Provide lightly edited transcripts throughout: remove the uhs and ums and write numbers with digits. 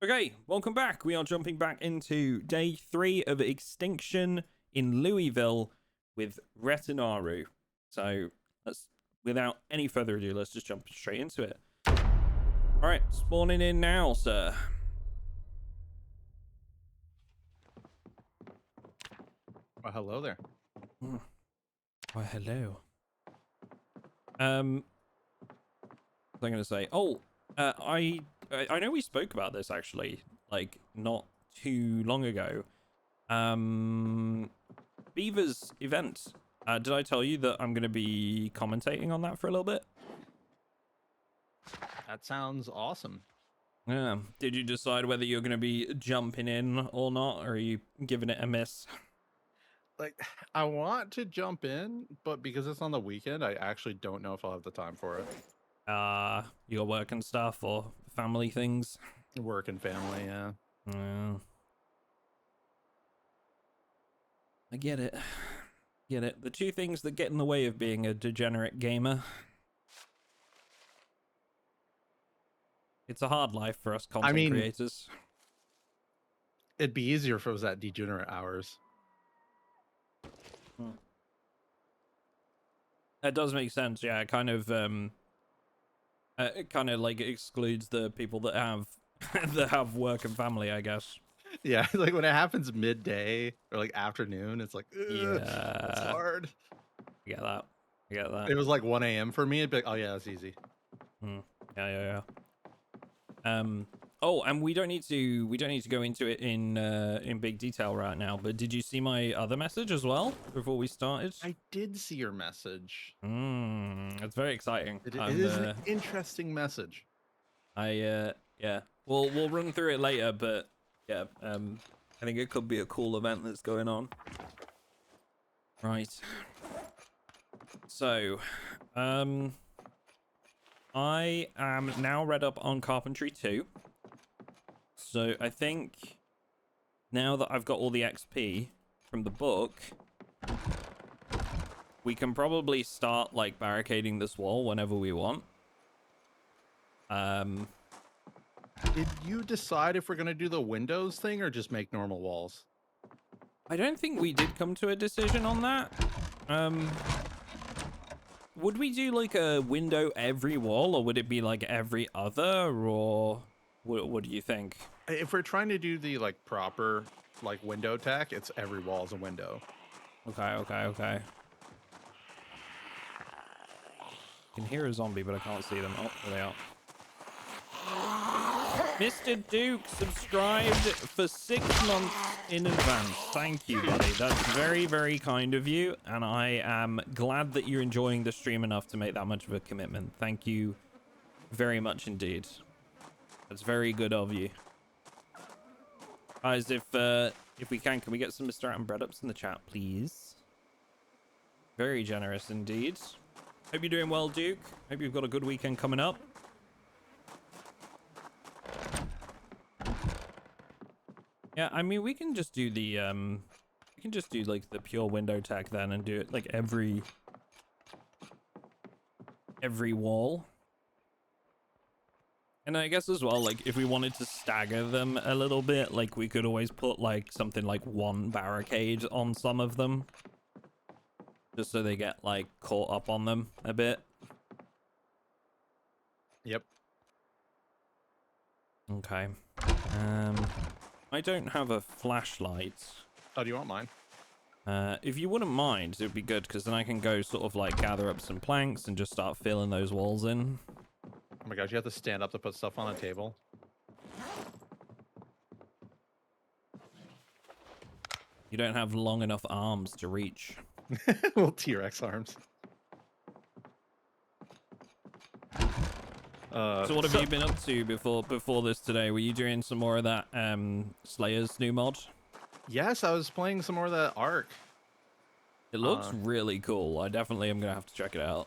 Okay, welcome back. We are jumping back into day 3 of Extinction in Louisville with Retanaru. So let's, without any further ado, let's just jump straight into it. All right, spawning in now, sir. Well, hello there. Oh, hello. What was I going to say? Oh, I know we spoke about this actually, like not too long ago. Beaver's event. Did I tell you that I'm going to be commentating on that for a little bit? That sounds awesome. Yeah. Did you decide whether you're going to be jumping in or not, or are you giving it a miss? Like, I want to jump in, but because it's on the weekend, I actually don't know if I'll have the time for it. You got work and stuff or family things? Work and family, yeah. Yeah. I get it. Get it. The two things that get in the way of being a degenerate gamer. It's a hard life for us content creators. It'd be easier if it was at degenerate hours. That does make sense. Yeah, it kind of like excludes the people that have that have work and family, I guess. Yeah, like when it happens midday or like afternoon, it's like, yeah, it's hard. I get that. I get that. It was like 1 a.m. for me. It'd be like, oh yeah, that's easy. Yeah. Oh, and we don't need to go into it in big detail right now, but did you see my other message as well before we started? I did see your message. It's very exciting. It is an interesting message. Yeah. We'll run through it later, but yeah, I think it could be a cool event that's going on. Right. So, I am now read up on Carpentry 2. So I think now that I've got all the XP from the book, we can probably start like barricading this wall whenever we want. Did you decide if we're going to do the windows thing or just make normal walls? I don't think we did come to a decision on that. Would we do like a window every wall, or would it be like every other, or what do you think? If we're trying to do the like proper like window tech, it's every wall is a window. Okay. I can hear a zombie, but I can't see them. Oh, there they are. Mr. Duke subscribed for 6 months in advance. Thank you, buddy. That's very, very kind of you, and I am glad that you're enjoying the stream enough to make that much of a commitment. Thank you very much indeed. That's very good of you. Guys, if we can we get some MrAtomicDuck bread ups in the chat, please? Very generous indeed. Hope you're doing well, Duke. Hope you've got a good weekend coming up. Yeah, I mean, we can just do the like the pure window tech then and do it like every wall. And I guess as well, like if we wanted to stagger them a little bit, like we could always put like something like one barricade on some of them, just so they get like caught up on them a bit. Yep. Okay. I don't have a flashlight. Oh, do you want mine? If you wouldn't mind, it would be good, because then I can go sort of like gather up some planks and just start filling those walls in. Oh my gosh, you have to stand up to put stuff on a table. You don't have long enough arms to reach. Little T-Rex arms. So what have you been up to before this today? Were you doing some more of that Slayer's new mod? Yes, I was playing some more of that Ark. It looks really cool. I definitely am gonna have to check it out.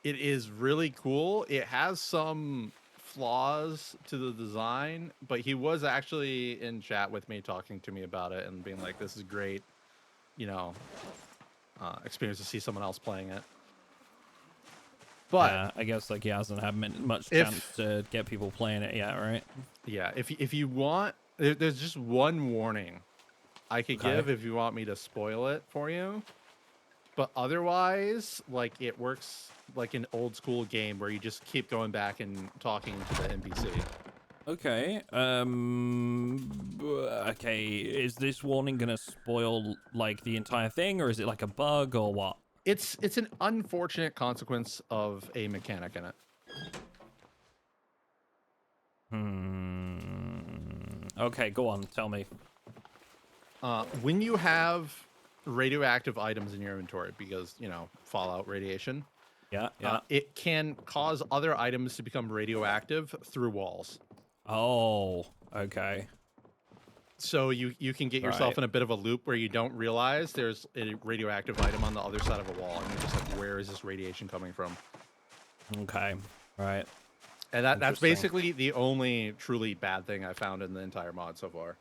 It is really cool. It has some flaws to the design, but he was actually in chat with me talking to me about it and being like, this is great, you know, experience to see someone else playing it. But I guess like he hasn't had much if chance to get people playing it yet, right? yeah, if you want, there's just one warning I could Okay. give if you want me to spoil it for you. But otherwise, like it works like an old school game where you just keep going back and talking to the NPC. Okay. Okay. Is this warning gonna spoil like the entire thing, or is it like a bug, or what? It's an unfortunate consequence of a mechanic in it. Okay, go on. Tell me. When you have radioactive items in your inventory, because fallout radiation, Yeah. Yeah. it can cause other items to become radioactive through walls. Oh. Okay. So you can get yourself Right. in a bit of a loop where you don't realize there's a radioactive item on the other side of a wall, and you're just like, where is this radiation coming from? Okay. Right. And that's Interesting. basically the only truly bad thing I found in the entire mod so far.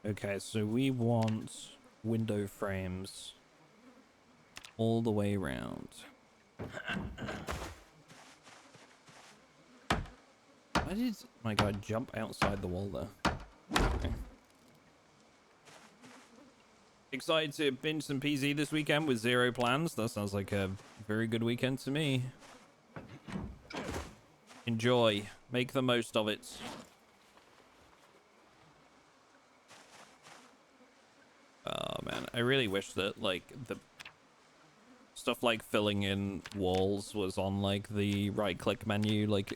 Okay, so we want window frames all the way around. Why did my guy jump outside the wall there? Okay. Excited to binge some PZ this weekend with zero plans? That sounds like a very good weekend to me. Enjoy. Make the most of it. Oh man, I really wish that like the stuff like filling in walls was on like the right click menu. Like,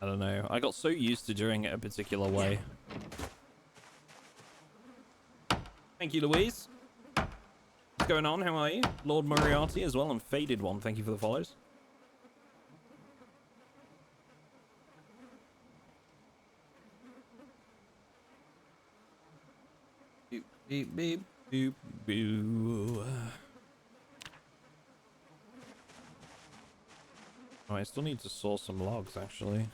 I don't know, I got so used to doing it a particular way. Thank you, Louise. What's going on? How are you? Lord Moriarty as well, and Faded One, thank you for the follows. Beep, beep, beep, boop, boo. Oh, I still need to source some logs, actually.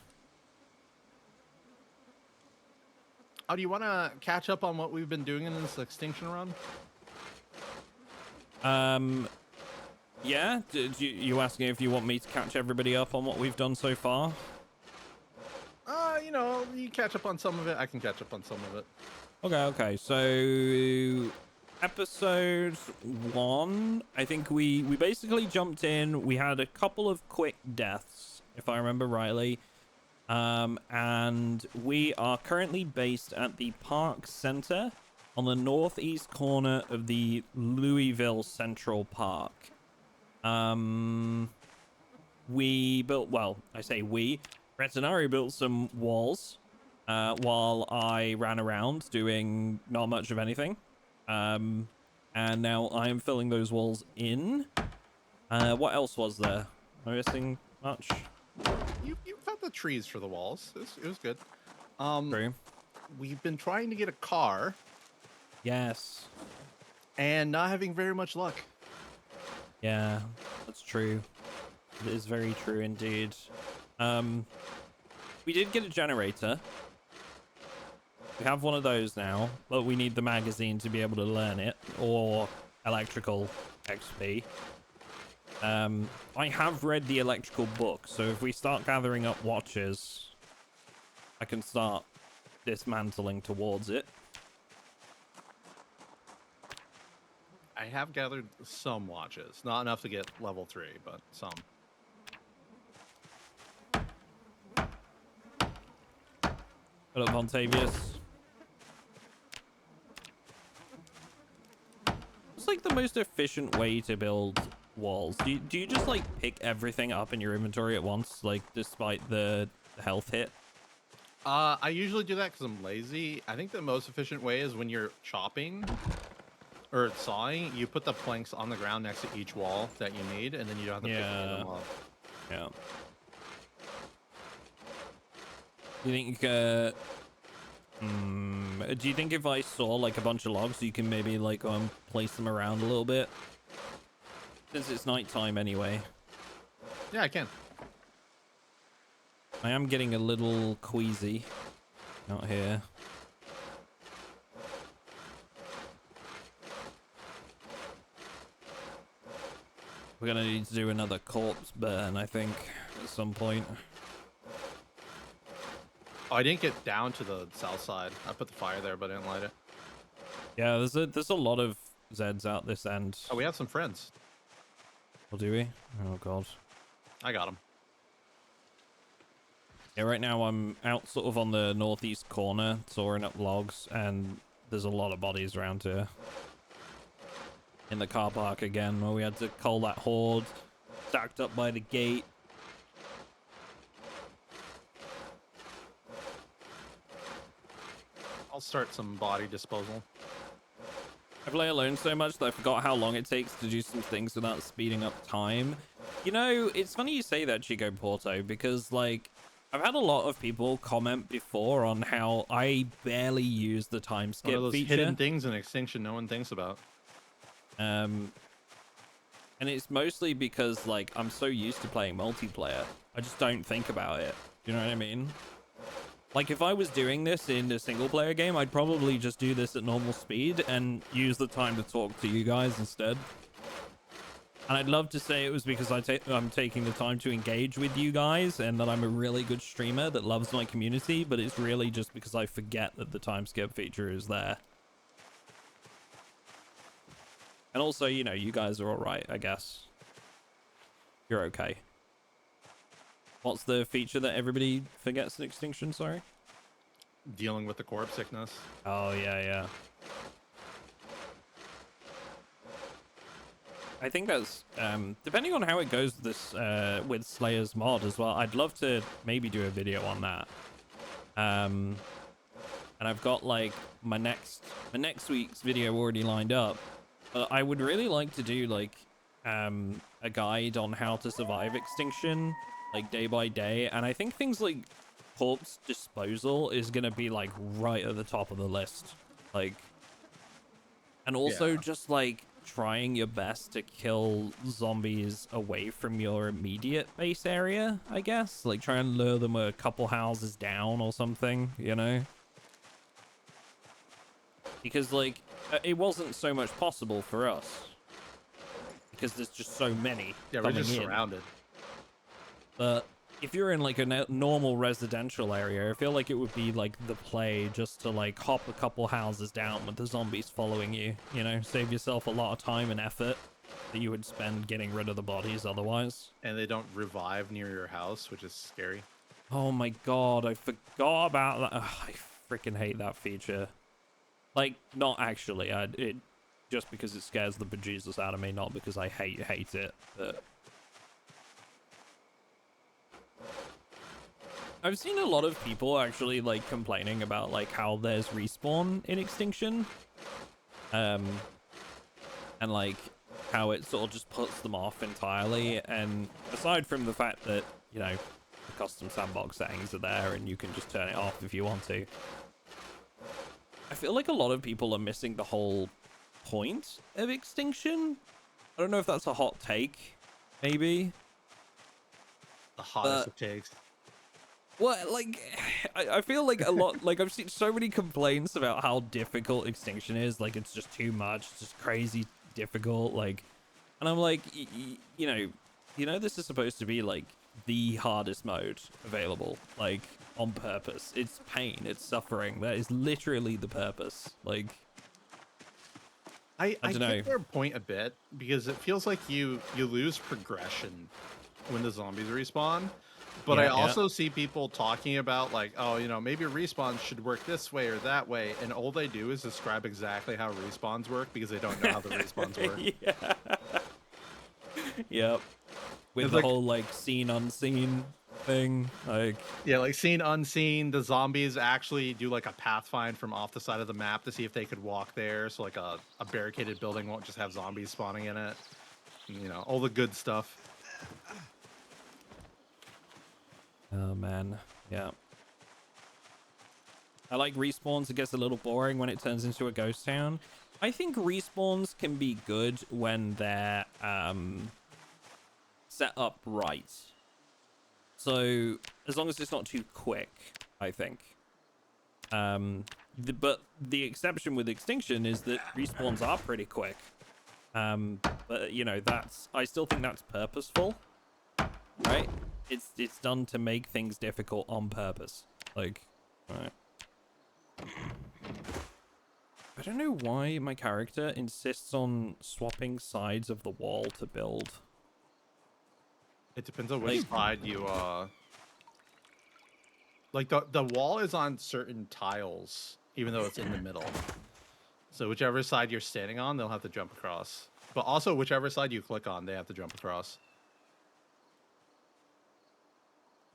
Oh, do you want to catch up on what we've been doing in this extinction run? Yeah? You asking if you want me to catch everybody up on what we've done so far? You catch up on some of it. I can catch up on some of it. Okay. So, episode 1, I think we basically jumped in. We had a couple of quick deaths, if I remember rightly. And we are currently based at the Park Center on the northeast corner of the Louisville Central Park. We built, well, I say we, Retanaru built some walls, while I ran around doing not much of anything. And now I am filling those walls in. What else was there? Am I missing much? You found the trees for the walls. It was good. True. We've been trying to get a car Yes. and not having very much luck. Yeah, that's true. It is very true indeed. We did get a generator. We have one of those now, but we need the magazine to be able to learn it, or electrical XP. I have read the electrical book, so if we start gathering up watches, I can start dismantling towards it. I have gathered some watches. Not enough to get level 3, but some. What up, Vontavious? What's like the most efficient way to build walls? Do you just like pick everything up in your inventory at once, like despite the health hit? I usually do that because I'm lazy. I think the most efficient way is when you're chopping or sawing, you put the planks on the ground next to each wall that you need, and then you don't have to pick them up. Yeah. You think, do you think if I saw like a bunch of logs, you can maybe like place them around a little bit? Since it's nighttime anyway. Yeah, I can. I am getting a little queasy out here. We're gonna need to do another corpse burn, I think, at some point. Oh, I didn't get down to the south side. I put the fire there, but I didn't light it. Yeah, there's a lot of Zeds out this end. Oh, we have some friends. Well, do we? Oh god. I got them. Yeah, right now I'm out sort of on the northeast corner, sawing up logs, and there's a lot of bodies around here. In the car park again, where we had to cull that horde, stacked up by the gate. I'll start some body disposal. I play alone so much that I forgot how long it takes to do some things without speeding up time. You know, it's funny you say that, Chico Porto, because, like, I've had a lot of people comment before on how I barely use the time skip One of those feature. hidden things in Extinction no one thinks about. And it's mostly because, like, I'm so used to playing multiplayer, I just don't think about it. You know what I mean? Like, if I was doing this in a single player game, I'd probably just do this at normal speed and use the time to talk to you guys instead. And I'd love to say it was because I'm taking the time to engage with you guys and that I'm a really good streamer that loves my community, but it's really just because I forget that the time skip feature is there. And also, you know, you guys are all right, I guess. You're okay. What's the feature that everybody forgets in Extinction, sorry? Dealing with the corpse sickness. Oh, yeah, yeah. I think that's, depending on how it goes this, with Slayer's mod as well, I'd love to maybe do a video on that. And I've got, like, my next week's video already lined up. But I would really like to do, like, a guide on how to survive Extinction, like, day by day. And I think things like corpse disposal is going to be, like, right at the top of the list. Like, and also just, like, trying your best to kill zombies away from your immediate base area, I guess. Like, try and lure them a couple houses down or something, you know? Because, like, it wasn't so much possible for us. Because there's just so many. Yeah, we're just surrounded. But if you're in, like, a normal residential area, I feel like it would be, like, the play just to, like, hop a couple houses down with the zombies following you. You know, save yourself a lot of time and effort that you would spend getting rid of the bodies otherwise. And they don't revive near your house, which is scary. Oh my god, I forgot about that. Ugh, I freaking hate that feature. Like, not actually. It just because it scares the bejesus out of me, not because I hate it. But I've seen a lot of people actually, like, complaining about, like, how there's respawn in Extinction. And, like, how it sort of just puts them off entirely. And aside from the fact that, you know, the custom sandbox settings are there and you can just turn it off if you want to, I feel like a lot of people are missing the whole point of Extinction. I don't know if that's a hot take, maybe. The hottest it takes. Well, like, I feel like a lot, like, I've seen so many complaints about how difficult Extinction is. Like, it's just too much. It's just crazy difficult. Like, and I'm like, you know, this is supposed to be, like, the hardest mode available. Like, on purpose. It's pain. It's suffering. That is literally the purpose. Like, I don't know. get their point a bit because it feels like you lose progression when the zombies respawn. But Yeah, I also see people talking about, like, oh, you know, maybe respawns should work this way or that way, and all they do is describe exactly how respawns work because they don't know how the respawns work. Yeah. Yep. With It's the like, whole, like, seen unseen thing, like, yeah, like seen unseen, the zombies actually do like a pathfind from off the side of the map to see if they could walk there, so like a barricaded building won't just have zombies spawning in it. You know, all the good stuff. oh man, yeah. I like respawns. It gets a little boring when it turns into a ghost town. I think respawns can be good when they're set up right. So as long as it's not too quick, I think. But the exception with Extinction is that respawns are pretty quick. But you know, I still think that's purposeful, right? It's done to make things difficult on purpose. Like, right. I don't know why my character insists on swapping sides of the wall to build. It depends on which side you like the wall is on certain tiles, even though it's in the middle. So whichever side you're standing on, they'll have to jump across. But also whichever side you click on, they have to jump across.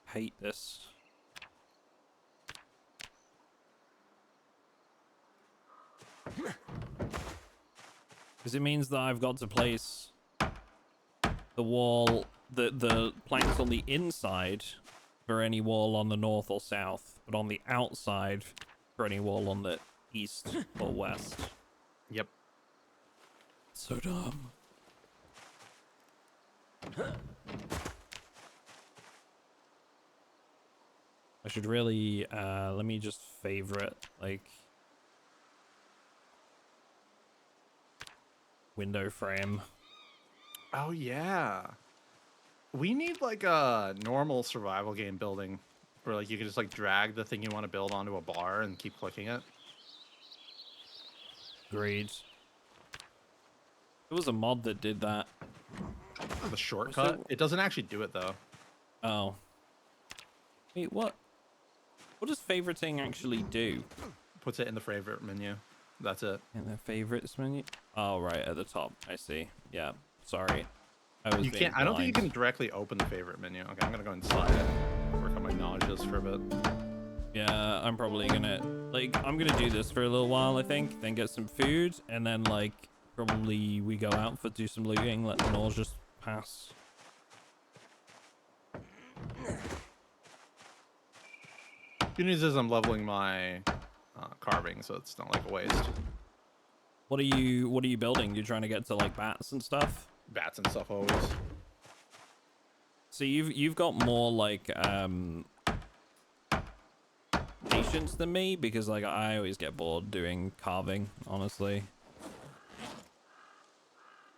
Hate this. Because it means that I've got to place the wall, the planks on the inside for any wall on the north or south, but on the outside for any wall on the east or west. Yep. So dumb. I should really, let me just favorite, like, window frame. Oh, yeah. We need, like, a normal survival game building where, like, you can just, like, drag the thing you want to build onto a bar and keep clicking it. Agreed. There was a mod that did that. The shortcut? It doesn't actually do it, though. Oh. Wait, what? What does favoriting actually do? Puts it in the favorite menu. That's it. In the favorites menu? Oh, right, at the top. I see. Yeah, sorry. You can't. I don't think you can directly open the favorite menu. Okay, I'm gonna go inside it. Work on my nauseous for a bit. Yeah, I'm probably gonna, like, I'm gonna do this for a little while, I think. Then get some food, and then, like, probably we go out for do some looting, let the nauseous pass. Good news is I'm leveling my carving, so it's not like a waste. What are you building? You're trying to get to, like, bats and stuff? Bats and stuff always. So you've got more, like, patience than me, because, like, I always get bored doing carving, honestly.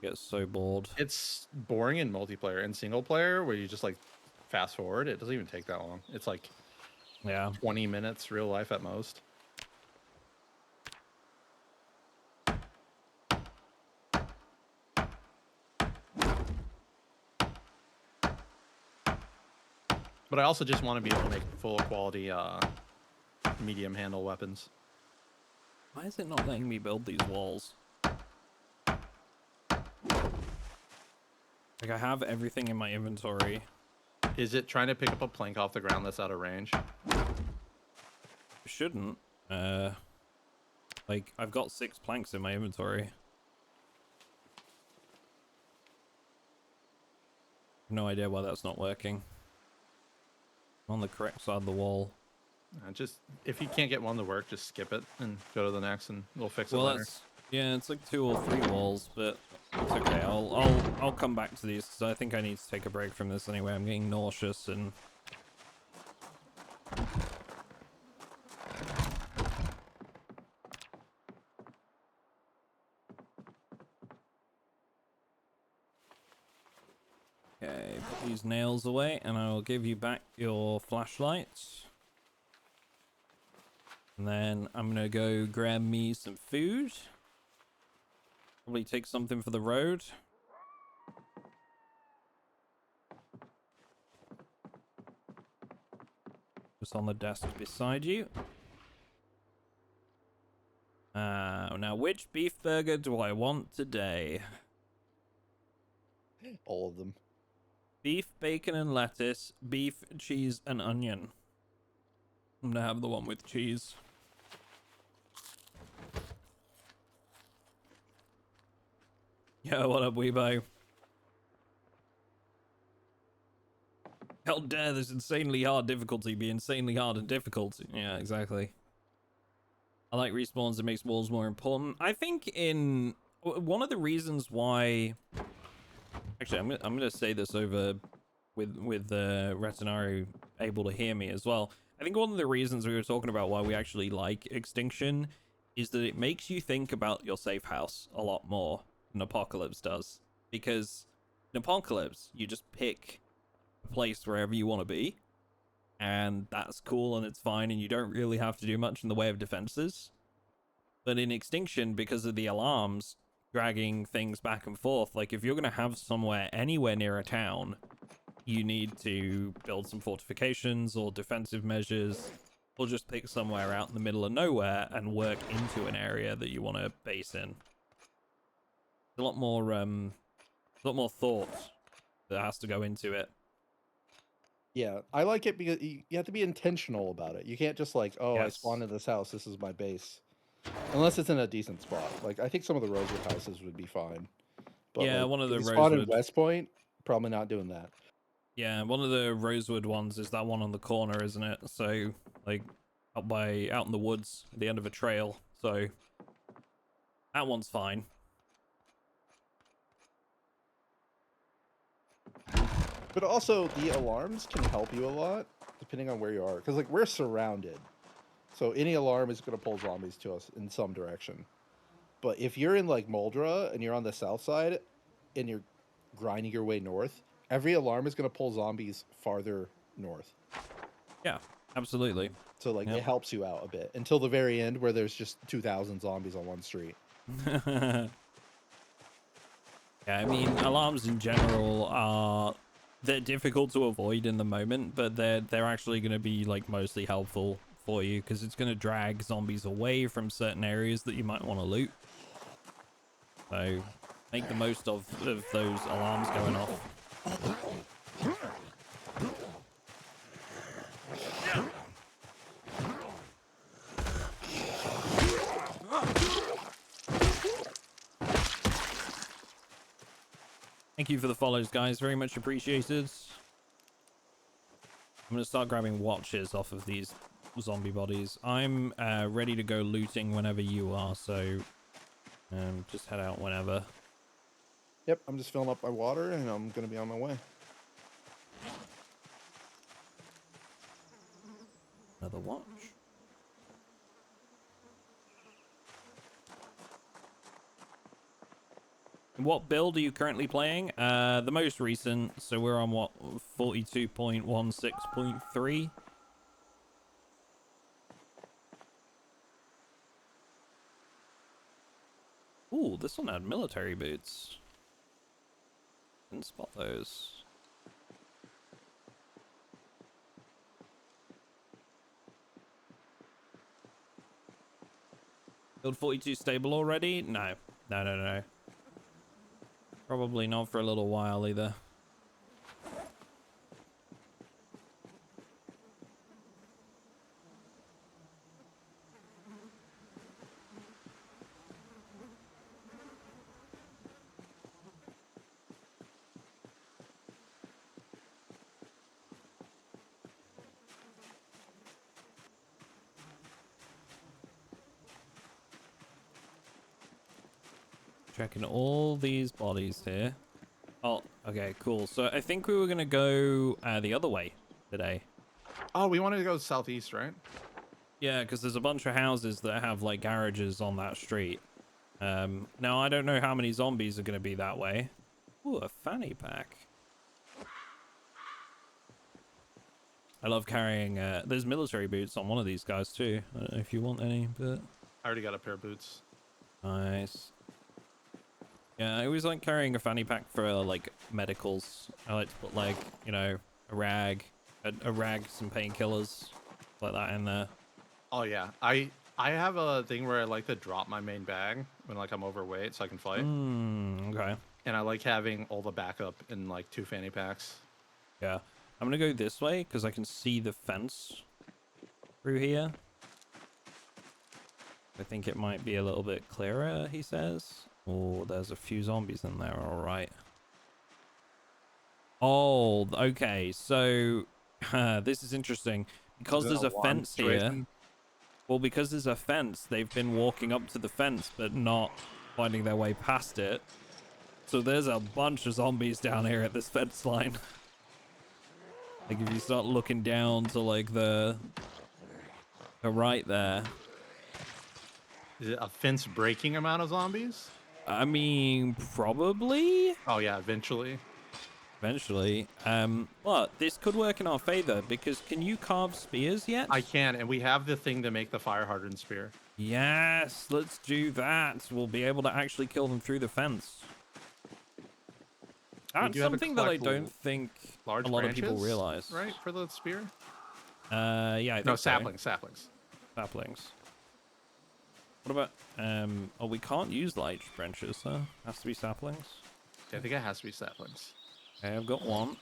Get so bored. It's boring in multiplayer. In single player, where you just, like, fast forward, it doesn't even take that long. It's like, yeah, 20 minutes real life at most. But I also just want to be able to make full quality medium handle weapons. Why is it not letting me build these walls? Like, I have everything in my inventory. Is it trying to pick up a plank off the ground that's out of range? It shouldn't. Like, I've got 6 planks in my inventory. No idea why that's not working. I'm on the correct side of the wall. Just, if you can't get one to work, just skip it and go to the next, and we'll fix it Well, later. yeah, it's like 2 or 3 walls, but it's okay. I'll come back to these because I think I need to take a break from this anyway. I'm getting nauseous and. Okay, put these nails away, and I will give you back your flashlights. And then I'm gonna go grab me some food. Probably take something for the road. Just on the desk beside you. Now which beef burger do I want today? All of them. Beef, bacon, and lettuce. Beef, cheese, and onion. I'm gonna have the one with cheese. Yo, what up, Weebo? How dare this insanely hard difficulty be insanely hard and difficult? Yeah, exactly. I like respawns. It makes walls more important. I think in one of the reasons why. Actually, I'm gonna say this over with Retanaru able to hear me as well. I think one of the reasons we were talking about why we actually like Extinction is that it makes you think about your safe house a lot more. an apocalypse does. Because in apocalypse, you just pick a place wherever you want to be, and that's cool and it's fine, and you don't really have to do much in the way of defenses. But in Extinction, because of the alarms dragging things back and forth, like if you're going to have somewhere anywhere near a town, you need to build some fortifications or defensive measures, or just pick somewhere out in the middle of nowhere and work into an area that you want to base in. A lot more thought that has to go into it. Yeah, I like it because you have to be intentional about it. You can't just like, oh, I spawned in this house, this is my base. Unless it's in a decent spot. Like, I think some of the Rosewood houses would be fine. But Yeah, like, one of the if you spawn in Rosewood... West Point, probably not doing that. Yeah, one of the Rosewood ones is that one on the corner, isn't it? So, like, out in the woods, at the end of a trail. So, that one's fine. But also, the alarms can help you a lot, depending on where you are. Because, like, we're surrounded. So any alarm is going to pull zombies to us in some direction. But if you're in, like, Moldra, and you're on the south side, and you're grinding your way north, every alarm is going to pull zombies farther north. Yeah, absolutely. So, like, it helps you out a bit. Until the very end, where there's just 2,000 zombies on one street. Yeah, I mean, alarms in general are... They're difficult to avoid in the moment, but they're actually going to be, like, mostly helpful for you, because it's going to drag zombies away from certain areas that you might want to loot. So, make the most of those alarms going off. Thank you for the follows, guys. Very much appreciated. I'm going to start grabbing watches off of these zombie bodies. I'm ready to go looting whenever you are, so just head out whenever. Yep, I'm just filling up my water, and I'm going to be on my way. Another watch. What build are you currently playing? The most recent, so we're on what, 42.16.3? Ooh, this one had military boots. Didn't spot those. Build 42 stable already? No. No. Probably not for a little while either. Checking all these bodies here. Oh, okay, cool. So I think we were going to go the other way today. Oh, we wanted to go southeast, right? Yeah, because there's a bunch of houses that have, like, garages on that street. Now, I don't know how many zombies are going to be that way. Ooh, a fanny pack. I love carrying... there's military boots on one of these guys, too. I don't know if you want any, but... I already got a pair of boots. Nice. Yeah, I always like carrying a fanny pack for, like, medicals. I like to put, like, you know, a rag, some painkillers, like that in there. Oh, yeah. I have a thing where I like to drop my main bag when, like, I'm overweight so I can fight. Okay. And I like having all the backup in, like, 2 fanny packs. Yeah. I'm gonna go this way, because I can see the fence through here. I think it might be a little bit clearer, he says. Oh, there's a few zombies in there, alright. Oh, okay, so this is interesting. Because there's a fence here. Well, because there's a fence, they've been walking up to the fence, but not finding their way past it. So there's a bunch of zombies down here at this fence line. Like, if you start looking down to, like, the right there. Is it a fence breaking amount of zombies? I mean, probably. Oh yeah, eventually. Eventually. Well, this could work in our favor because can you carve spears yet? I can, and we have the thing to make the fire hardened spear. Yes, let's do that. We'll be able to actually kill them through the fence. That's something that I don't think a lot of people realize. Right, for the spear? Yeah, I think no, so. saplings. Saplings. What about, oh, we can't use large branches, huh? Has to be saplings. Yeah, I think it has to be saplings. Okay, I've got one.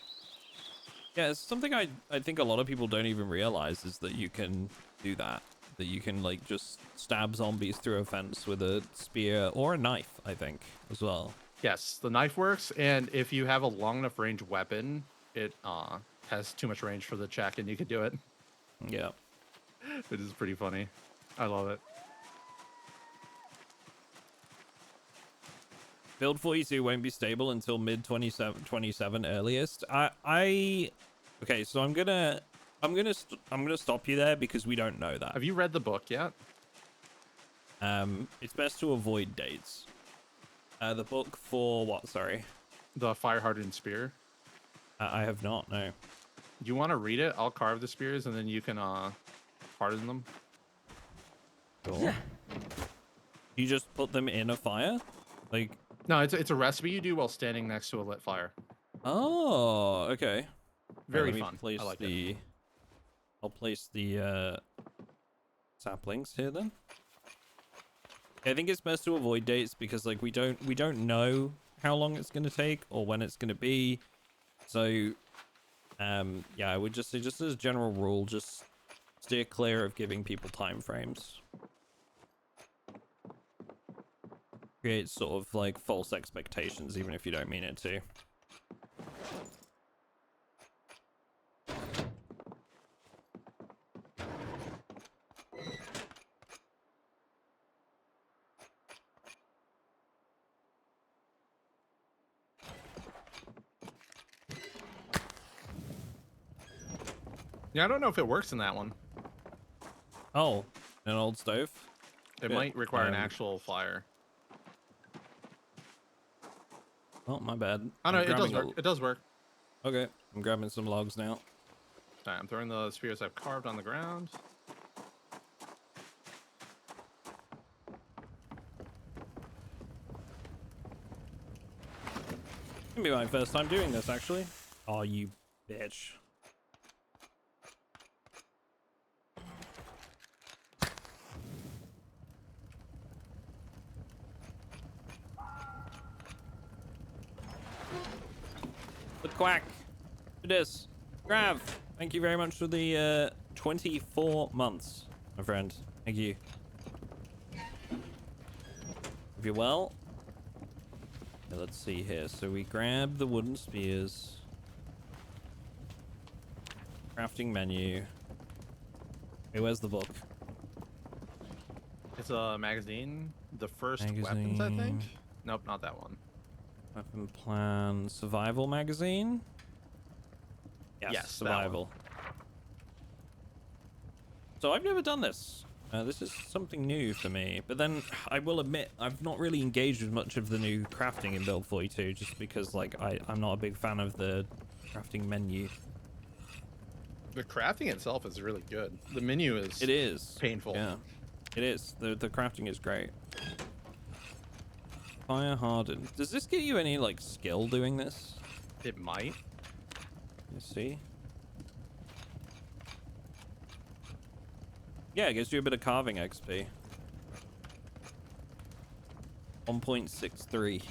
Yeah, it's something I think a lot of people don't even realize is that you can do that. That you can, like, just stab zombies through a fence with a spear or a knife, I think, as well. Yes, the knife works, and if you have a long enough range weapon, it has too much range for the check, and you can do it. Yeah. It is pretty funny. I love it. Build 42 won't be stable until mid 27 earliest. Okay, so I'm gonna stop you there because we don't know that. Have you read the book yet? It's best to avoid dates. The book for what? Sorry. The fire hardened spear. I have not. No. Do you want to read it? I'll carve the spears, and then you can harden them. Cool. You just put them in a fire, like. No, it's a recipe you do while standing next to a lit fire. Oh, okay. Very let me fun. Place I like it. I'll place the saplings here then. I think it's best to avoid dates because like we don't know how long it's gonna take or when it's gonna be. So yeah, I would just say just as a general rule, just steer clear of giving people time frames. Creates sort of like false expectations even if you don't mean it to. Yeah, I don't know if it works in that one. Oh, an old stove? It Good. might require an actual fire. Oh, my bad. Oh no, it does work. It does work. Okay, I'm grabbing some logs now. Right, I'm throwing the spears I've carved on the ground. It's gonna be my first time doing this, actually. Oh, you bitch. The quack. It is. Grav, thank you very much for the 24 months, my friend. Thank you. If you're well. Yeah, let's see here. So we grab the wooden spears. Crafting menu. Hey, where's the book? It's a magazine. The first weapons, I think. Nope, not that one. Weapon plan. Survival magazine? Yes, survival. So I've never done this. This is something new for me. But then I will admit I've not really engaged with much of the new crafting in Build 42 just because like I'm not a big fan of the crafting menu. The crafting itself is really good. The menu is. It is painful. Yeah, it is. The crafting is great. Fire hardened. Does this get you any like skill doing this? It might. Let's see. Yeah, it gives you a bit of carving XP. 1.63.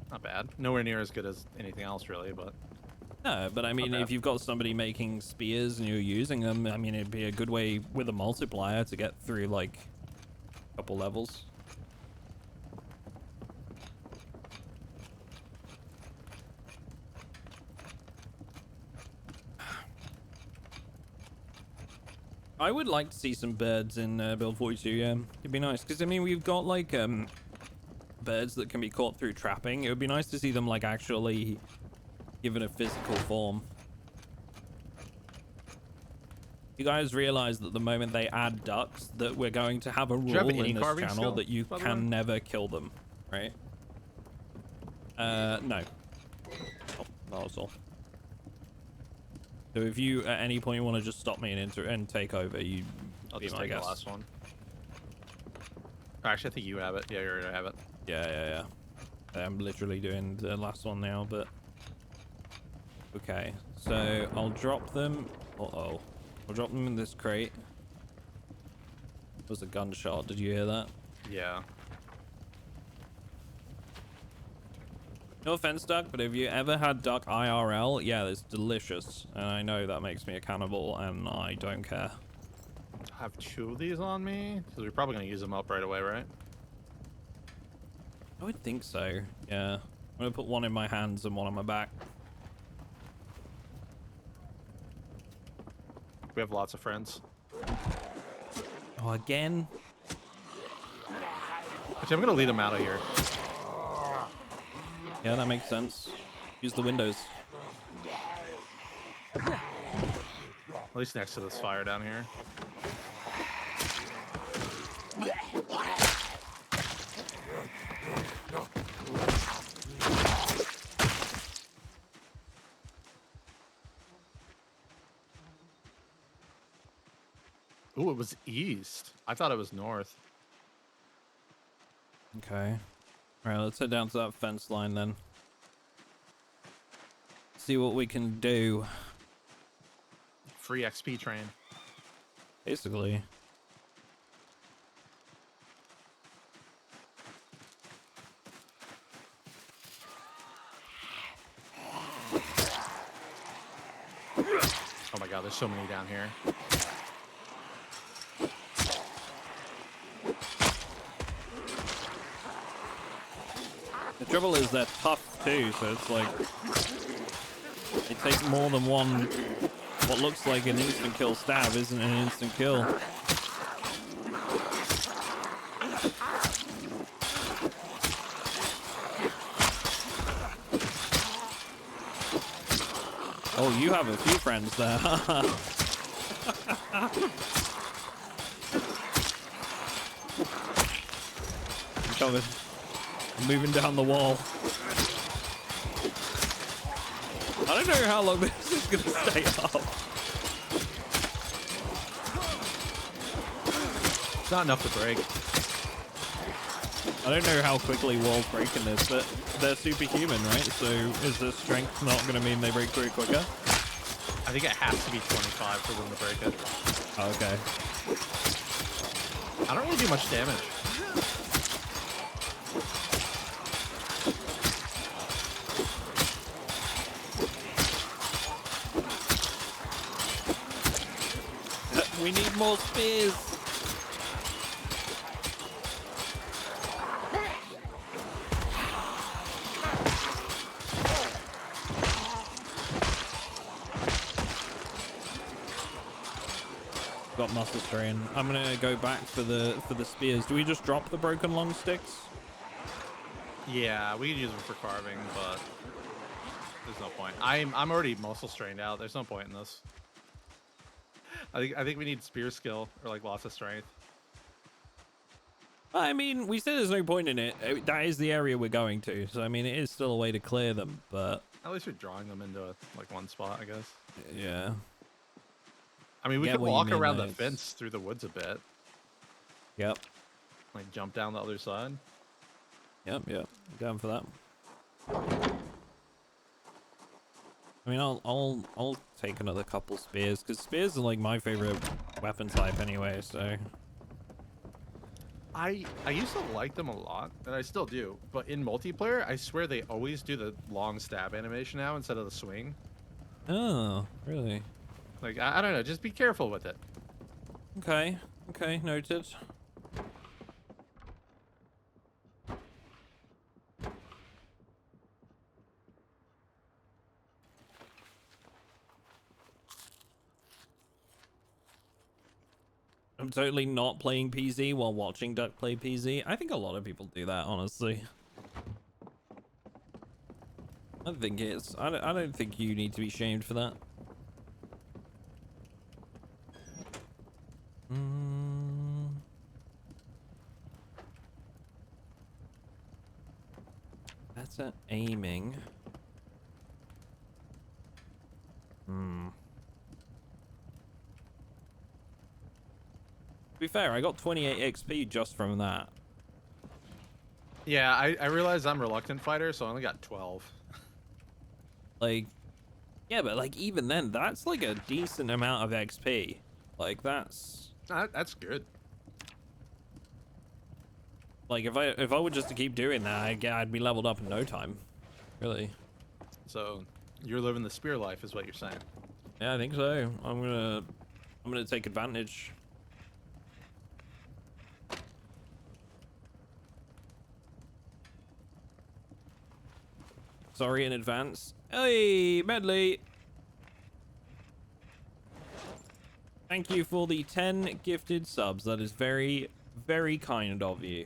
Not bad. Nowhere near as good as anything else, really, but. No, but I mean, if you've got somebody making spears and you're using them, I mean, it'd be a good way with a multiplier to get through like a couple levels. I would like to see some birds in Build 42, yeah. It'd be nice, because, I mean, we've got, like, birds that can be caught through trapping. It would be nice to see them, like, actually given a physical form. You guys realize that the moment they add ducks, that we're going to have a you have rule any in this carving channel skill, that you by the way? can never kill them, right? No. Oh, not at all. So if you at any point want to just stop me and take over, you I'll be just my take the guest. last one. Actually, I think you have it. Yeah, you already have it. Yeah. I'm literally doing the last one now, but okay. So I'll drop them. Uh-oh. I'll drop them in this crate. It was a gunshot. Did you hear that? Yeah. No offense, Duck, but have you ever had duck IRL? Yeah, it's delicious. And I know that makes me a cannibal, and I don't care. I have 2 of these on me, because we're probably going to use them up right away, right? I would think so, yeah. I'm gonna put one in my hands and one on my back. We have lots of friends. Oh, again? Actually, I'm going to lead them out of here. Yeah, that makes sense. Use the windows. At least next to this fire down here. Ooh, it was east. I thought it was north. Okay. Alright, let's head down to that fence line then. See what we can do. Free XP train. Basically. Oh my god, there's so many down here. The trouble is they're tough too, so it's like it takes more than one. What looks like an instant kill stab isn't an instant kill. Oh, you have a few friends there. I'm covered. I'm moving down the wall. I don't know how long this is going to stay up. It's not enough to break. I don't know how quickly walls break in this, but they're superhuman, right? So is the strength not going to mean they break through quicker? I think it has to be 25 for them to break it. Okay. I don't really do much damage. We need more spears. Got muscle strain. I'm gonna go back for the spears. Do we just drop the broken long sticks? Yeah, we could use them for carving, but there's no point. I'm already muscle strained out. There's no point in this. I think we need spear skill or like lots of strength. I mean, we said there's no point in it. That is the area we're going to, so I mean, it is still a way to clear them, but At least we're drawing them into like one spot, I guess. yeah. I mean, we Get could what you walk mean, around the though. fence through the woods a bit, Yep. like jump down the other side. Yep. Down for that. I mean, I'll take another couple spears because spears are like my favorite weapon type anyway. So I used to like them a lot, and I still do. But in multiplayer, I swear they always do the long stab animation now instead of the swing. oh, really? Like I don't know, just be careful with it. Okay, noted. I'm totally not playing PZ while watching Duck play PZ. I think a lot of people do that, honestly. I don't think you need to be shamed for that. Mm. That's at aiming. Hmm. To be fair, I got 28 XP just from that. Yeah, I realize I'm reluctant fighter, so I only got 12. Like, yeah, but like even then, that's like a decent amount of XP. Like that's That's good. like if I were just to keep doing that, I'd be leveled up in no time. Really. So you're living the spear life, is what you're saying. Yeah, I think so. I'm gonna take advantage. Sorry in advance. Hey, Medley. Thank you for the 10 gifted subs. That is very, very kind of you.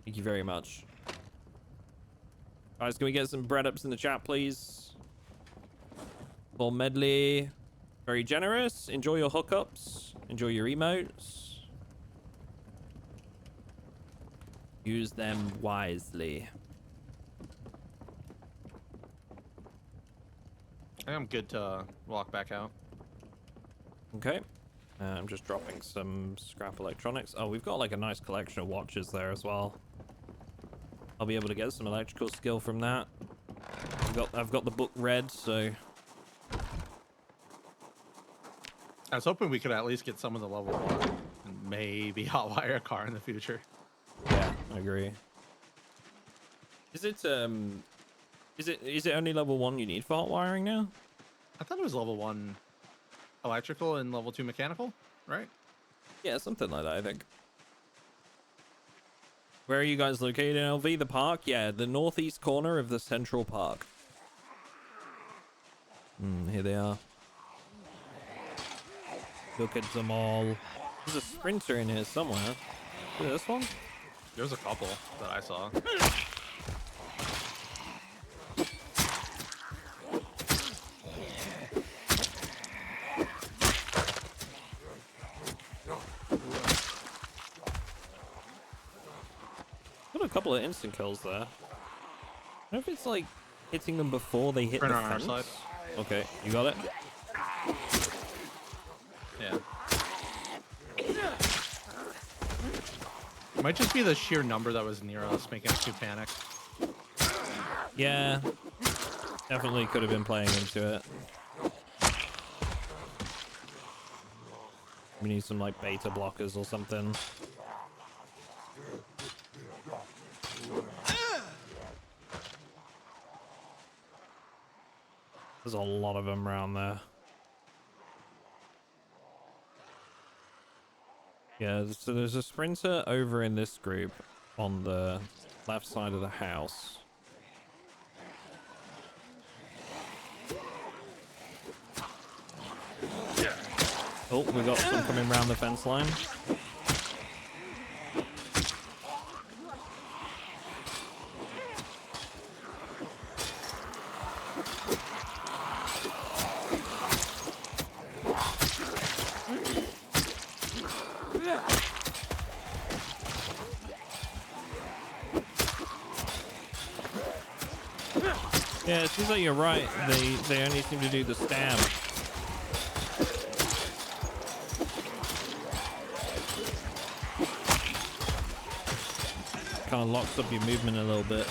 Thank you very much. Guys, can we get some bread ups in the chat, please? For Medley. Very generous. Enjoy your hookups. Enjoy your emotes. Use them wisely. I think I'm good to walk back out. Okay. I'm just dropping some scrap electronics. Oh, we've got like a nice collection of watches there as well. I'll be able to get some electrical skill from that. I've got the book read, so... I was hoping we could at least get some of the level 1 and maybe hotwire a car in the future. Yeah, I agree. Is it only level 1 you need for hot wiring now? I thought it was level 1 electrical and level 2 mechanical, right? Yeah, something like that, I think. Where are you guys located in LV? The park? Yeah, the northeast corner of the central park. Here they are. Look at them all. There's a sprinter in here somewhere. Is it this one? There's a couple that I saw. Got a couple of instant kills there. I don't know if it's like hitting them before they hit Turn the on our fence. side. Okay, you got it? Yeah. It might just be the sheer number that was near us making us too panicked. Yeah. Definitely could have been playing into it. We need some like beta blockers or something. There's a lot of them around there. Yeah, so there's a sprinter over in this group on the left side of the house. Oh, we got some coming around the fence line. Yeah, it seems like you're right. They only seem to do the stab. Kind of locks up your movement a little bit.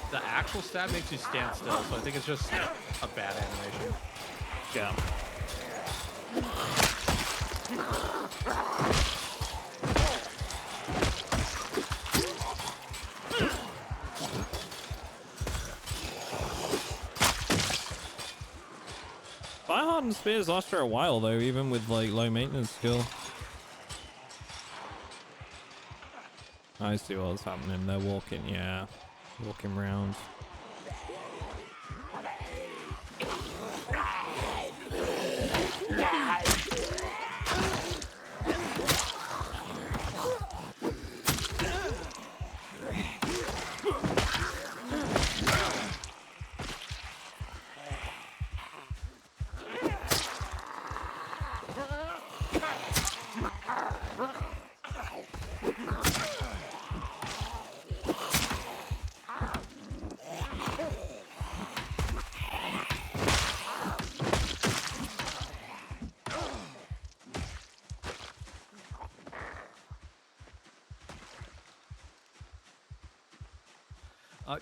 The actual stab makes you stand still, so I think it's just a bad animation. Yeah. Fire hardened spears last for a while though, even with like low maintenance skill. I see what's happening. They're walking, yeah, walking around.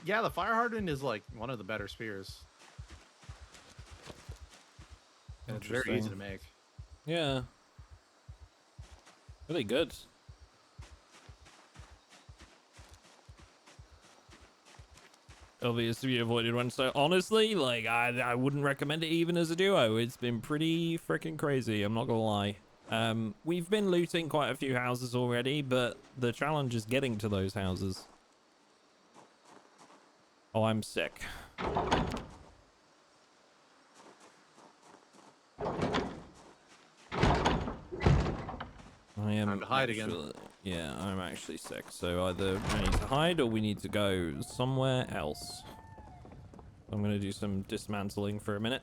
Yeah, the fire hardened is like one of the better spears. And it's very easy to make. Yeah. Really good. Obvious to be avoided one. So honestly, like I wouldn't recommend it even as a duo. It's been pretty freaking crazy. I'm not gonna lie. We've been looting quite a few houses already, but the challenge is getting to those houses. Oh, I'm sick. I am Time to hide actually, again. yeah, I'm actually sick. So either I need to hide or we need to go somewhere else. I'm gonna do some dismantling for a minute.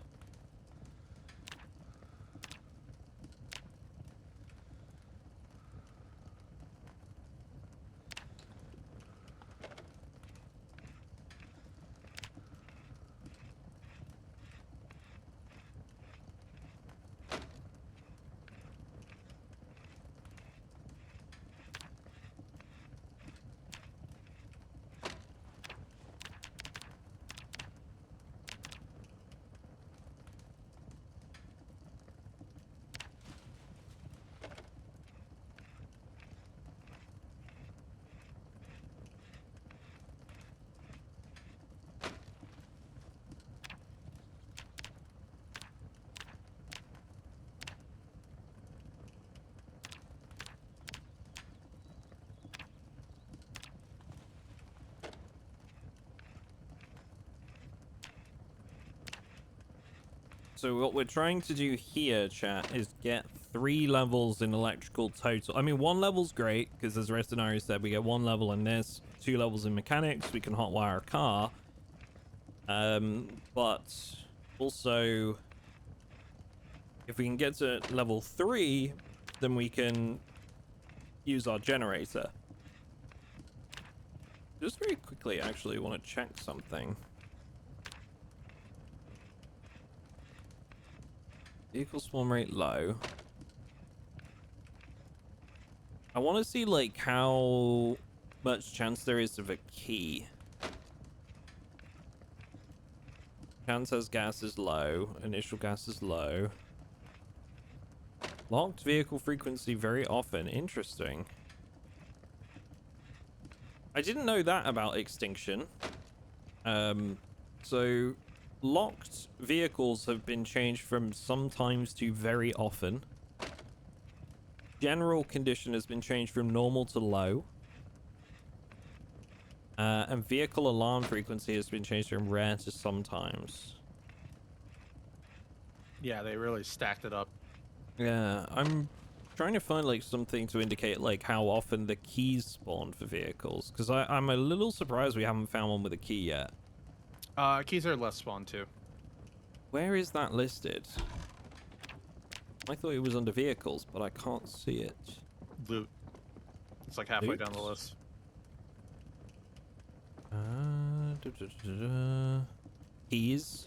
So what we're trying to do here, chat, is get 3 levels in electrical total. I mean, 1 level's great, because as Retanaru said, we get 1 level in this, 2 levels in mechanics, we can hotwire a car. But also, if we can get to level 3, then we can use our generator. Just very quickly, I actually want to check something. Vehicle spawn rate low. I want to see like how much chance there is of a key. Chance as gas is low. Initial gas is low. Locked vehicle frequency very often. Interesting. I didn't know that about Extinction. So locked vehicles have been changed from sometimes to very often. General condition has been changed from normal to low. And vehicle alarm frequency has been changed from rare to sometimes. Yeah, they really stacked it up. Yeah, I'm trying to find like something to indicate like how often the keys spawn for vehicles, because I'm a little surprised we haven't found one with a key yet. Keys are less spawn too. Where is that listed? I thought it was under vehicles, but I can't see it. Loot. It's like halfway Loot? down the list. Keys.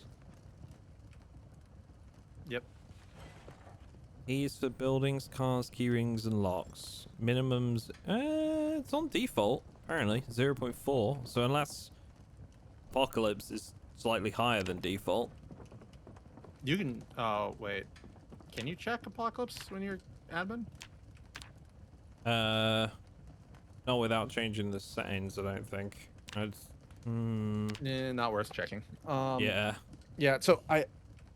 Yep. Keys for buildings, cars, keyrings, and locks. Minimums. It's on default apparently 0.4. So unless Apocalypse is slightly higher than default. You can. Oh wait. Can you check Apocalypse when you're admin? Not without changing the settings, I don't think. Not worth checking. Yeah. Yeah, so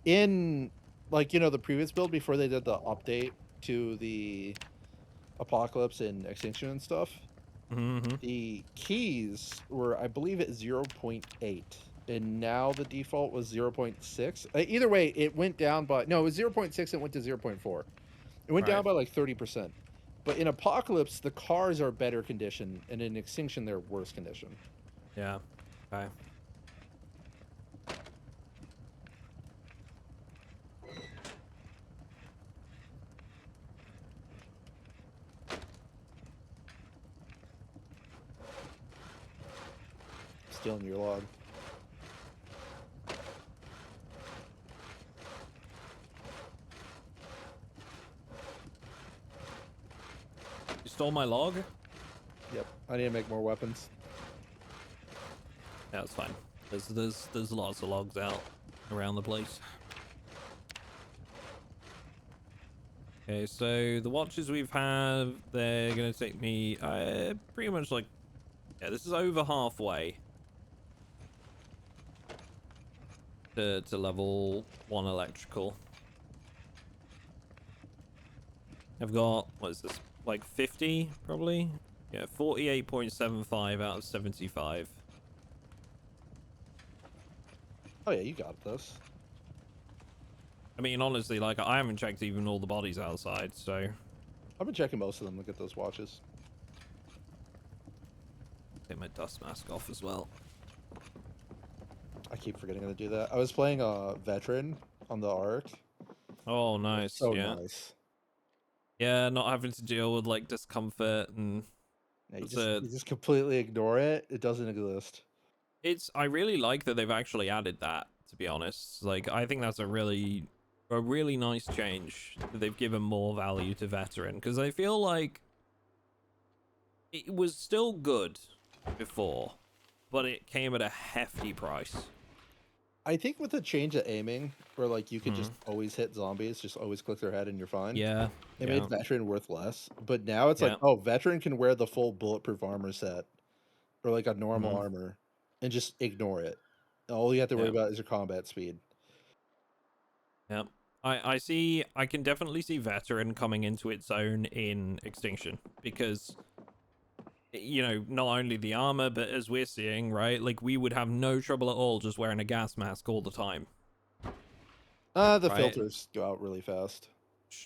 in like, you know, the previous build before they did the update to the Apocalypse and Extinction and stuff, the keys were, I believe, at 0.8, and now the default was 0.6. Either way, it went down by, no, it was 0.6 and went to 0.4. It went down by like 30%. But in Apocalypse, the cars are better condition, and in Extinction, they're worse condition. Yeah. Okay. Still in your log. You stole my log? Yep, I need to make more weapons. That's fine. There's lots of logs out around the place. Okay, so the watches we've had, they're gonna take me pretty much like, yeah, this is over halfway to level 1 electrical. I've got, what is this, like 50 probably? Yeah, 48.75 out of 75. Oh yeah, you got this. I mean, honestly, like, I haven't checked even all the bodies outside, so... I've been checking most of them to get those watches. Take my dust mask off as well. I keep forgetting to do that. I was playing Veteran on the Ark. Oh, nice. So yeah. nice. Yeah, not having to deal with, like, discomfort and... Yeah, you just completely ignore it. It doesn't exist. I really like that they've actually added that, to be honest. Like, I think that's a really nice change, that they've given more value to Veteran, because I feel like it was still good before, but it came at a hefty price. I think with the change of aiming, where like you could just always hit zombies, just always click their head and you're fine. Yeah. It made Veteran worth less. But now it's like, oh, Veteran can wear the full bulletproof armor set, or like a normal armor, and just ignore it. All you have to worry about is your combat speed. Yep. I can definitely see Veteran coming into its own in Extinction, because, you know, not only the armor, but as we're seeing, right, like, we would have no trouble at all just wearing a gas mask all the time. The filters go out really fast.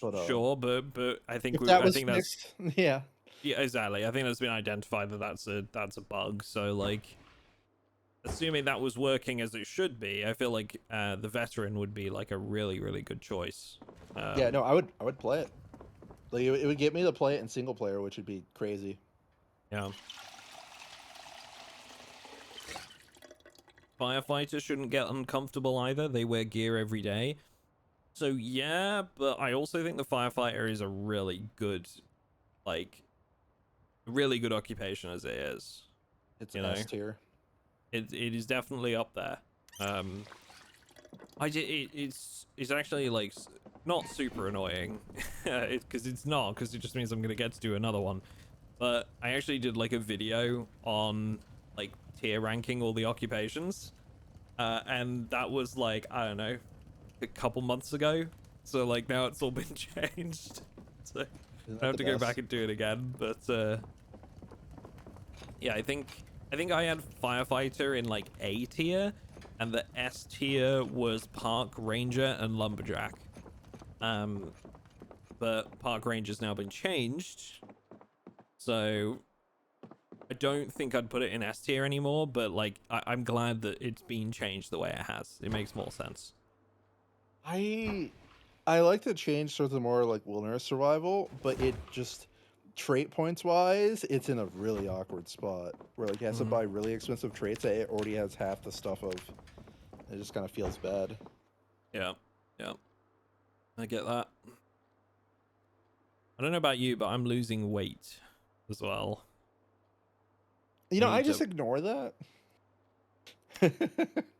But, sure, but I think that's yeah. Yeah, exactly. I think that's been identified that's a bug. So, like, assuming that was working as it should be, I feel like the Veteran would be like a really, really good choice. Yeah, no, I would play it. Like, it would get me to play it in single player, which would be crazy. Yeah. Firefighters shouldn't get uncomfortable either. They wear gear every day. So yeah, but I also think the firefighter is a really good, like, really good occupation as it is. It's an S tier. It is definitely up there. It's actually like not super annoying, because it's not, because it just means I'm gonna get to do another one. But I actually did like a video on like tier ranking all the occupations, and that was like, I don't know, a couple months ago. So like now it's all been changed. So I have to go back and do it again. But yeah, I think I had firefighter in like A tier, and the S tier was park ranger and lumberjack. But park ranger's now been changed, so I don't think I'd put it in S tier anymore. But like, I'm glad that it's been changed the way it has. It makes more sense. I like to change towards a more like wilderness survival, but it just trait points wise, it's in a really awkward spot where like it has to buy really expensive traits that it already has half the stuff of. It just kind of feels bad. Yeah, I get that. I don't know about you, but I'm losing weight as well. You know, I just ignore that.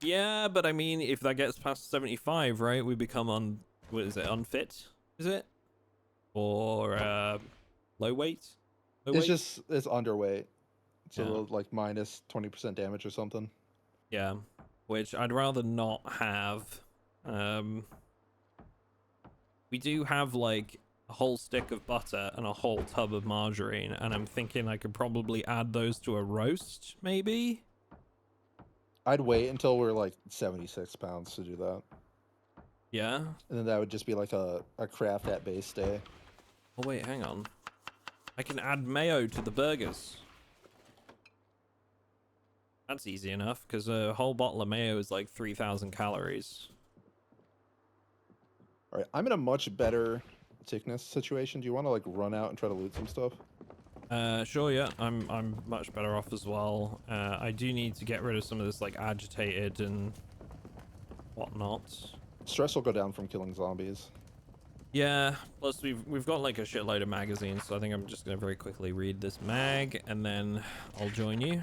Yeah, but I mean, if that gets past 75, right, we become what is it, unfit? Is it? Or low weight? It's underweight. So like minus 20% damage or something. Yeah, which I'd rather not have. We do have like a whole stick of butter and a whole tub of margarine, and I'm thinking I could probably add those to a roast, maybe? I'd wait until we're like 76 pounds to do that. Yeah? And then that would just be like a craft at base day. Oh wait, hang on. I can add mayo to the burgers. That's easy enough, because a whole bottle of mayo is like 3,000 calories. Alright, I'm in a much better sickness situation. Do you want to like run out and try to loot some stuff? Sure, yeah. I'm much better off as well. I do need to get rid of some of this like agitated and whatnot. Stress will go down from killing zombies. Yeah, plus we've got like a shitload of magazines, so I think I'm just gonna very quickly read this mag and then I'll join you.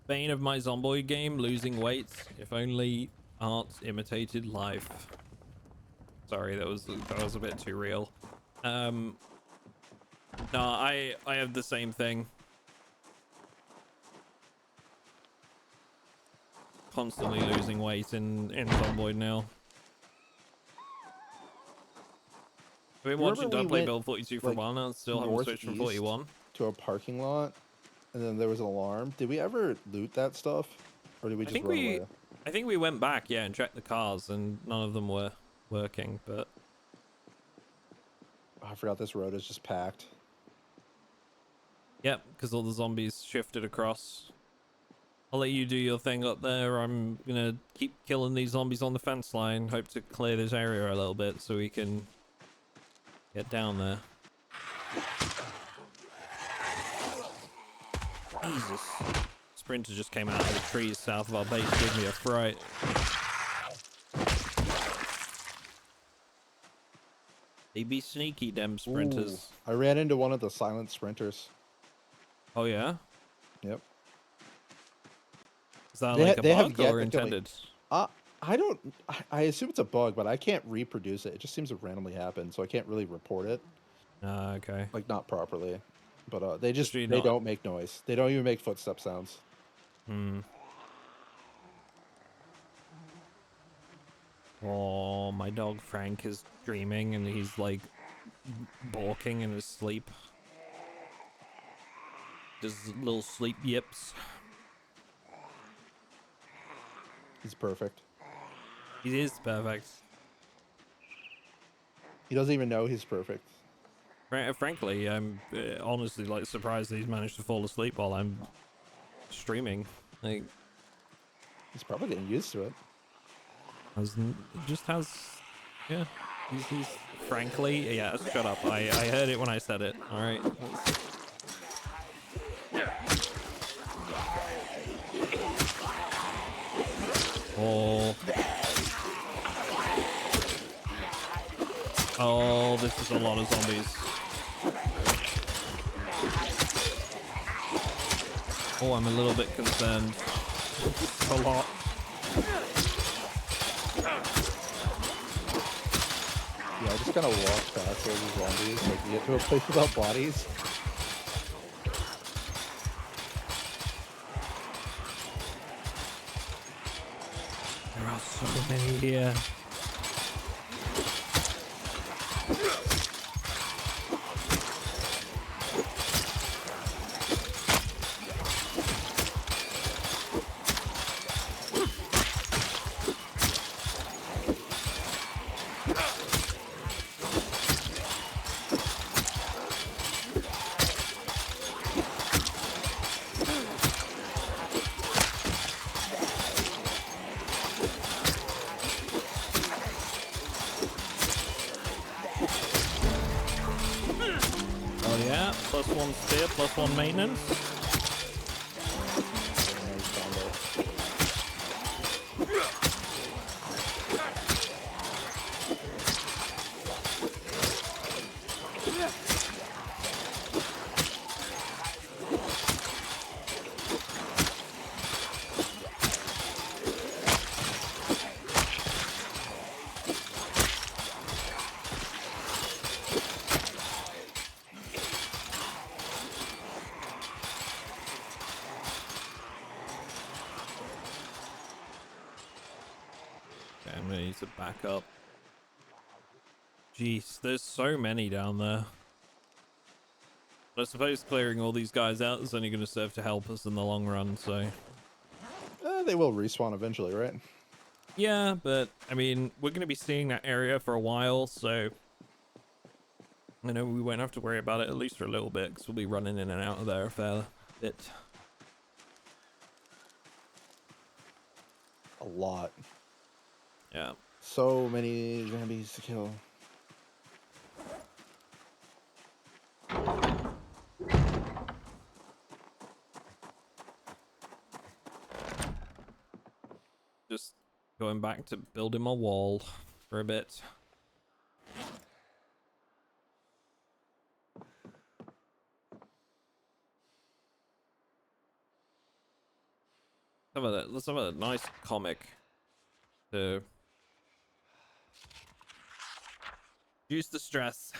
Bane of my Zomboid game, losing weight. If only art imitated life. Sorry, that was a bit too real. No, I have the same thing. Constantly losing weight in Zomboid now. I've been You watching remember Doug we play went, Build 42 for a like, while now, and still haven't switched from northeast 41. to a parking lot, and then there was an alarm. Did we ever loot that stuff, or did we just run away? I think we went back, yeah, and checked the cars, and none of them were working, but Oh, I forgot this road is just packed. yep, because all the zombies shifted across. I'll let you do your thing up there. I'm gonna keep killing these zombies on the fence line. Hope to clear this area a little bit so we can get down there. Jesus. Sprinter just came out of the trees south of our base to give me a fright. They be sneaky, them sprinters. Ooh, I ran into one of the silent sprinters. Oh yeah? Yep. Is that They like a have bug yet or to kill me. intended? I don't. I assume it's a bug, but I can't reproduce it. It just seems to randomly happen, so I can't really report it. Okay. Like, not properly. But they just Usually they not. don't make noise. They don't even make footstep sounds. Hmm. Oh, my dog Frank is dreaming and he's like balking in his sleep. Just little sleep yips. He's perfect. He is perfect. He doesn't even know he's perfect. Frankly, I'm honestly like surprised that he's managed to fall asleep while I'm streaming. Like, He's probably getting used to it. just has, yeah. He's frankly, yeah. Shut up. I heard it when I said it. All right. Oh. Oh, this is a lot of zombies. Oh, I'm a little bit concerned. A lot. Yeah, I just kind of walk past all these zombies. Like, you get to a place without bodies. There are so many here. Oh yeah, +1 spear, +1 maintenance. Nice combo. Okay, I'm gonna need to back up. Jeez, there's so many down there. But I suppose clearing all these guys out is only going to serve to help us in the long run, so... They will respawn eventually, right? Yeah, but, I mean, we're going to be seeing that area for a while, so... I know we won't have to worry about it, at least for a little bit, because we'll be running in and out of there a fair bit. A lot. Yeah. So many zombies to kill. Just going back to building my wall for a bit. Let's have a nice comic to reduce the stress.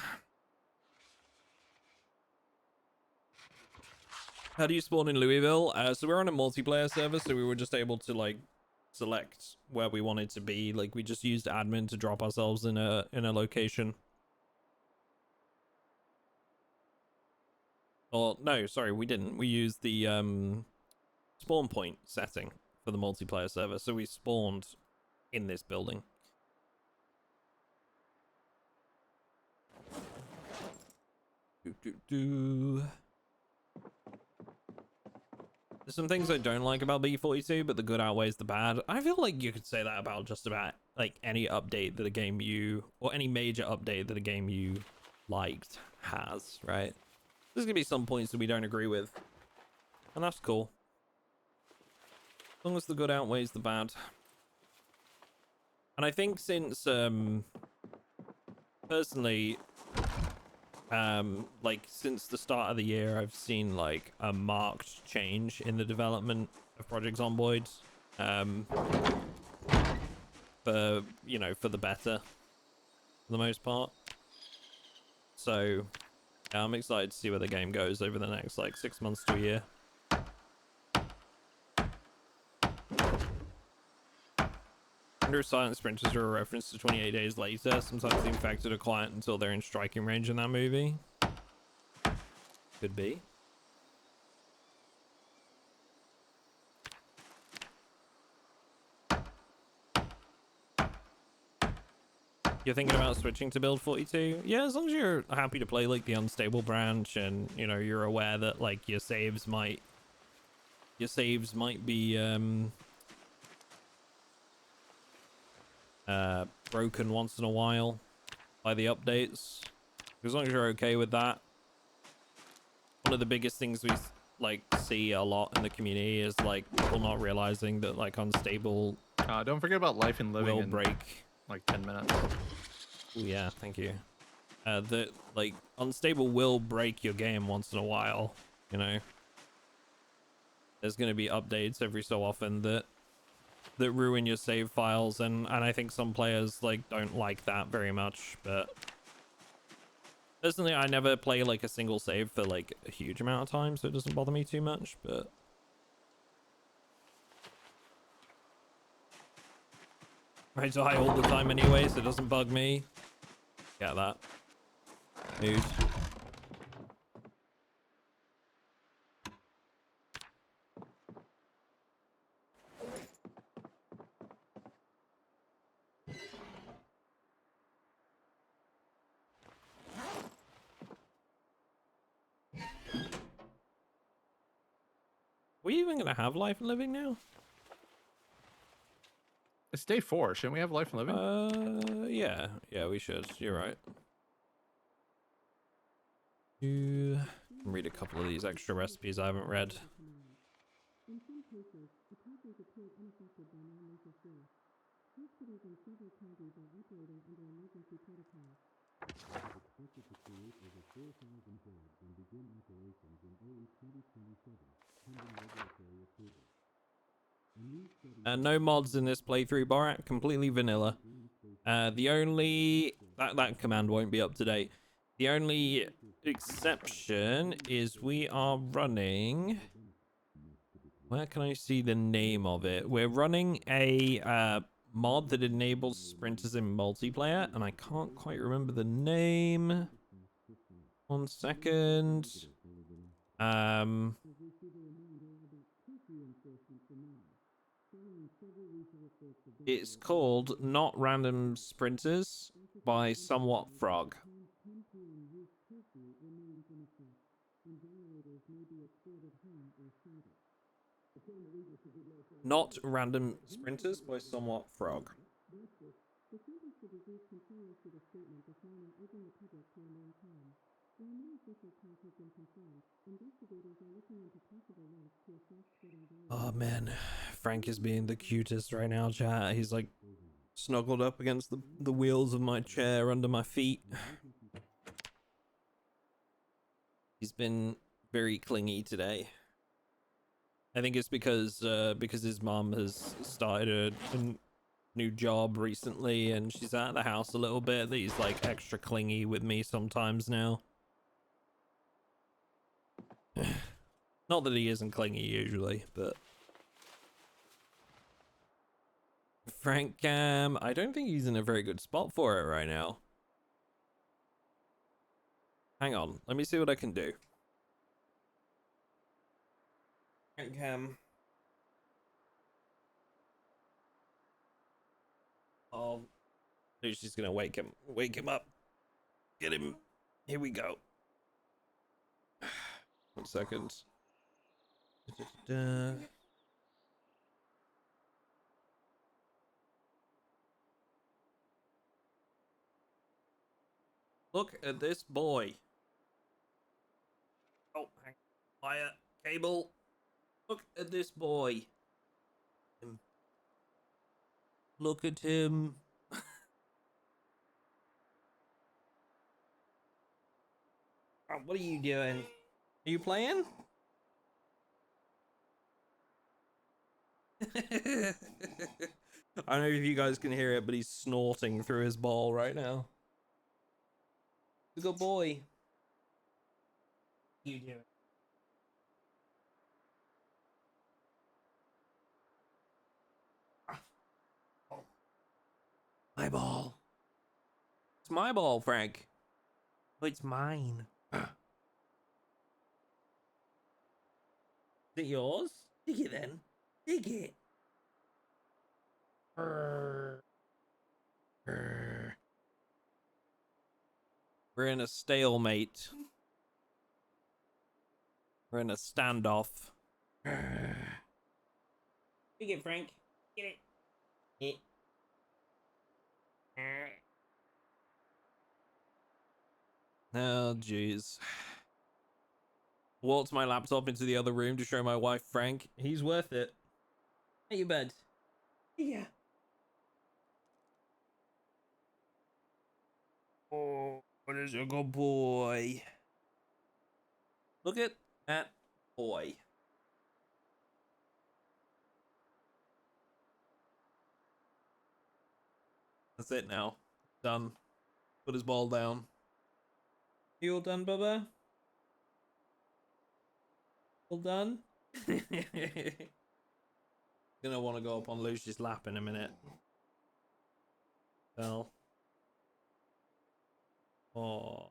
How do you spawn in Louisville? So we're on a multiplayer server, so we were just able to like select where we wanted to be. Like we just used admin to drop ourselves in a location. Or no, sorry, we didn't. We used the spawn point setting for the multiplayer server, so we spawned in this building. There's some things I don't like about B42, but the good outweighs the bad. I feel like you could say that about just about like any update that a game or any major update that a game you liked has, right? There's gonna be some points that we don't agree with, and that's cool. As long as the good outweighs the bad. And I think since, personally, like since the start of the year, I've seen like a marked change in the development of Project Zomboid, for, you know, for the better, for the most part. So yeah, I'm excited to see where the game goes over the next like 6 months to a year. I wonder if silent sprinters are a reference to 28 Days Later. Sometimes the infected are quiet until they're in striking range in that movie. Could be. You're thinking about switching to build 42? Yeah, as long as you're happy to play like the unstable branch and, you know, you're aware that like your saves might be broken once in a while by the updates. As long as you're okay with that. One of the biggest things we like see a lot in the community is like people not realizing that like unstable Don't forget about life and living will in break like 10 minutes. Oh yeah, thank you. That like unstable will break your game once in a while, you know. There's going to be updates every so often that ruin your save files, and I think some players like don't like that very much, but personally I never play like a single save for like a huge amount of time, so it doesn't bother me too much. But I die all the time anyway, so it doesn't bug me. Get that. Mood. Are we even gonna have life and living now? It's day 4. Shouldn't we have life and living? Yeah, we should. You're right. You read a couple of these extra recipes I haven't read. No mods in this playthrough, Borat. Completely vanilla. The only that command won't be up to date. The only exception is we are running. Where can I see the name of it? We're running a mod that enables sprinters in multiplayer, and I can't quite remember the name. 1 second. It's called Not Random Sprinters by Somewhat Frog. Not Random Sprinters by Somewhat Frog. Oh man, Frank is being the cutest right now, chat. He's like snuggled up against the wheels of my chair under my feet. He's been very clingy today. I think it's because his mom has started a new job recently, and she's out of the house a little bit. That he's like extra clingy with me sometimes now. Not that he isn't clingy usually, but Frank Cam, I don't think he's in a very good spot for it right now. Hang on, let me see what I can do. Frank Cam. Oh, she's gonna wake him up. Get him. Here we go. 1 second. Da-da-da. Look at this boy. Oh, hang on. Wire, cable. Look at this boy. Look at him. Oh, what are you doing? Are you playing? I don't know if you guys can hear it, but he's snorting through his ball right now. Good boy. You do it. My ball. It's my ball, Frank. Oh, it's mine. Is it yours? Dig it then. Dig it. We're in a stalemate. We're in a standoff. Dig it, Frank. Get it. Oh, jeez. Walked my laptop into the other room to show my wife Frank. He's worth it. Hey, you bed. Yeah. Oh, what is a good boy? Look at that boy. That's it now. Done. Put his ball down. You all done, Bubba? All done? Gonna want to go up on Lucy's lap in a minute. Well. Oh.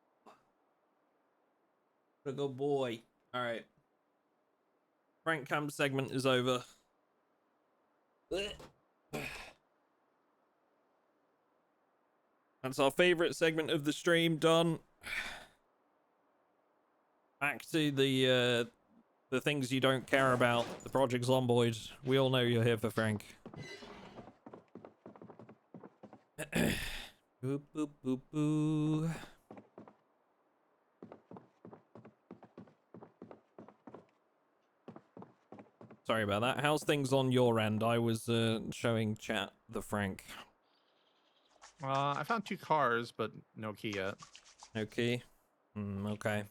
What a good boy. Alright. Frank Cam segment is over. That's our favorite segment of the stream done. Back to the things you don't care about. The Project Zomboid. We all know you're here for Frank. Boop, boop, boop, boo. Sorry about that. How's things on your end? I was showing chat the Frank. I found 2 cars, but no key yet. No key? Okay.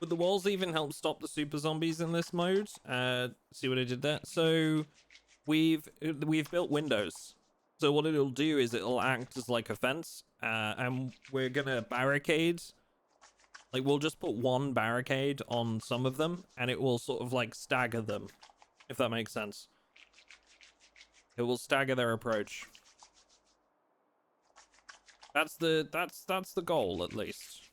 Would the walls even help stop the super zombies in this mode? See what I did there? So we've built windows. So what it'll do is it'll act as like a fence, and we're gonna barricade. Like we'll just put one barricade on some of them, and it will sort of like stagger them, if that makes sense. It will stagger their approach. That's the goal, at least.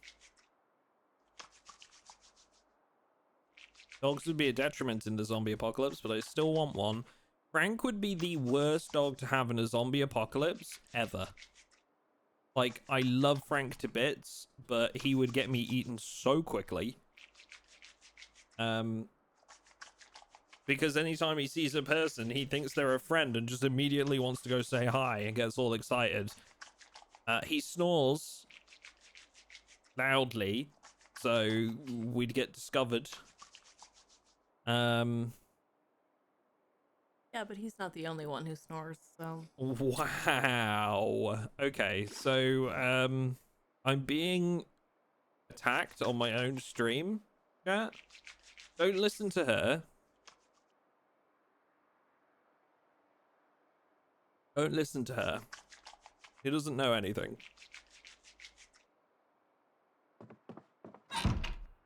Dogs would be a detriment in the zombie apocalypse, but I still want one. Frank would be the worst dog to have in a zombie apocalypse ever. Like, I love Frank to bits, but he would get me eaten so quickly. Because anytime he sees a person, he thinks they're a friend and just immediately wants to go say hi and gets all excited. He snores loudly, so we'd get discovered. Yeah, but he's not the only one who snores, so. Wow. Okay, so I'm being attacked on my own stream. Chat. Don't listen to her. Don't listen to her. He doesn't know anything.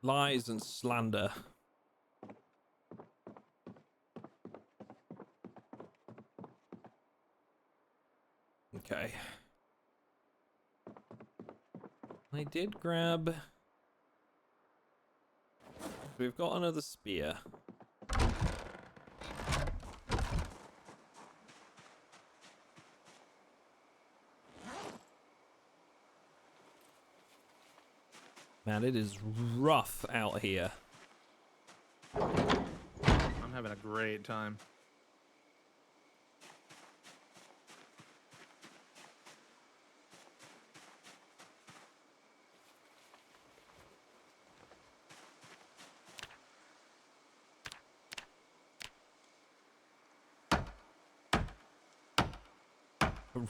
Lies and slander. Okay. I did grab... We've got another spear. Man, it is rough out here. I'm having a great time.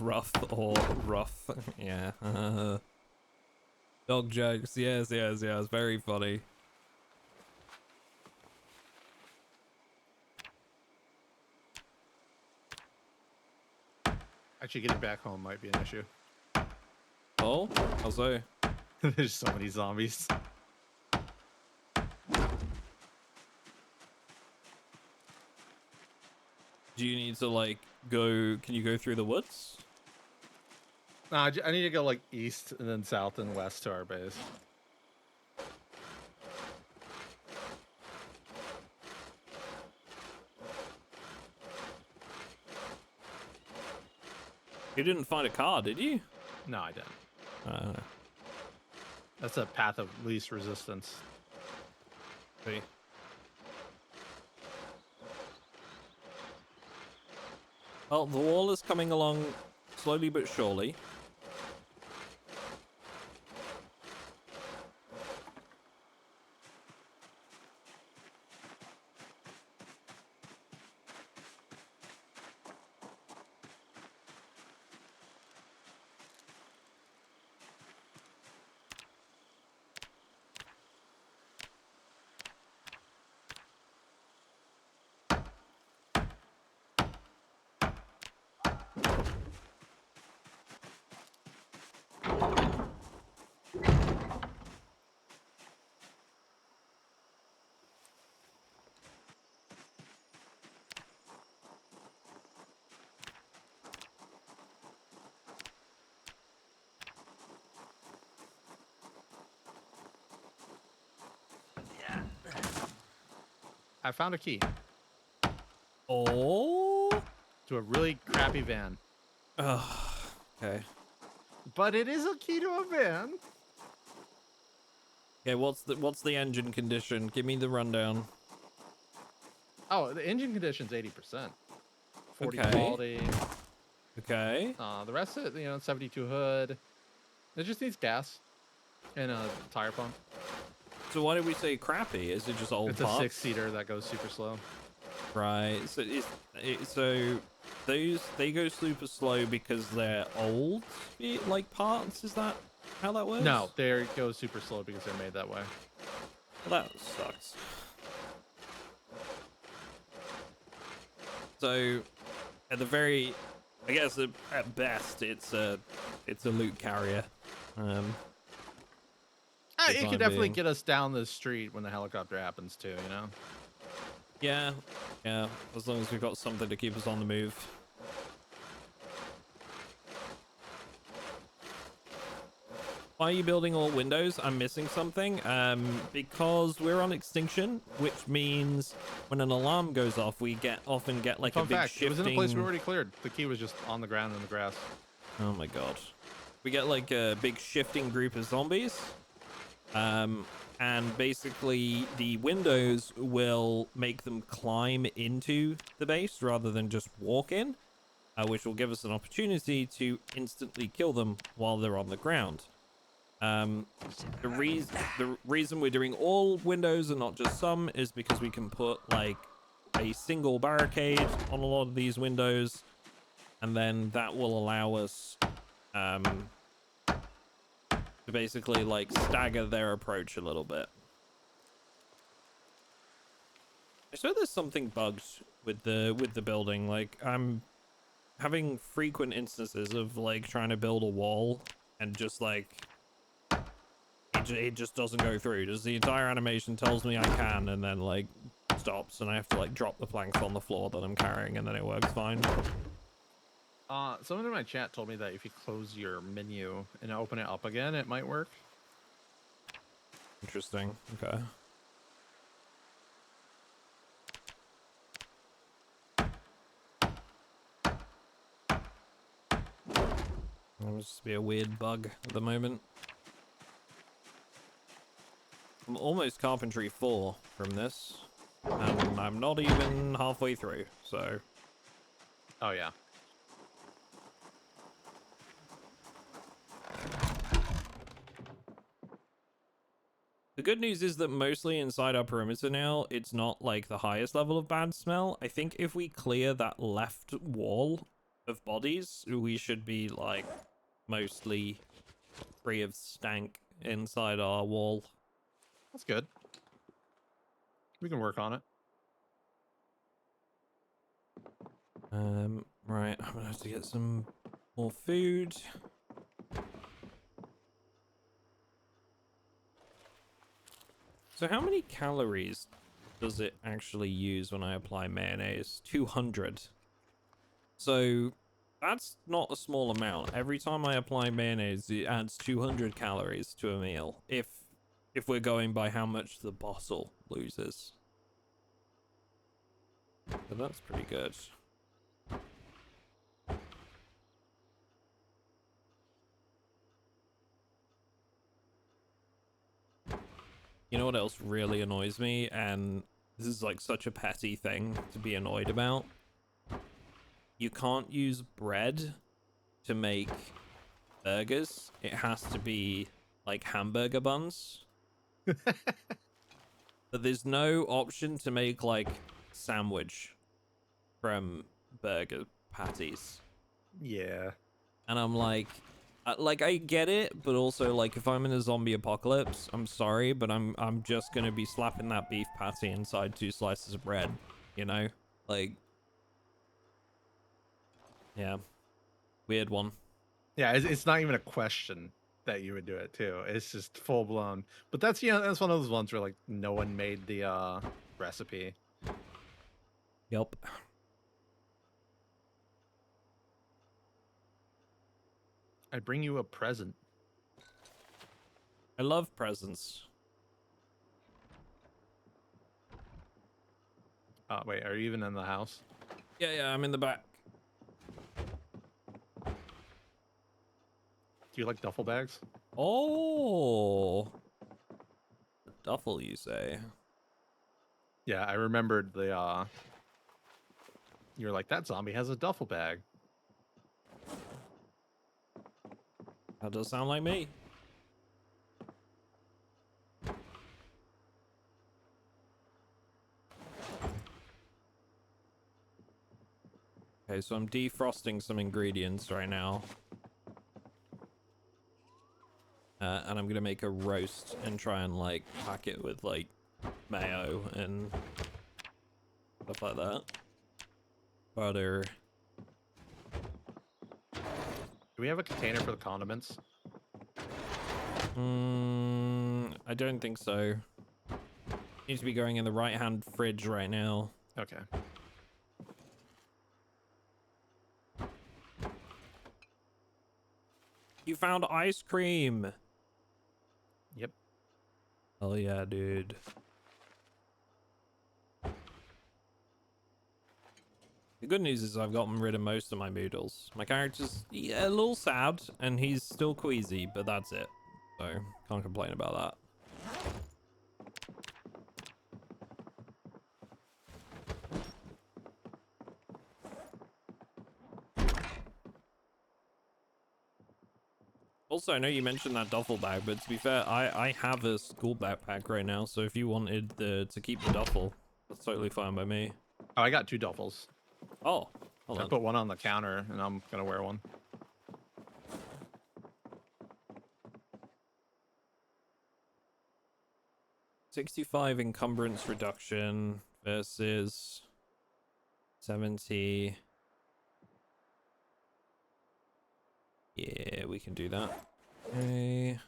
Rough or rough. Yeah. Dog jokes. Yes, yes, yes. Very funny. Actually, getting back home might be an issue. Oh, also. There's so many zombies. Do you need to like go? Can you go through the woods? Nah, I need to go like east and then south and west to our base. You didn't find a car, did you? No, I didn't. Uh, That's a path of least resistance. see. Well, the wall is coming along slowly but surely. I found a key Oh. to a really crappy van. Oh. Okay. But it is a key to a van. Okay. What's the engine condition? Give me the rundown. Oh, the engine condition's 80%. 40 Okay. quality. Okay. The rest of it, 72 hood. It just needs gas and a tire pump. So why did we say crappy? Is it just old It's parts? a 6-seater that goes super slow. Right. So they go super slow because they're old, like parts. Is that how that works? No, they go super slow because they're made that way. Well, that sucks. So, at the very, I guess at best, it's a loot carrier. It time could definitely being. get us down the street when the helicopter happens too, you know? Yeah. As long as we've got something to keep us on the move. Why are you building all windows? I'm missing something. Because we're on extinction, which means when an alarm goes off, we often get like Fun a big fact, shifting. it was in a place we already cleared. The key was just on the ground in the grass. Oh my god. We get like a big shifting group of zombies. And basically the windows will make them climb into the base rather than just walk in, which will give us an opportunity to instantly kill them while they're on the ground. The reason we're doing all windows and not just some is because we can put like a single barricade on a lot of these windows, and then that will allow us to basically like stagger their approach a little bit. I swear there's something bugged with the building. Like I'm having frequent instances of like trying to build a wall and just like it just doesn't go through. Just the entire animation tells me I can and then like stops and I have to like drop the planks on the floor that I'm carrying and then it works fine. Someone in my chat told me that if you close your menu and open it up again, it might work. Interesting. Okay. That must just be a weird bug at the moment. I'm almost carpentry 4 from this, and I'm not even halfway through, so... Oh, yeah. The good news is that mostly inside our perimeter now, it's not like the highest level of bad smell. I think if we clear that left wall of bodies, we should be like mostly free of stank inside our wall. That's good. We can work on it. Right, I'm gonna have to get some more food. So how many calories does it actually use when I apply mayonnaise? 200. So that's not a small amount. Every time I apply mayonnaise, it adds 200 calories to a meal. If we're going by how much the bottle loses. So that's pretty good. You know what else really annoys me? And this is like such a petty thing to be annoyed about. You can't use bread to make burgers. It has to be like hamburger buns. But there's no option to make like sandwich from burger patties. Yeah. And I'm like I get it, but also like if I'm in a zombie apocalypse, I'm sorry, but I'm just gonna be slapping that beef patty inside 2 slices of bread, you know? Like, yeah, weird one. Yeah, it's not even a question that you would do it too. It's just full blown. But that's, you know, that's one of those ones where like no one made the recipe. Yep. I bring you a present. I love presents. Wait, are you even in the house? Yeah, I'm in the back. Do you like duffel bags? Oh, duffel, you say? Yeah, I remembered the you were like, that zombie has a duffel bag. That does sound like me. Okay, so I'm defrosting some ingredients right now. And I'm gonna make a roast and try and like pack it with like mayo and stuff like that. Butter. Do we have a container for the condiments? I don't think so. Needs to be going in the right-hand fridge right now. Okay. You found ice cream. Yep. Oh yeah, dude. The good news is I've gotten rid of most of my noodles. My character's a little sad, and he's still queasy, but that's it. So, can't complain about that. Also, I know you mentioned that duffel bag, but to be fair, I have a school backpack right now, so if you wanted to keep the duffel, that's totally fine by me. Oh, I got 2 duffels. Oh, hold I on. put one on the counter, and I'm gonna wear one. 65 encumbrance reduction versus 70. Yeah, we can do that. Okay.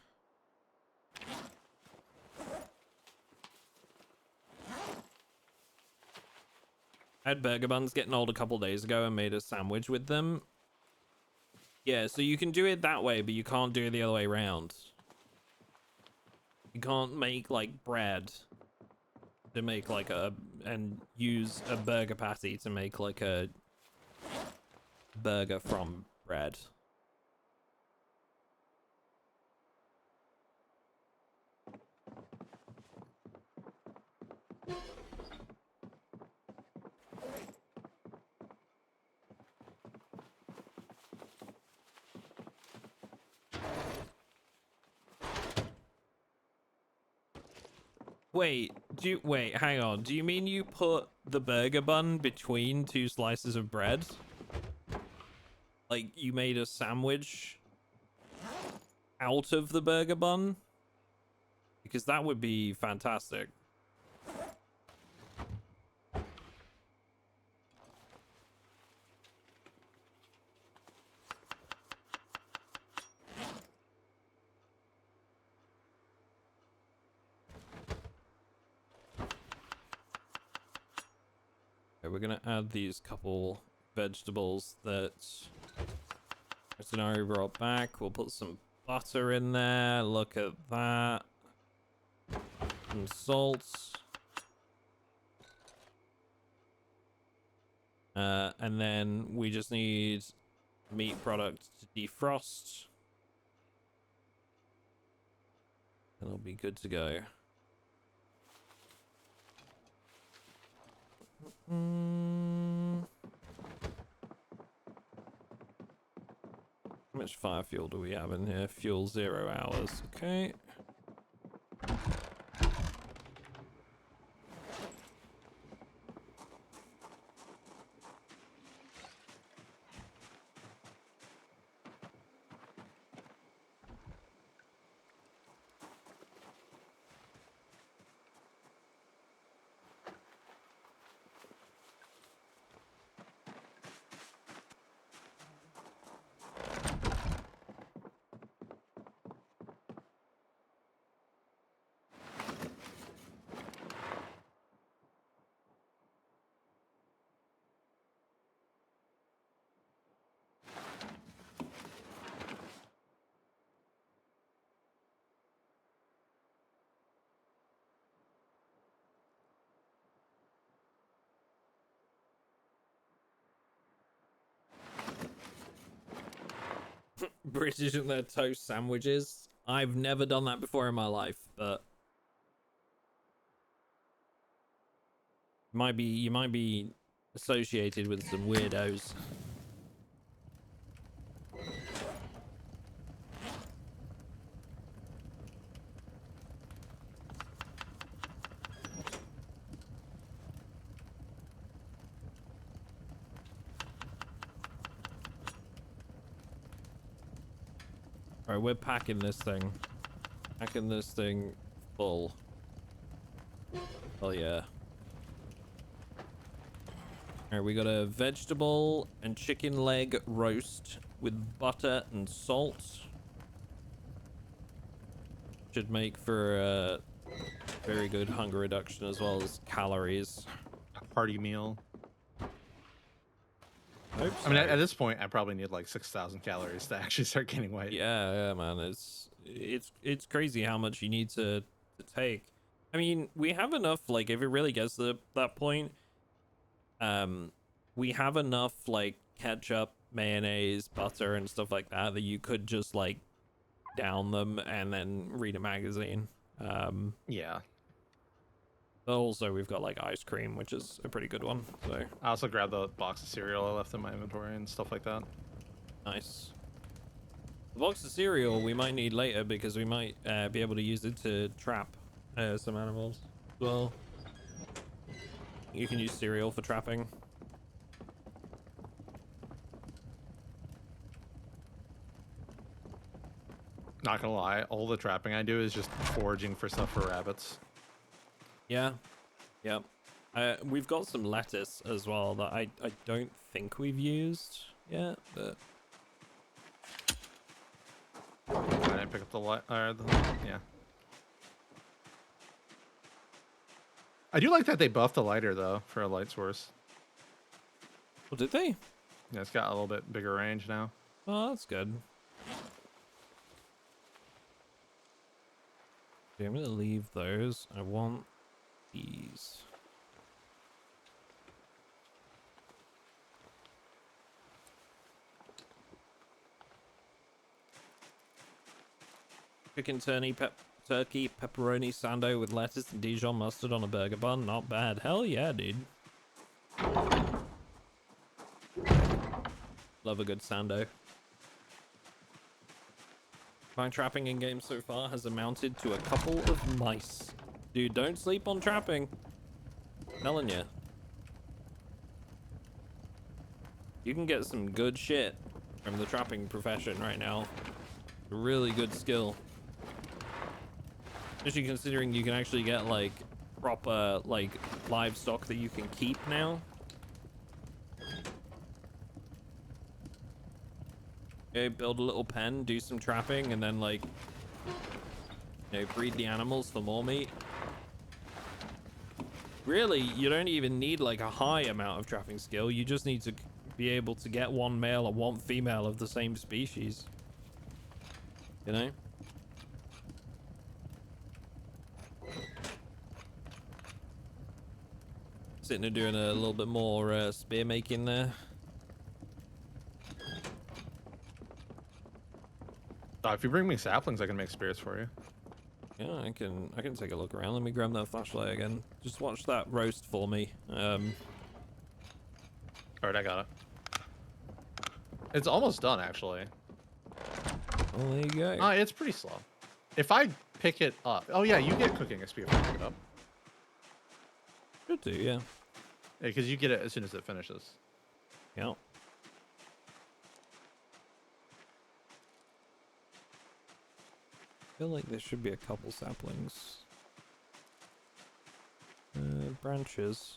I had burger buns getting old a couple days ago and made a sandwich with them. Yeah, so you can do it that way, but you can't do it the other way around. You can't make like bread to make like and use a burger patty to make like a burger from bread. Wait, hang on. Do you mean you put the burger bun between two slices of bread? Like you made a sandwich out of the burger bun? Because that would be fantastic. Okay, we're gonna add these couple vegetables that Retanaru brought back. We'll put some butter in there. Look at that. Some salt. And then we just need meat product to defrost. And it'll be good to go. How much fire fuel do we have in here? Fuel 0 hours. Okay. British and their toast sandwiches. I've never done that before in my life, but you might be associated with some weirdos. Alright, we're packing this thing. Packing this thing full. Oh yeah. Alright, we got a vegetable and chicken leg roast with butter and salt. Should make for a very good hunger reduction as well as calories. Party meal. Hope I mean, so. at this point, I probably need like 6,000 calories to actually start gaining weight. Yeah, man. It's crazy how much you need to take. I mean, we have enough, like, if it really gets to that point, we have enough, like, ketchup, mayonnaise, butter, and stuff like that you could just, like, down them and then read a magazine. Yeah. But also, we've got, like, ice cream, which is a pretty good one, so I also grabbed the box of cereal I left in my inventory and stuff like that. nice. The box of cereal we might need later because we might be able to use it to trap some animals as well. You can use cereal for trapping. Not gonna lie, all the trapping I do is just foraging for stuff for rabbits. Yeah. Yep. We've got some lettuce as well that I don't think we've used yet, but I didn't pick up the light. Yeah. I do like that they buffed the lighter though for a light source. well, did they? Yeah, it's got a little bit bigger range now. Oh, that's good. Okay, I'm gonna leave those. I want these. Chicken turkey pepperoni sando with lettuce and Dijon mustard on a burger bun. Not bad. Hell yeah, dude. Love a good sando. My trapping in game so far has amounted to a couple of mice. Dude, don't sleep on trapping. I'm telling you. You can get some good shit from the trapping profession right now. Really good skill. Especially considering you can actually get like proper like livestock that you can keep now. Okay, build a little pen, do some trapping, and then like, you know, breed the animals for more meat. Really, you don't even need like a high amount of trapping skill. You just need to be able to get one male or one female of the same species. You know? Sitting there doing a little bit more spear making there. If you bring me saplings, I can make spears for you. Yeah, I can take a look around. Let me grab that flashlight again. Just watch that roast for me. All right, I got it. It's almost done, actually. Oh, there you go. It's pretty slow. If I pick it up, oh yeah, you get cooking XP if I pick it up. Should do, yeah. Yeah, because you get it as soon as it finishes. Yeah. I feel like there should be a couple saplings. Branches.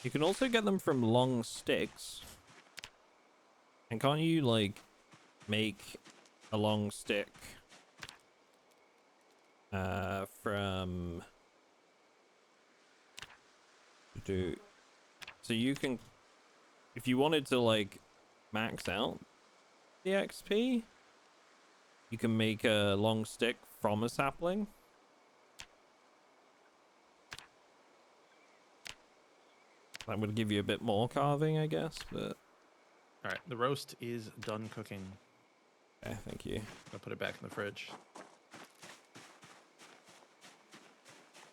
You can also get them from long sticks. And can't you, like, make a long stick from... So you can, if you wanted to, like, max out the XP, you can make a long stick from a sapling. That would give you a bit more carving, I guess, but... All right, the roast is done cooking. Okay, thank you. I'll put it back in the fridge.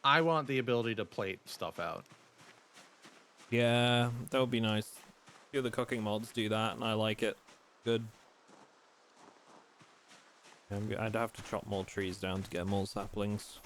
I want the ability to plate stuff out. Yeah, that would be nice. A few of the cooking mods do that, and I like it. Good. I'd have to chop more trees down to get more saplings.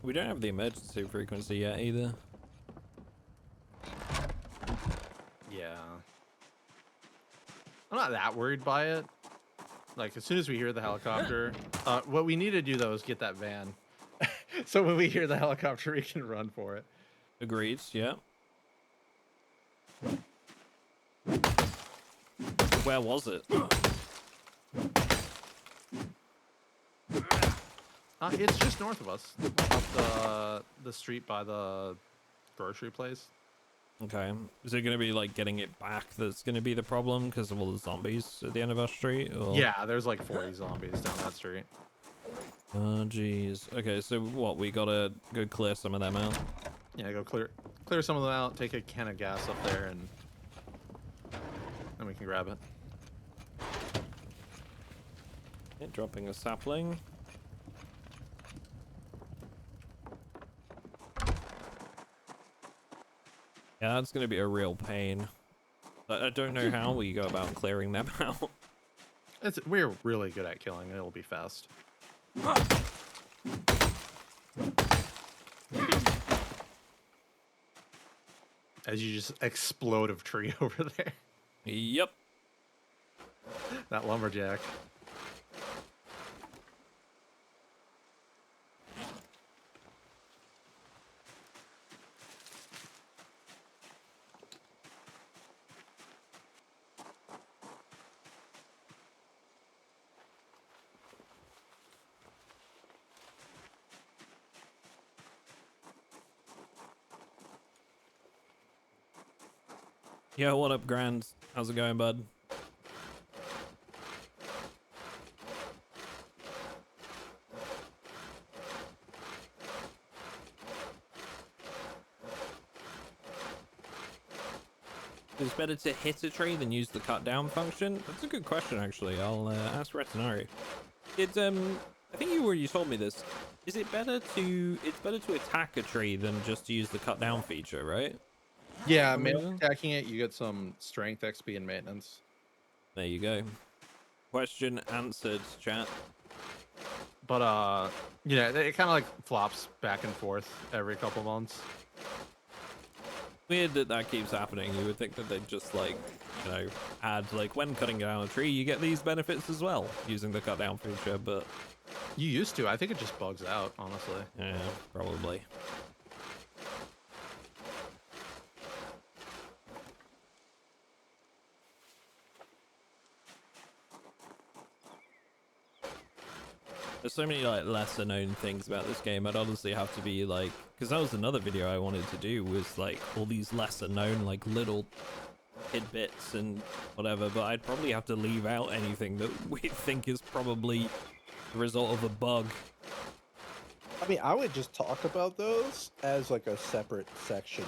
We don't have the emergency frequency yet either. Yeah. I'm not that worried by it. Like, as soon as we hear the helicopter, what we need to do, though, is get that van. So when we hear the helicopter, we can run for it. Agreed, yeah. Where was it? It's just north of us, up the street by the grocery place. Okay. Is it going to be like getting it back that's going to be the problem because of all the zombies at the end of our street? Or... Yeah, there's like 40 zombies down that street. Oh, jeez. Okay, so what? We got to go clear some of them out? Yeah, go clear some of them out, take a can of gas up there, and then we can grab it. Okay, dropping a sapling. Yeah, that's gonna be a real pain. But I don't know how we go about clearing them out. We're really good at killing. It'll be fast. As you just explode of tree over there. Yep. That lumberjack. Yeah, what up, Grand? How's it going, bud? Is it better to hit a tree than use the cut down function? That's a good question, actually. I'll ask Retanaru. I think you told me this. Is it better to, it's better to attack a tree than just to use the cut down feature, right? Yeah, For some melee reason? attacking it, you get some strength, XP, and maintenance. There you go. Question answered, chat. But yeah, it kind of like flops back and forth every couple months. Weird that that keeps happening. You would think that they'd just like, you know, add like when cutting down a tree, you get these benefits as well using the cut down feature, but You used to. I think it just bugs out, honestly. yeah, probably. There's so many like lesser known things about this game. I'd honestly have to be like, because that was another video I wanted to do, was like all these lesser known like little tidbits and whatever, but I'd probably have to leave out anything that we think is probably the result of a bug. I mean, I would just talk about those as like a separate section.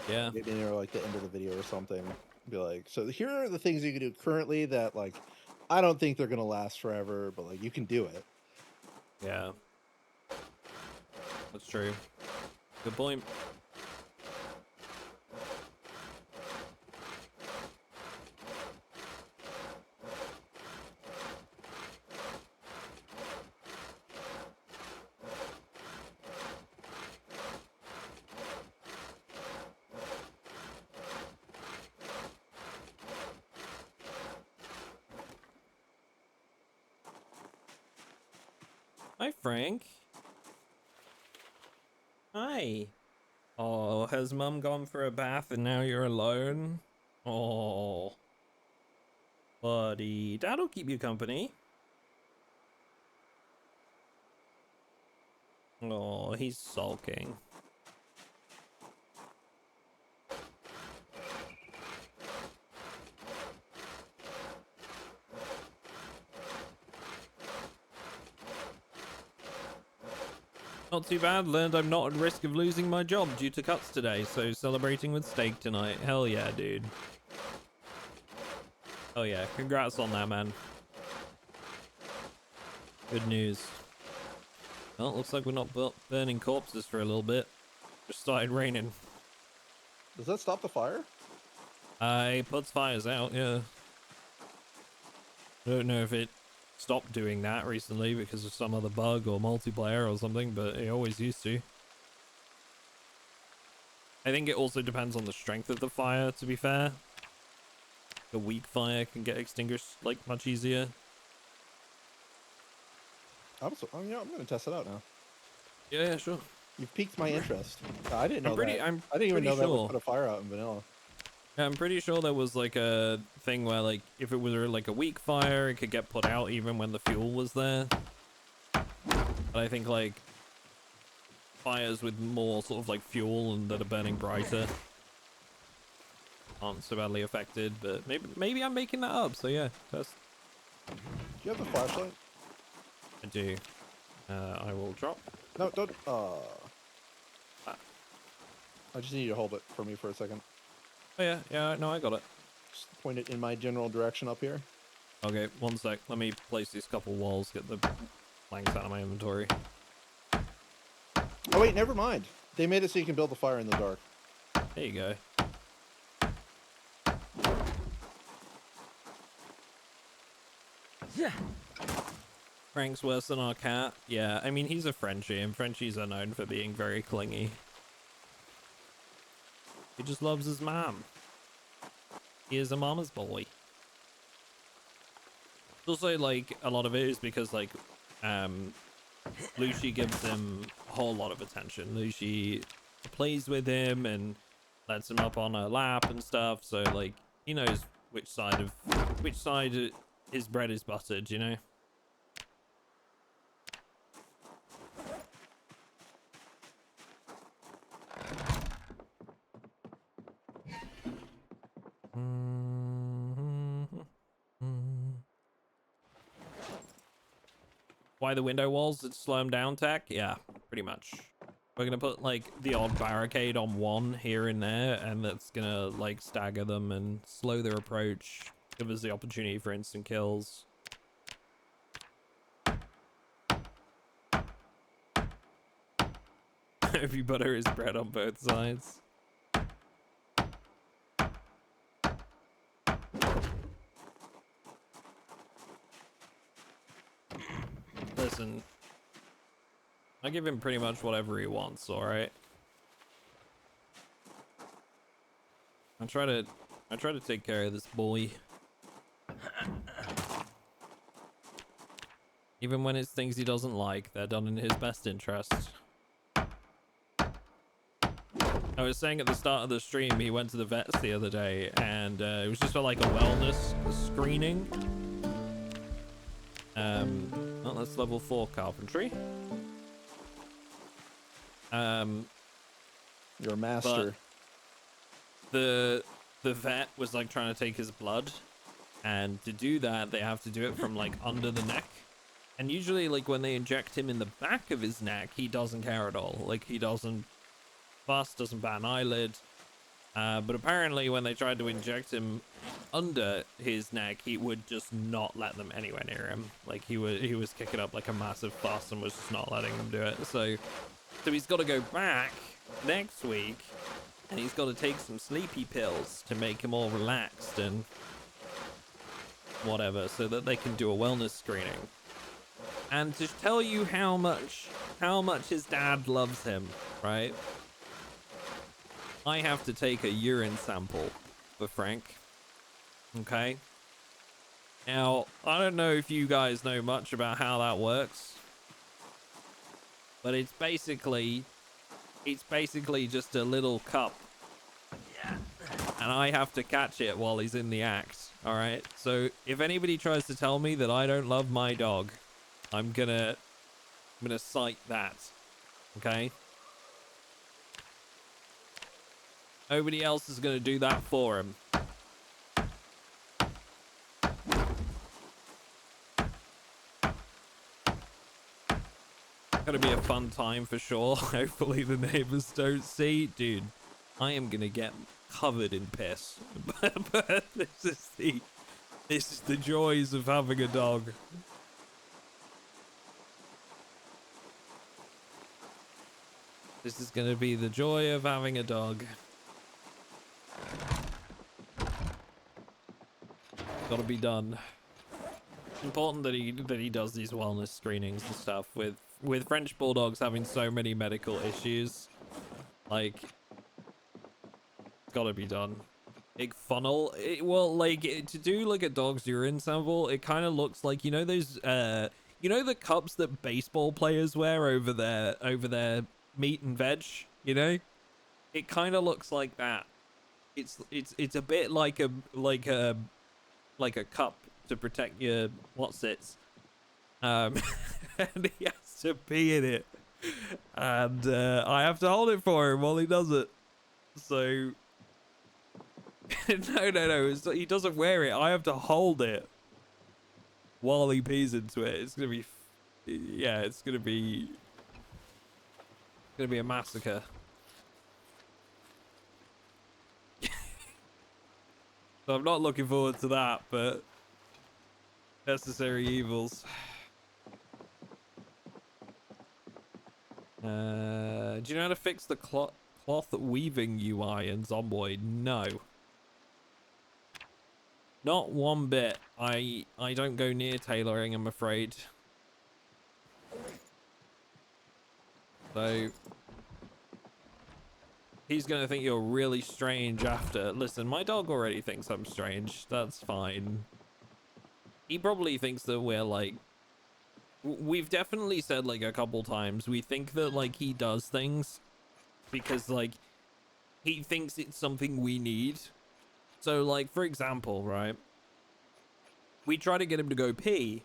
Yeah. Maybe near like the end of the video or something. Be like, so here are the things you can do currently that like I don't think they're gonna last forever, but like you can do it. Yeah. That's true. Good point. Hi, Frank. Hi. Oh, has Mum gone for a bath and now you're alone? Oh, buddy. Dad'll keep you company. Oh, he's sulking. Not too bad. Learned I'm not at risk of losing my job due to cuts today, so celebrating with steak tonight. Hell yeah, dude. Oh yeah, congrats on that, man. Good news. Well, looks like we're not burning corpses for a little bit. Just started raining. Does that stop the fire? It puts fires out, yeah. I don't know if it stopped doing that recently because of some other bug or multiplayer or something, but it always used to. I think it also depends on the strength of the fire, to be fair. The weak fire can get extinguished, like, much easier. I'm gonna test it out now. Yeah, sure. You've piqued my interest. I didn't know that. I'm I didn't even know pretty that sure. would put a fire out in vanilla. Yeah, I'm pretty sure there was like a thing where like if it was like a weak fire, it could get put out even when the fuel was there. But I think like fires with more sort of like fuel and that are burning brighter aren't so badly affected. But maybe I'm making that up. So yeah, test. Do you have the flashlight? I do. I will drop. No, don't. I just need you to hold it for me for a second. Oh yeah, no, I got it. Just point it in my general direction up here. Okay, one sec. Let me place these couple walls, get the planks out of my inventory. Oh wait, never mind. They made it so you can build a fire in the dark. There you go. Yeah. Frank's worse than our cat. Yeah, I mean, he's a Frenchie, and Frenchies are known for being very clingy. He just loves his mom. He is a mama's boy. Also, like, a lot of it is because, like, Lucy gives him a whole lot of attention. Lucy plays with him and lets him up on her lap and stuff, so, like, he knows which side his bread is buttered, you know? Why the window walls? It's slow them down tech? Yeah, pretty much. We're gonna put like the odd barricade on one here and there, and that's gonna like stagger them and slow their approach, give us the opportunity for instant kills. If you butter his bread on both sides. Listen, I give him pretty much whatever he wants, alright? I try to take care of this boy. Even when it's things he doesn't like, they're done in his best interest. I was saying at the start of the stream, he went to the vets the other day, and it was just for like a wellness screening. Oh, that's level 4 carpentry. You're a master. The vet was like trying to take his blood, and to do that, they have to do it from like under the neck. And usually, like when they inject him in the back of his neck, he doesn't care at all. Like he doesn't fuss, doesn't bat an eyelid. But apparently when they tried to inject him under his neck, he would just not let them anywhere near him. Like he was kicking up like a massive fuss and was just not letting them do it. So he's got to go back next week, and he's got to take some sleepy pills to make him all relaxed and whatever, so that they can do a wellness screening. And to tell you how much his dad loves him, right? I have to take a urine sample for Frank. Okay. Now, I don't know if you guys know much about how that works, but it's basically just a little cup. And I have to catch it while he's in the act. All right. So if anybody tries to tell me that I don't love my dog, I'm gonna cite that. Okay. Nobody else is gonna do that for him. Gonna be a fun time for sure. Hopefully the neighbors don't see. Dude, I am gonna get covered in piss. But this is the joys of having a dog. This is gonna be the joy of having a dog. Gotta be done. It's important that he does these wellness screenings and stuff with French bulldogs having so many medical issues. Like, gotta be done. Big funnel. To do like a dog's urine sample, it kind of looks like, you know those the cups that baseball players wear over their meat and veg, you know? It kind of looks like that. It's a bit like a cup to protect your what's-its. And he has to pee in it. And I have to hold it for him while he does it. So no, he doesn't wear it. I have to hold it while he pees into it. It's gonna be it's gonna be a massacre. So I'm not looking forward to that, but Necessary evils. Do you know how to fix the cloth weaving UI in Zomboid? No. Not one bit. I don't go near tailoring, I'm afraid. So he's gonna think you're really strange after. Listen, my dog already thinks I'm strange. That's fine. He probably thinks that we're like, we've definitely said like a couple times, we think that like he does things because like he thinks it's something we need. So like, for example, right, we try to get him to go pee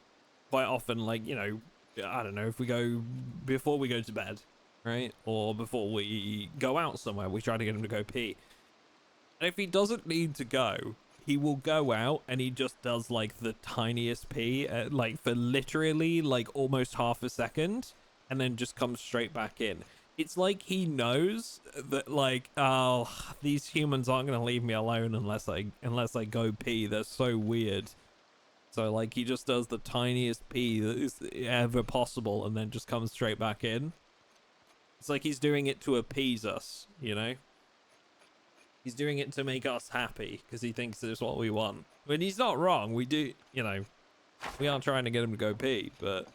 quite often, like, you know, I don't know, if we go before we go to bed, right, or before we go out somewhere, we try to get him to go pee. And if he doesn't need to go, he will go out and he just does like the tiniest pee, like for literally like almost half a second, and then just comes straight back in. It's like he knows that like, oh, these humans aren't gonna leave me alone unless I go pee. They're so weird. So like he just does the tiniest pee that is ever possible and then just comes straight back in. It's like he's doing it to appease us, you know? He's doing it to make us happy because he thinks it's what we want. When he's not wrong, we do, you know, we are trying to get him to go pee, but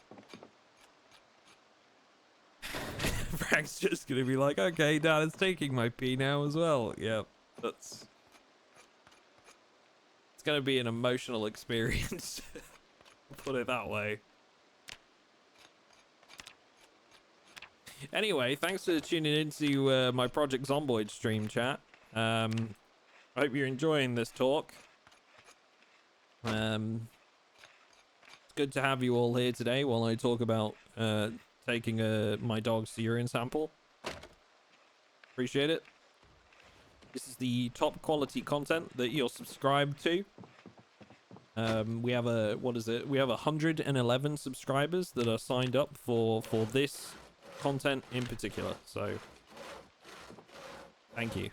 Frank's just gonna be like, okay, Dad is taking my pee now as well. Yep, it's gonna be an emotional experience. Put it that way. Anyway, thanks for tuning into my Project Zomboid stream, chat. I hope you're enjoying this talk. It's good to have you all here today while I talk about taking my dog's urine sample. Appreciate it. This is the top quality content that you're subscribed to. We have we have 111 subscribers that are signed up for this content in particular, so thank you.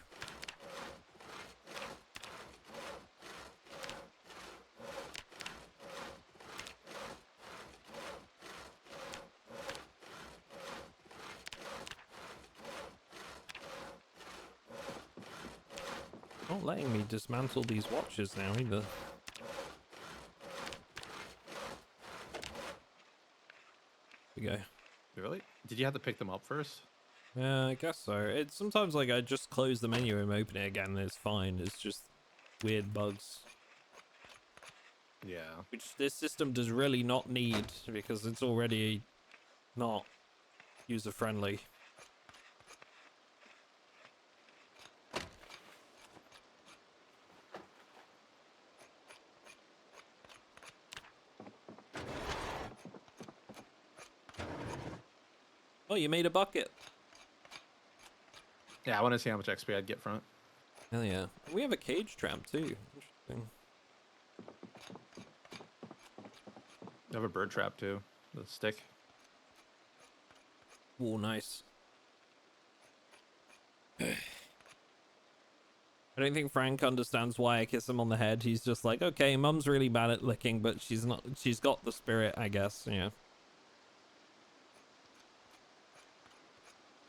Not letting me dismantle these watches now either. Here we go. Really? Did you have to pick them up first? Yeah, I guess so. It's sometimes like I just close the menu and open it again and it's fine. It's just weird bugs. Yeah. Which this system does really not need because it's already not user friendly. Oh, you made a bucket. Yeah, I want to see how much XP I'd get from it. Hell yeah. We have a cage trap too. Interesting. I have a bird trap too. The stick. Oh, nice. I don't think Frank understands why I kiss him on the head. He's just like, okay, Mum's really bad at licking, but she's got the spirit, I guess. Yeah.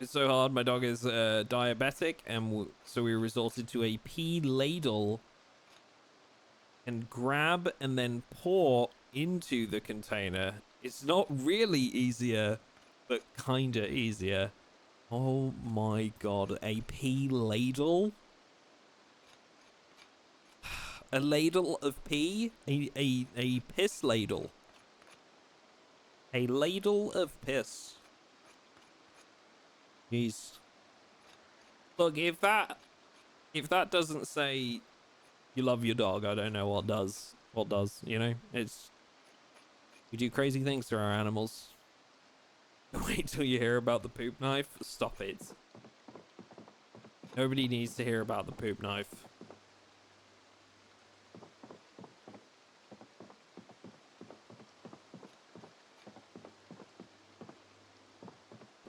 It's so hard. My dog is diabetic, and so we resorted to a pee ladle and grab and then pour into the container. It's not really easier, but kinda easier. Oh my god, a pee ladle? A ladle of pee? A piss ladle. A ladle of piss. Jeez. Look, if that doesn't say you love your dog, I don't know what does. What does, you know? We do crazy things to our animals. Wait till you hear about the poop knife. Stop it. Nobody needs to hear about the poop knife.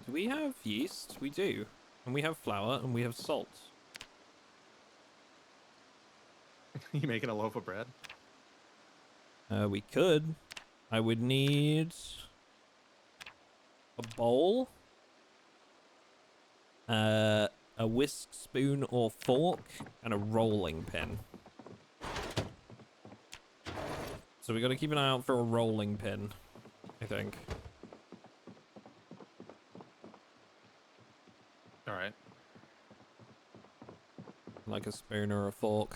Do we have yeast? We do. And we have flour and we have salt. You making a loaf of bread? We could. I would need a bowl, a whisk spoon or fork, and a rolling pin. So we got to keep an eye out for a rolling pin, I think. All right. Like a spoon or a fork.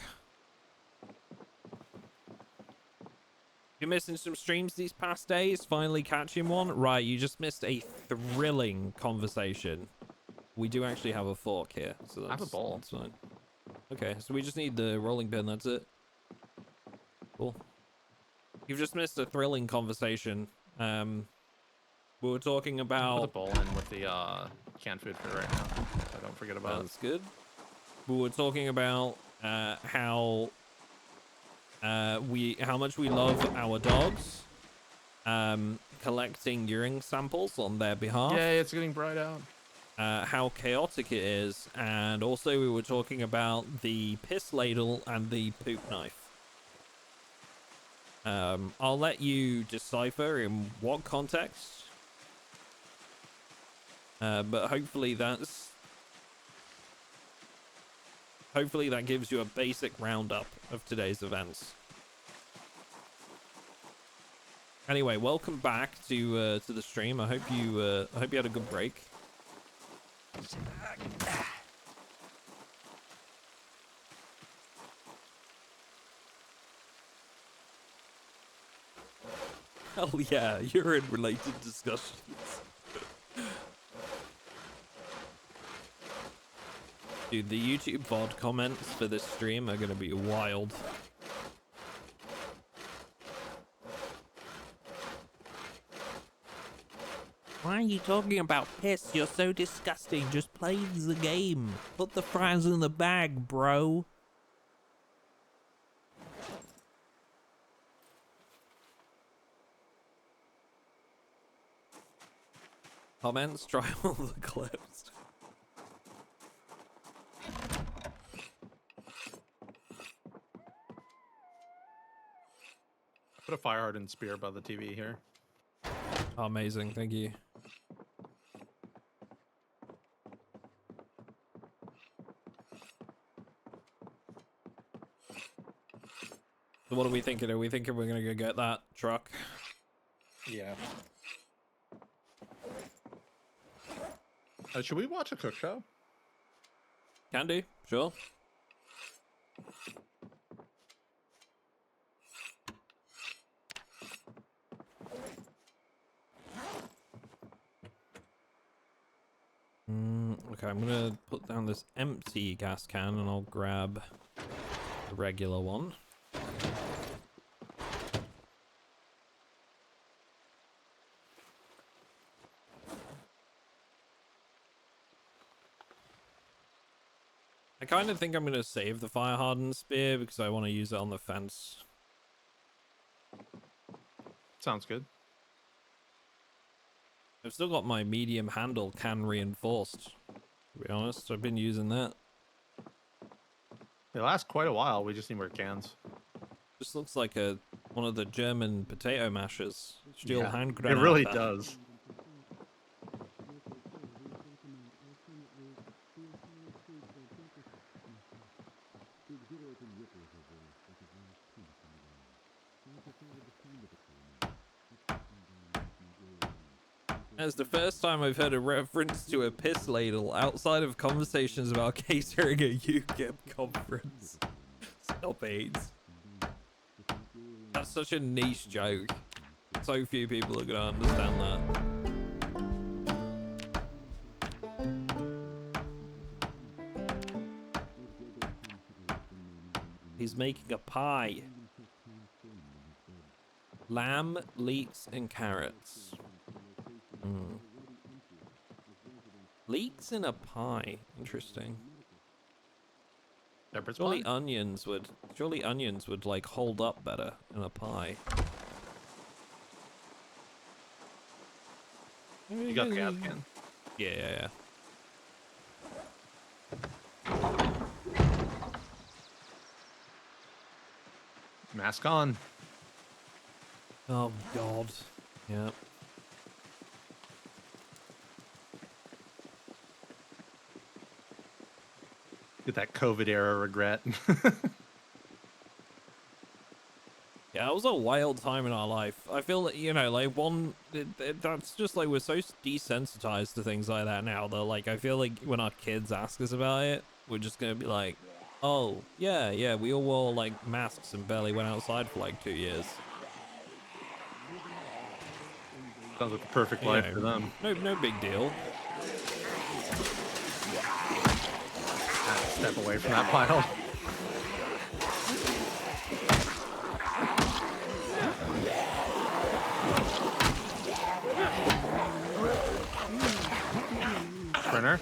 You're missing some streams these past days, finally catching one? Right, you just missed a thrilling conversation. We do actually have a fork here, so that's, I have a bowl. that's fine. Okay, so we just need the rolling pin, that's it. Cool. You've just missed a thrilling conversation. We were talking Put about... the bowl in with the canned food for right now, so don't forget about That's good. We were talking about how much we love our dogs, collecting urine samples on their behalf. Yay, it's getting bright out. How chaotic it is, and also we were talking about the piss ladle and the poop knife. I'll let you decipher in what context, but hopefully that gives you a basic roundup of today's events. Anyway, welcome back to the stream. I hope you had a good break. Hell yeah, urine related discussions. Dude, the YouTube VOD comments for this stream are gonna be wild. Why are you talking about piss? You're so disgusting. Just play the game. Put the fries in the bag, bro. Comments, try all the clips. Put a fire hardened spear by the TV here. Amazing, thank you. So what are we thinking? Are we thinking we're gonna go get that truck? Yeah. Should we watch a cook show? Can do, sure. Okay, I'm gonna put down this empty gas can and I'll grab the regular one. I kind of think I'm gonna save the fire hardened spear because I want to use it on the fence. Sounds good. I've still got my medium handle can reinforced. To be honest, I've been using that. They last quite a while. We just need more cans. Just looks like one of the German potato mashers. Steel hand It grenade. really does. That's the first time I've heard a reference to a piss ladle outside of conversations about catering a UKIP conference. Stop it. That's such a niche joke. So few people are gonna understand that. He's making a pie. Lamb, leeks, and carrots. Leeks in a pie. Interesting. Shepherd's Surely pie? onions would like hold up better in a pie. You got the gas can? Yeah. Mask on. Oh God. Yeah. Get that COVID era regret. Yeah, it was a wild time in our life. I feel that, you know, like that's just like we're so desensitized to things like that now that like I feel like when our kids ask us about it, we're just gonna be like, oh yeah, we all wore like masks and barely went outside for like 2 years. Sounds like the perfect You life know, for them. no big deal. Step away from that pile. Sprinter.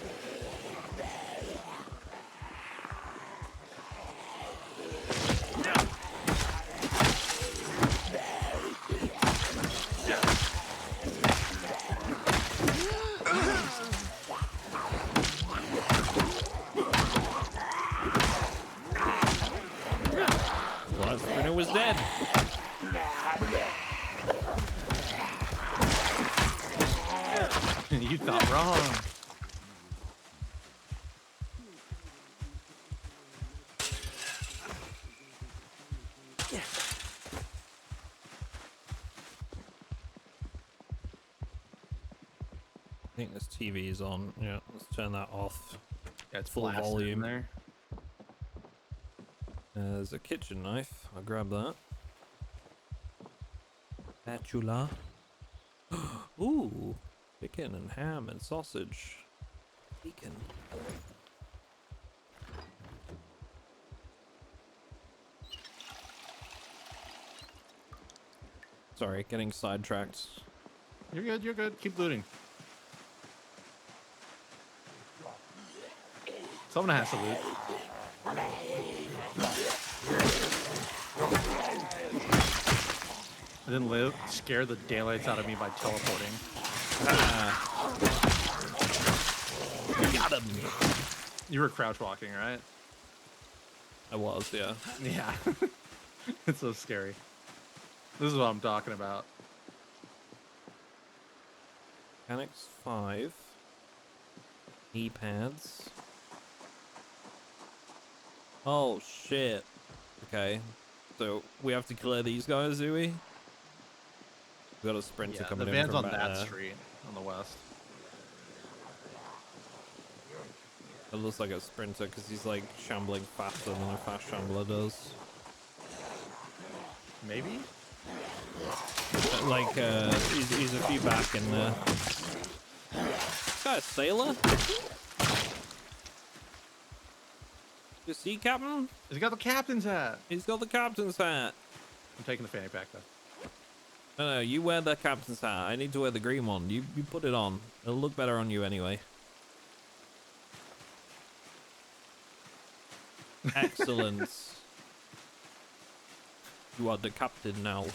Well, that sprinter was dead. You thought wrong. I think this TV is on. Yeah, let's turn that off. Yeah, it's Full blasted volume. in there. There's a kitchen knife. I'll grab that. Spatula. Ooh, chicken and ham and sausage. Bacon. Sorry, getting sidetracked. You're good. You're good. Keep looting. Someone has to loot. I didn't live. Scare the daylights out of me by teleporting. Got him. You were crouch walking, right? I was, yeah. Yeah. It's so scary. This is what I'm talking about. Mechanics 5. Knee pads. Oh shit. Okay. So we have to clear these guys, do we? We got a sprinter Yeah, coming the in van's from on back that there. street on the west. It looks like a sprinter because he's like shambling faster than a fast shambler does. Maybe? Like, he's a few back in there. This guy a sailor? You see, Captain? He's got the captain's hat. He's got the captain's hat. I'm taking the fanny pack though. No, you wear the captain's hat. I need to wear the green one. You put it on. It'll look better on you anyway. Excellent. You are the captain now.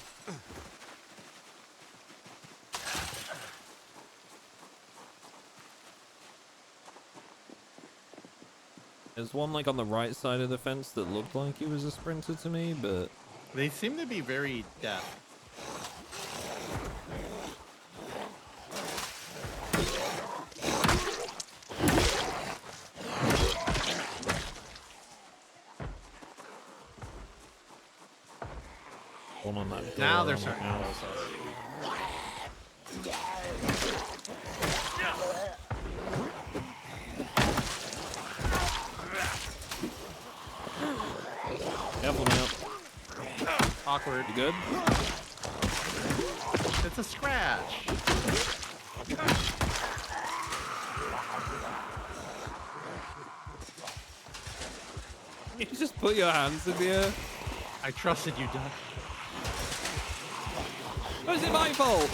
There's one like on the right side of the fence that looked like he was a sprinter to me, but They seem to be very deaf. one on that door. Now they're on starting the to house. close us. Careful now. Awkward. You good? It's a scratch. You just put your hands in the air. I trusted you, Duck. How is it my fault?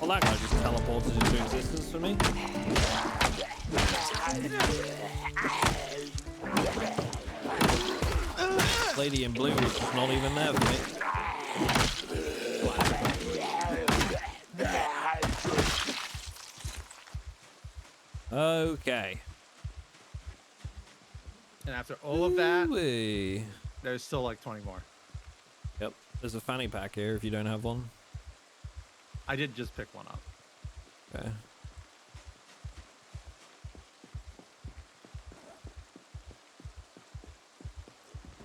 Well, that guy just teleported into existence for me. Lady in blue was just not even there for me. Okay. And after all of that, Ooh-wee. there's still like 20 more. Yep. There's a fanny pack here if you don't have one. I did just pick one up. Okay.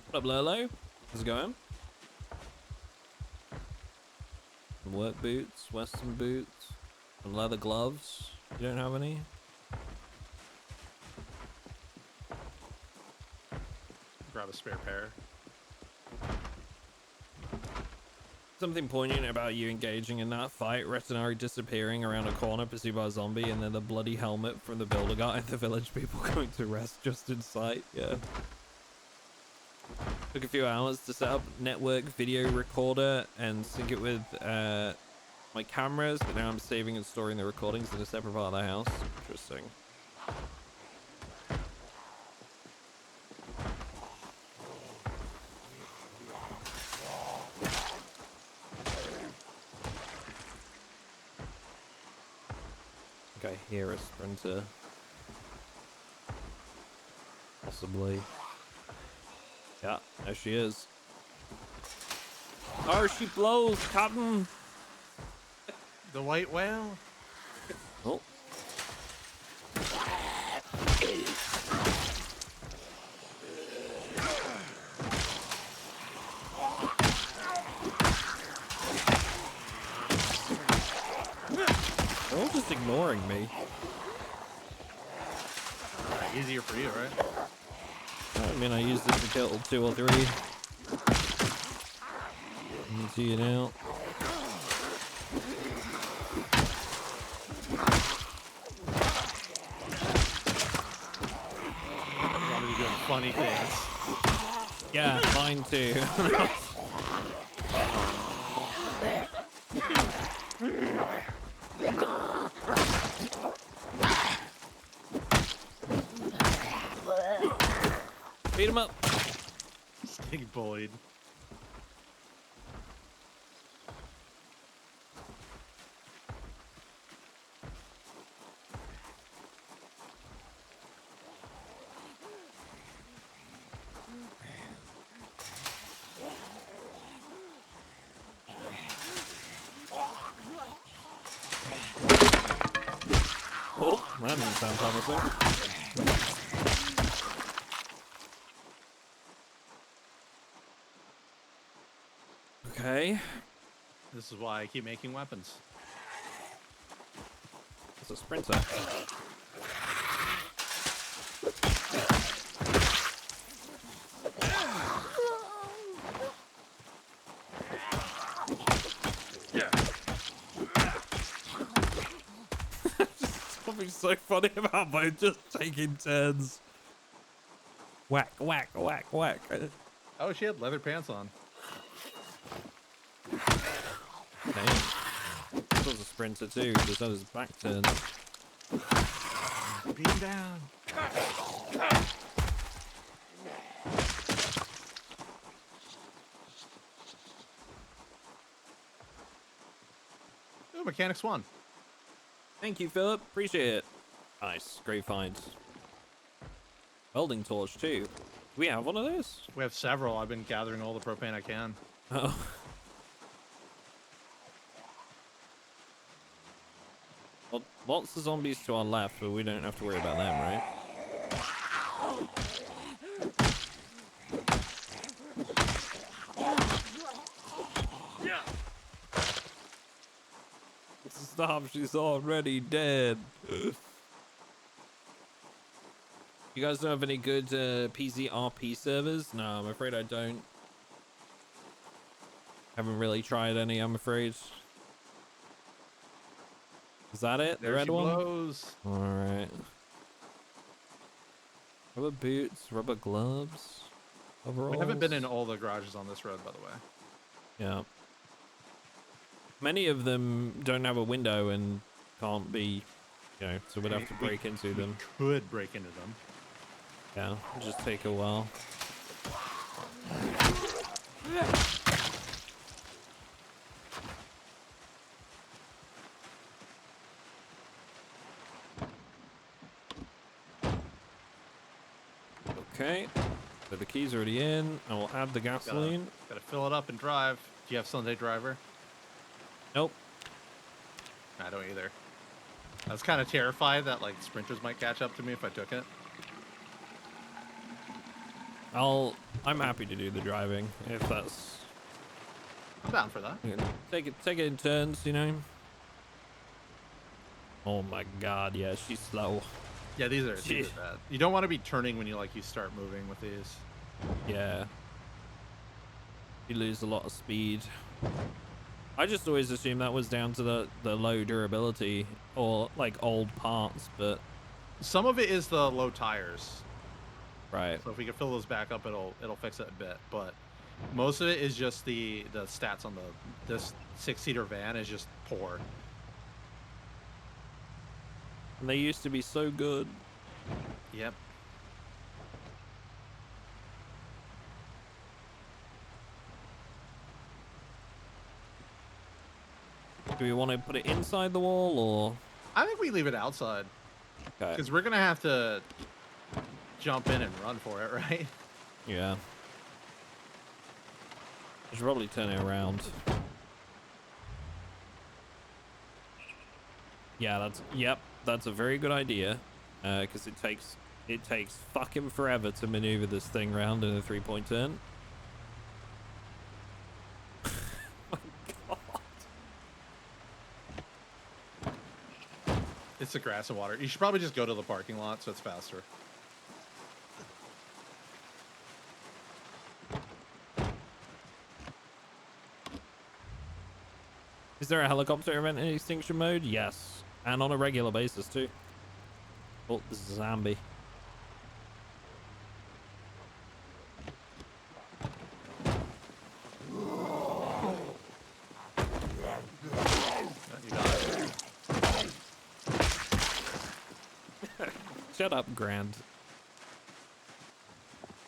What up, Lolo? How's it going? Some work boots, western boots, some leather gloves. You don't have any? Grab a spare pair. Something poignant about you engaging in that fight, Retanaru disappearing around a corner pursued by a zombie, and then the bloody helmet from the builder guy, the village people going to rest just in sight. Yeah. Took a few hours to set up network video recorder and sync it with my cameras, but now I'm saving and storing the recordings in a separate part of the house. Interesting. I think I hear a sprinter. Possibly. Yeah, there she is. Oh, she blows, Captain. The white whale? Oh. They're all just ignoring me. Easier for you, right? I mean, I used it to kill 2 or 3. Empty it out. Probably doing funny things. Yeah, mine too. Beat him up. Just getting bullied. Oh, that didn't sound promising. Okay. This is why I keep making weapons. It's a sprinter. Something so funny about both just taking turns. Whack, whack, whack, whack. Oh, she had leather pants on. Dang. This was a sprinter too, just had his back turned. Beam down. Oh, Mechanics 1. Thank you, Philip. Appreciate it. Nice. Great find. Welding torch too. Do we have one of those? We have several. I've been gathering all the propane I can. Oh. Well, lots of zombies to our left, but we don't have to worry about them, right? Stop, she's already dead. You guys don't have any good PZRP servers? No, I'm afraid I don't. Haven't really tried any, I'm afraid. Is that it? The There red she one? blows. Alright. Rubber boots, rubber gloves, overalls. We haven't been in all the garages on this road, by the way. Yeah. Many of them don't have a window and can't be, you know, so we'd have to break into them. Could break into them. Yeah, it'll just take a while. Okay, so the key's already in, and we'll add the gasoline. Gotta fill it up and drive. Do you have Sunday driver? Nope. I don't either. I was kind of terrified that like sprinters might catch up to me if I took it. I'm happy to do the driving if that's. I'm down for that. You know, take it in turns, you know. Oh my god, yeah, she's slow. Yeah, these are bad. You don't want to be turning when you start moving with these. Yeah. You lose a lot of speed. I just always assumed that was down to the low durability or like old parts, but some of it is the low tires. Right. So if we can fill those back up, it'll fix it a bit. But most of it is just the stats on this 6-seater van is just poor. And they used to be so good. Yep. Do we want to put it inside the wall or? I think we leave it outside. Okay. Because we're gonna have to jump in and run for it, right? Yeah. I should probably turn it around. Yeah, that's a very good idea. Because it takes fucking forever to maneuver this thing round in a 3-point turn. Oh my god. It's the grass and water. You should probably just go to the parking lot so it's faster. Is there a helicopter event in extinction mode? Yes. And on a regular basis too. Oh, this is a zombie. You got it. Shut up, Grand.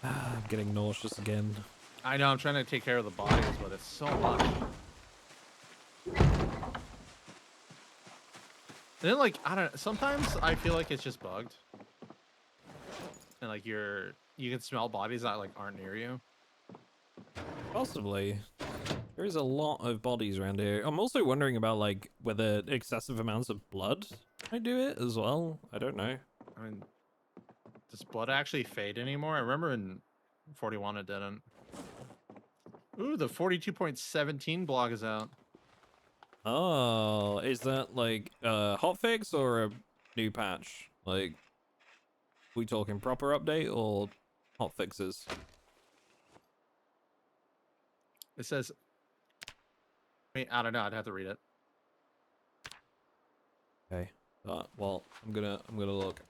I'm getting nauseous again. I know, I'm trying to take care of the bodies, but it's so much. And then, like, I don't know, sometimes I feel like it's just bugged. And, like, you can smell bodies that, like, aren't near you. Possibly. There is a lot of bodies around here. I'm also wondering about, like, whether excessive amounts of blood might do it as well. I don't know. I mean, does blood actually fade anymore? I remember in 41 it didn't. Ooh, the 42.17 blog is out. Oh, is that like a hotfix or a new patch? Like, we talking proper update or hotfixes? It says, I mean, I don't know. I'd have to read it. Okay. Well, I'm gonna look.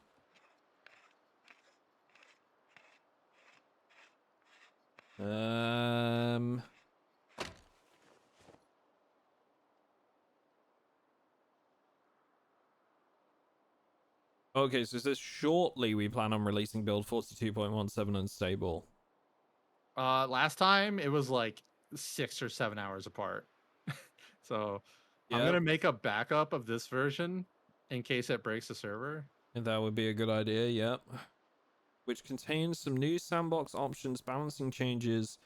Okay, so it says shortly we plan on releasing build 42.17 unstable. Last time it was like 6 or 7 hours apart. So I'm Yep. gonna make a backup of this version in case it breaks the server. And that would be a good idea, yep. Which contains some new sandbox options, balancing changes,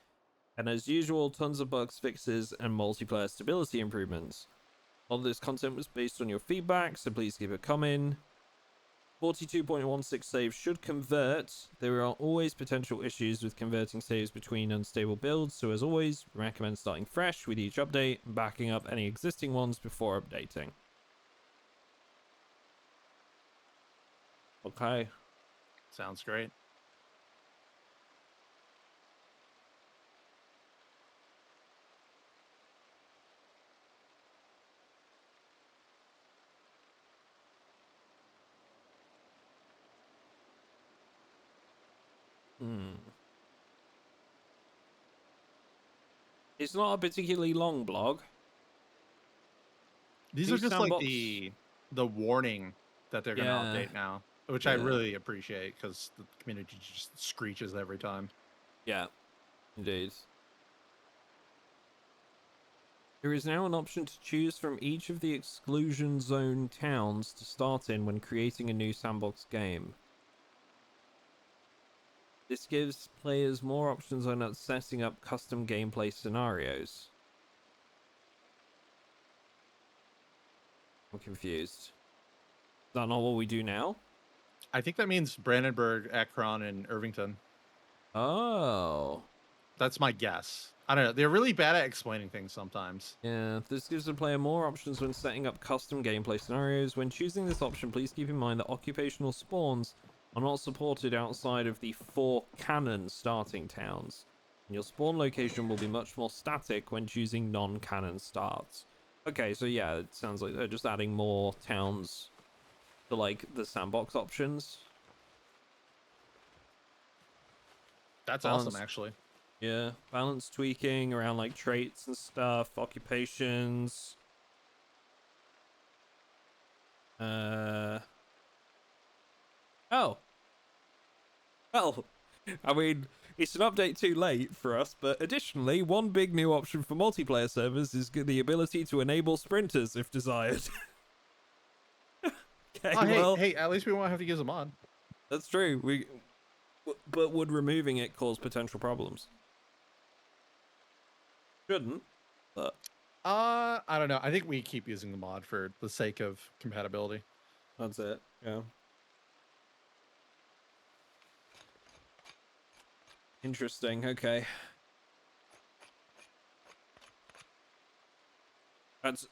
and as usual, tons of bugs, fixes, and multiplayer stability improvements. All this content was based on your feedback, so please keep it coming. 42.16 saves should convert. There are always potential issues with converting saves between unstable builds, so as always, we recommend starting fresh with each update and backing up any existing ones before updating. Okay. Sounds great. It's not a particularly long blog. These New are just like sandbox. the warning that they're gonna Yeah. update now, which I Yeah. really appreciate because the community just screeches every time. Yeah, indeed. There is now an option to choose from each of the exclusion zone towns to start in when creating a new sandbox game. This gives players more options on setting up custom gameplay scenarios. I'm confused. Is that not what we do now? I think that means Brandenburg, Akron, and Irvington. Oh. That's my guess. I don't know. They're really bad at explaining things sometimes. Yeah, this gives the player more options when setting up custom gameplay scenarios. When choosing this option, please keep in mind that occupational spawns are not supported outside of the 4 canon starting towns. And your spawn location will be much more static when choosing non-canon starts. Okay, so yeah, it sounds like they're just adding more towns to like the sandbox options. That's Balance. awesome, actually. Yeah, balance tweaking around like traits and stuff, occupations. Oh. Well, I mean, it's an update too late for us, but additionally, one big new option for multiplayer servers is the ability to enable sprinters if desired. Okay, Oh, well, hey, at least we won't have to use a mod. that's true. But would removing it cause potential problems? Shouldn't, but I don't know. I think we keep using the mod for the sake of compatibility. that's it. Yeah. Interesting. Okay. That's,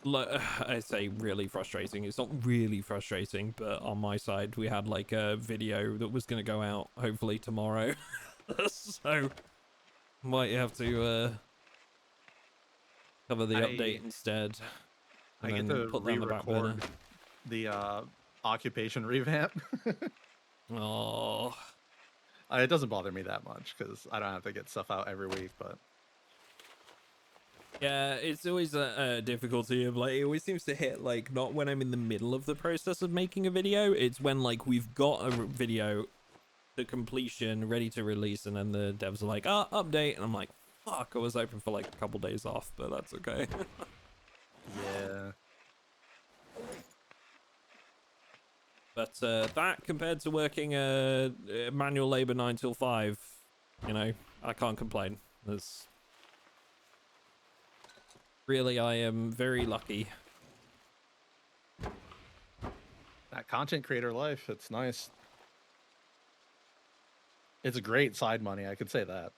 I say really frustrating. It's not really frustrating, but on my side, we had like a video that was going to go out hopefully tomorrow. So might have to cover the update instead. I And get then to put that on the back burner. re-record the occupation revamp. Oh. It doesn't bother me that much because I don't have to get stuff out every week, but Yeah, it's always a difficulty of like, it always seems to hit like not when I'm in the middle of the process of making a video, it's when like we've got a video to completion ready to release and then the devs are like, update, and I'm like, fuck, I was hoping for like a couple days off, but that's okay. yeah. But that compared to working manual labor 9 till 5, you know, I can't complain. There's really, I am very lucky. That content creator life, it's nice. It's a great side money, I could say that.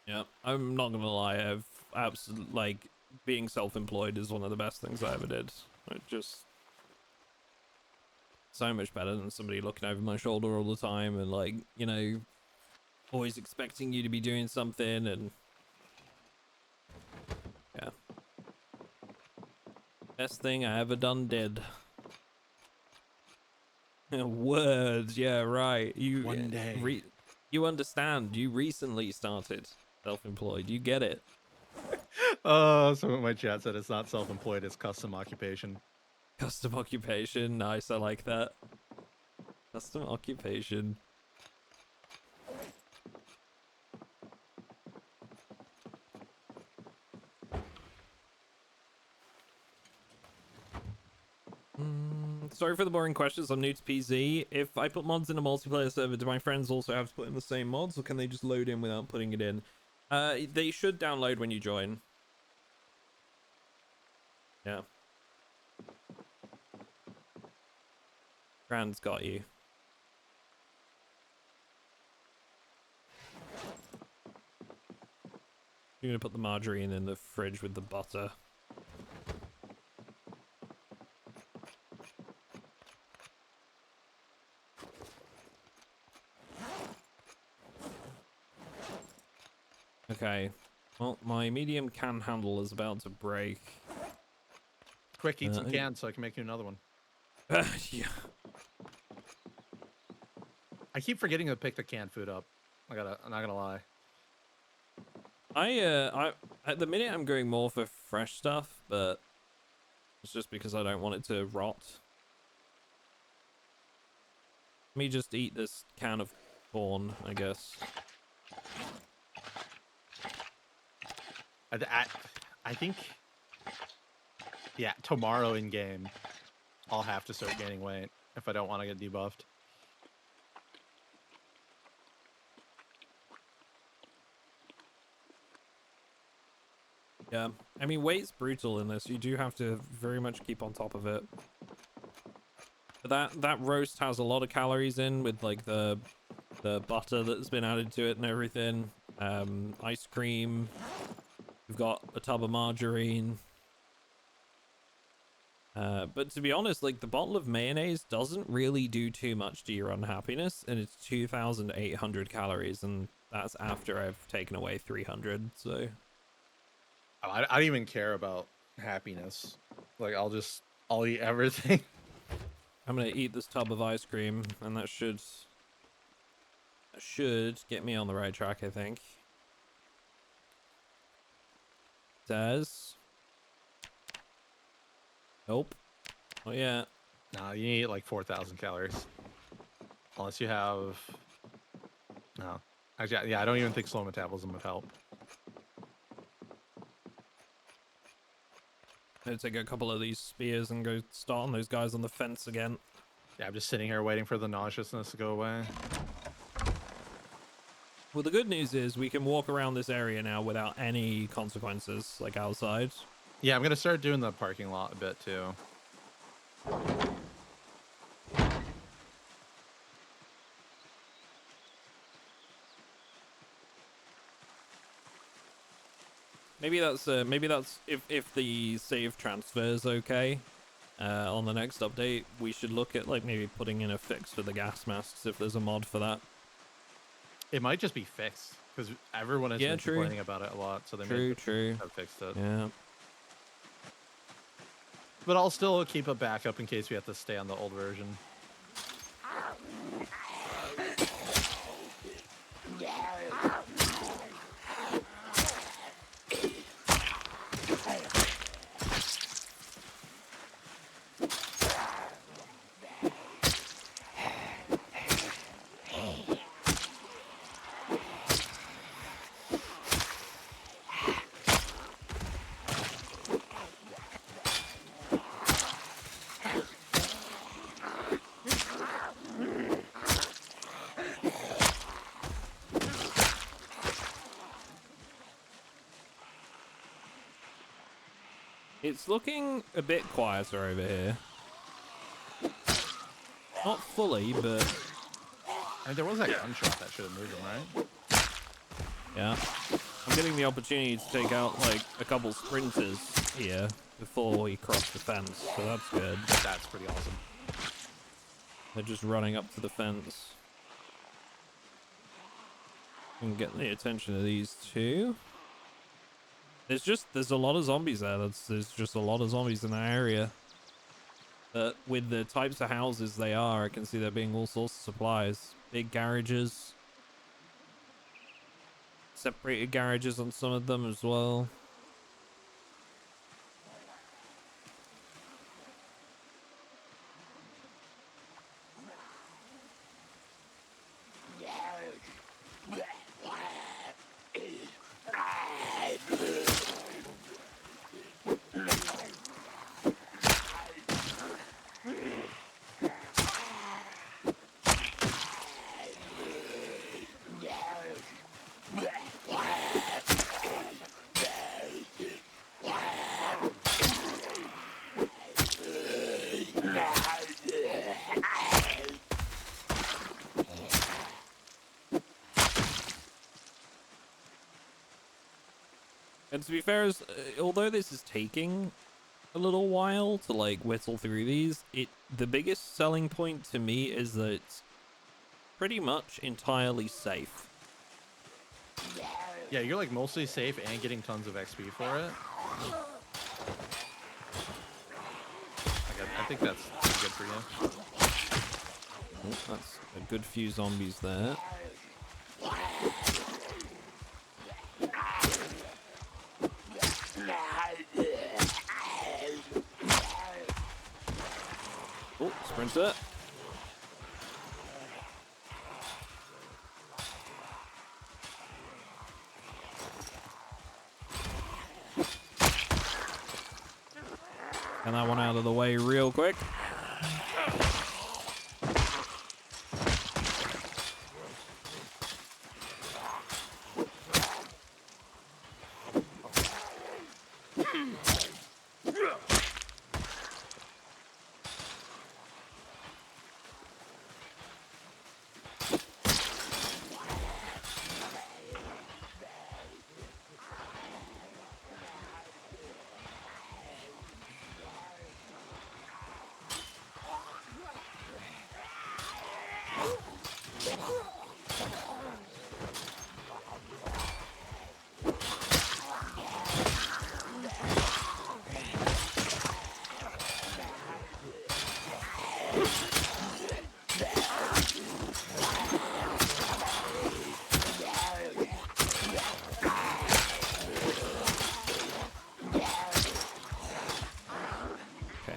Yeah, I'm not gonna lie, I've absolutely, like, being self-employed is one of the best things I ever did. It just so much better than somebody looking over my shoulder all the time and like, you know, always expecting you to be doing something. And yeah, best thing I ever done did. Words, yeah, right. You One day. you understand, you recently started self-employed, you get it. Someone in my chat said it's not self-employed, it's custom occupation. Custom occupation, nice, I like that. Custom occupation. Sorry for the boring questions. I'm new to PZ. If I put mods in a multiplayer server, do my friends also have to put in the same mods, or can they just load in without putting it in? They should download when you join. Yeah. Grand's got you. You're gonna put the margarine in the fridge with the butter. Okay. Well, my medium can handle is about to break. Quick, eat some cans so I can make you another one. Yeah. I keep forgetting to pick the canned food up. I'm not gonna lie. I at the minute I'm going more for fresh stuff, but It's just because I don't want it to rot. Let me just eat this can of corn, I guess. I think, yeah, tomorrow in game, I'll have to start gaining weight if I don't want to get debuffed. Yeah, I mean, weight's brutal in this. You do have to very much keep on top of it. But that roast has a lot of calories in with like the butter that's been added to it and everything. Ice cream. We've got a tub of margarine. But to be honest, like the bottle of mayonnaise doesn't really do too much to your unhappiness, and it's 2,800 calories, and that's after I've taken away 300. So I don't even care about happiness. Like I'll eat everything. I'm gonna eat this tub of ice cream, and that should get me on the right track, I think. Does. Nope. Oh yeah. No, you need like 4,000 calories. Unless you have... No. Actually, yeah, I don't even think slow metabolism would help. I'm gonna take a couple of these spears and go start on those guys on the fence again. Yeah, I'm just sitting here waiting for the nauseousness to go away. Well, the good news is we can walk around this area now without any consequences, like outside. Yeah, I'm going to start doing the parking lot a bit too. Maybe that's if the save transfer is okay. On the next update, we should look at like maybe putting in a fix for the gas masks if there's a mod for that. It might just be fixed because everyone has been complaining about it a lot, so they may have fixed it. Yeah. But I'll still keep a backup in case we have to stay on the old version. It's looking a bit quieter over here. Not fully, but... I mean, there was that gunshot that should have moved him, right? Yeah. I'm getting the opportunity to take out, like, a couple sprinters here before we cross the fence, so that's good. That's pretty awesome. They're just running up to the fence. And get the attention of these two. There's a lot of zombies there. There's just a lot of zombies in that area. But with the types of houses they are, I can see there being all sorts of supplies. Big garages. Separated garages on some of them as well. And to be fair, although this is taking a little while to like whittle through these, the biggest selling point to me is that it's pretty much entirely safe. Yeah, you're like mostly safe and getting tons of XP for it. I think that's good for you. Oh, that's a good few zombies there. Sprinter. Get that one out of the way real quick.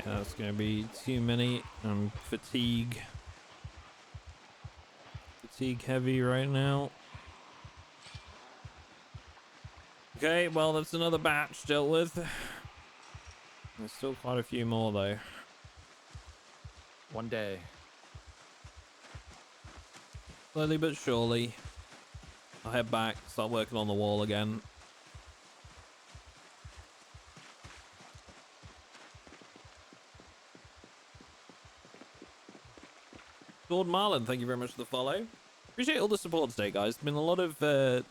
That's gonna be too many. Fatigue heavy right now. Okay, well that's another batch dealt with. There's still quite a few more though. One day. Slowly but surely. I'll head back, start working on the wall again. Lord Marlin, thank you very much for the follow. Appreciate all the support today, guys. Been a lot of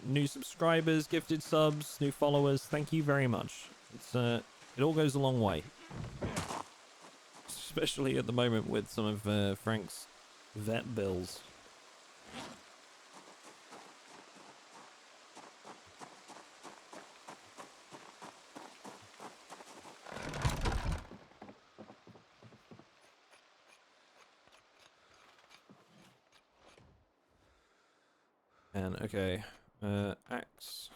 new subscribers, gifted subs, new followers. Thank you very much. It's it all goes a long way. Especially at the moment with some of Frank's vet bills. And okay, axe.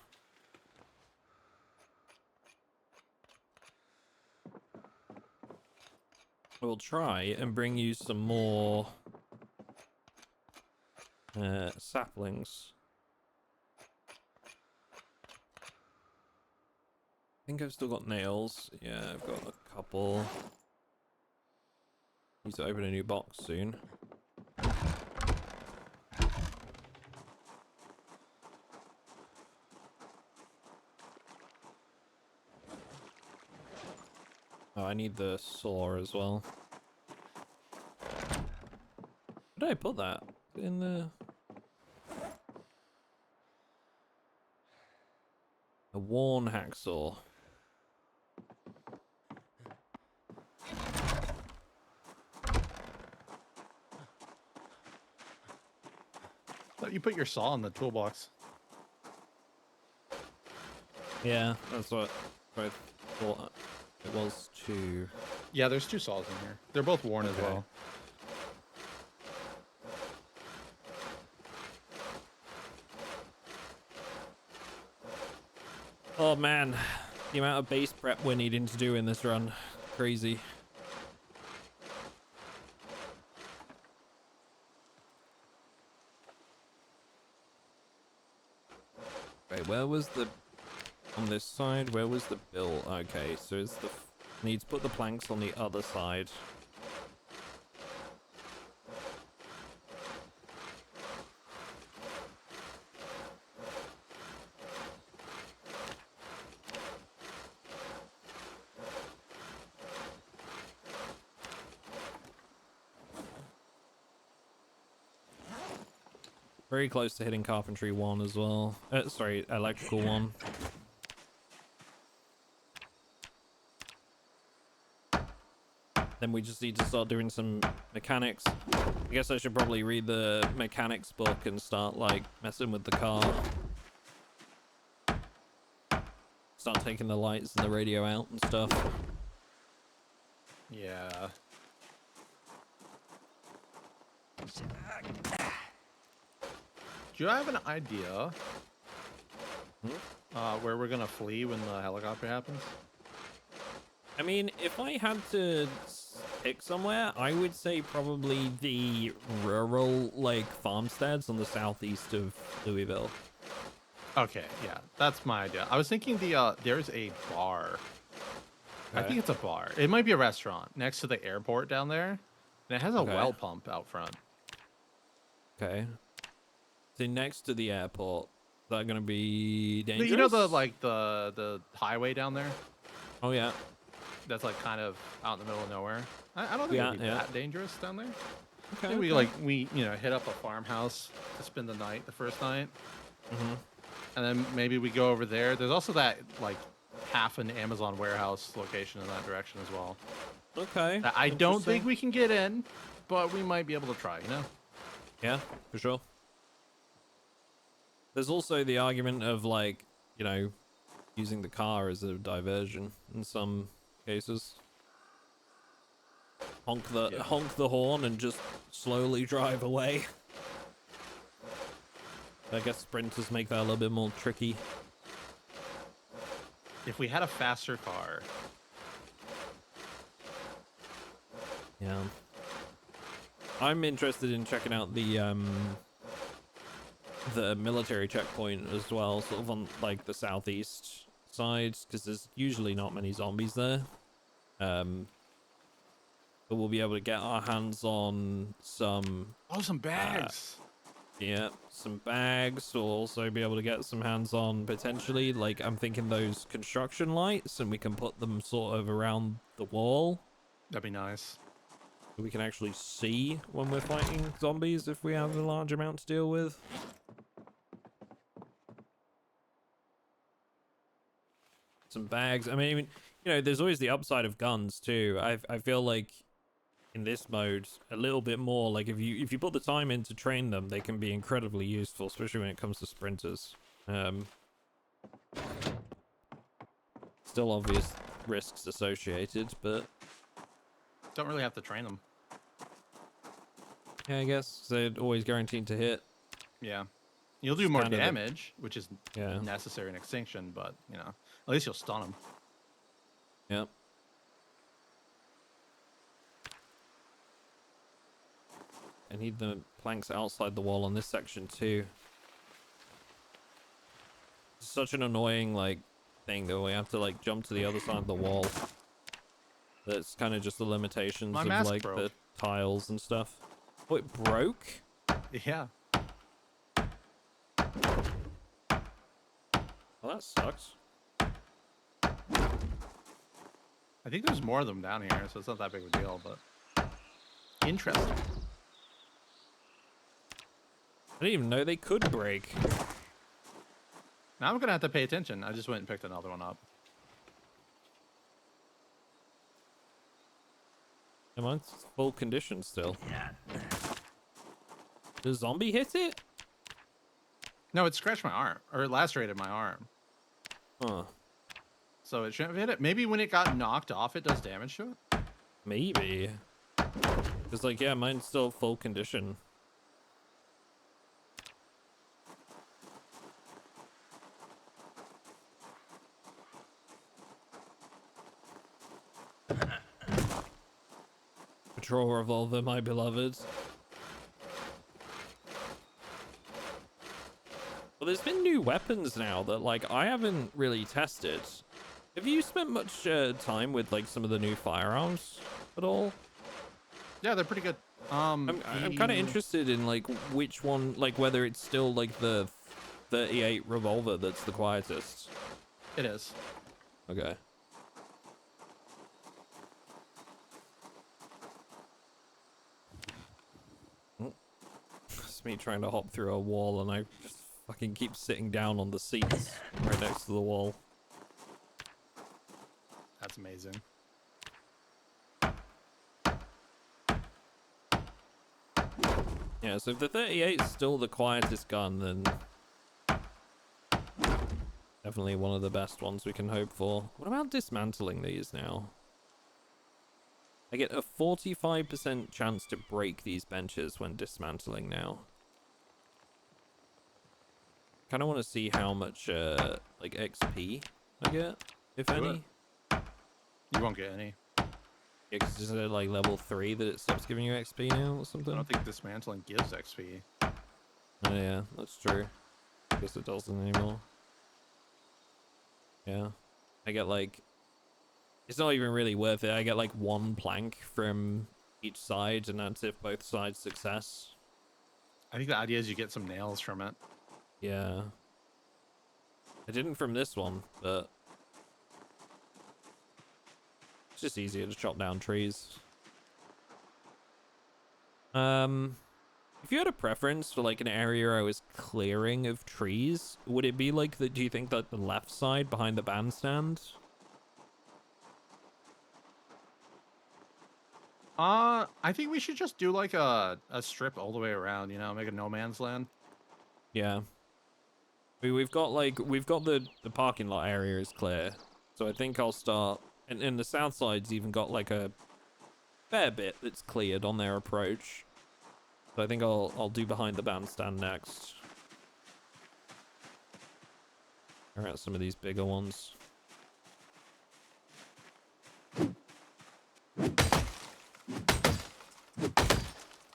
We'll try and bring you some more saplings. I think I've still got nails. Yeah, I've got a couple. Need to open a new box soon. Oh, I need the saw as well. Where did I put that? In the... A worn hacksaw. Thought you put your saw in the toolbox. Yeah, that's what I thought it was too. Yeah, there's two saws in here. They're both worn as well. Oh man, the amount of base prep we're needing to do in this run. Crazy. Wait, where was the... On this side, where was the bill? Okay, so it's the... Need to put the planks on the other side. Very close to hitting carpentry 1 as well. Sorry, electrical 1. Then we just need to start doing some mechanics. I guess I should probably read the mechanics book and start like messing with the car. Start taking the lights and the radio out and stuff. Yeah. Do you have an idea where we're gonna flee when the helicopter happens? I mean, if I had to pick somewhere, I would say probably the rural, like, farmsteads on the southeast of Louisville. Okay, yeah, that's my idea. I was thinking there's a bar. I Okay. think it's a bar. It might be a restaurant next to the airport down there, and it has a Okay. well pump out front. Okay. So next to the airport, is that gonna be dangerous? You know the highway down there? Oh yeah. That's like kind of out in the middle of nowhere. I don't think it'd be that dangerous down there. Okay. Maybe we hit up a farmhouse to spend the night, the first night, and then maybe we go over there. There's also that like half an Amazon warehouse location in that direction as well. Okay. That I don't think we can get in, but we might be able to try. You know? Yeah, for sure. There's also the argument of like, you know, using the car as a diversion in some cases. Honk the horn and just slowly drive away. I guess sprinters make that a little bit more tricky. If we had a faster car. Yeah. I'm interested in checking out the military checkpoint as well, sort of on like the southeast side, because there's usually not many zombies there. But we'll be able to get our hands on some Some bags. yeah, some bags. We'll also be able to get some hands on potentially, like I'm thinking those construction lights, and we can put them sort of around the wall. That'd be nice. So we can actually see when we're fighting zombies if we have a large amount to deal with. Some bags. I mean, you know, there's always the upside of guns too. I feel like in this mode a little bit more, like if you put the time in to train them, they can be incredibly useful, especially when it comes to sprinters. Still obvious risks associated, but Don't really have to train them. yeah, I guess they're always guaranteed to hit. Yeah. You'll do more kind of the- damage, which is Yeah. necessary in Extinction, but, you know, at least you'll stun them. Yep. I need the planks outside the wall on this section too. It's such an annoying like thing that we have to like jump to the other side of the wall. That's kind of just the limitations My of mask like broke. the tiles and stuff. Oh, it broke? Yeah. Well, that sucks. I think there's more of them down here, so it's not that big of a deal, but interesting. I didn't even know they could break. Now I'm gonna have to pay attention. I just went and picked another one up. Yeah, mine's full condition still. Did a zombie hit it? No, it scratched my arm, or it lacerated my arm. Huh. So it shouldn't have hit it. Maybe when it got knocked off, it does damage to it. Maybe. Because, like, yeah, mine's still full condition. Patrol revolver, my beloved. Well, there's been new weapons now that, like, I haven't really tested. Have you spent much time with, like, some of the new firearms at all? Yeah, they're pretty good. I'm kind of interested in, like, which one, like, whether it's still, like, the 38 revolver that's the quietest. It is. Okay. It's me trying to hop through a wall and I just fucking keep sitting down on the seats right next to the wall. That's amazing. Yeah, so if the 38 is still the quietest gun, then definitely one of the best ones we can hope for. What about dismantling these now? I get a 45% chance to break these benches when dismantling now. Kind of want to see how much like XP I get, if Do any. You won't get any. Yeah, 'cause is it like level 3 that it stops giving you XP now or I something? don't think dismantling gives XP. Oh yeah, that's true. Guess it doesn't anymore. Yeah. I get like, it's not even really worth it. I get like 1 plank from each side, and that's if both sides success. I think the idea is you get some nails from it. Yeah. I didn't from this one, but it's just easier to chop down trees. If you had a preference for like an area I was clearing of trees, would it be like the, do you think that the left side behind the bandstand? I think we should just do like a strip all the way around, you know, make a no man's land. Yeah. We've got like, we've got the parking lot area is clear. So I think I'll start, and the south side's even got like a fair bit that's cleared on their approach. So I think I'll do behind the bandstand next. Clear out some of these bigger ones.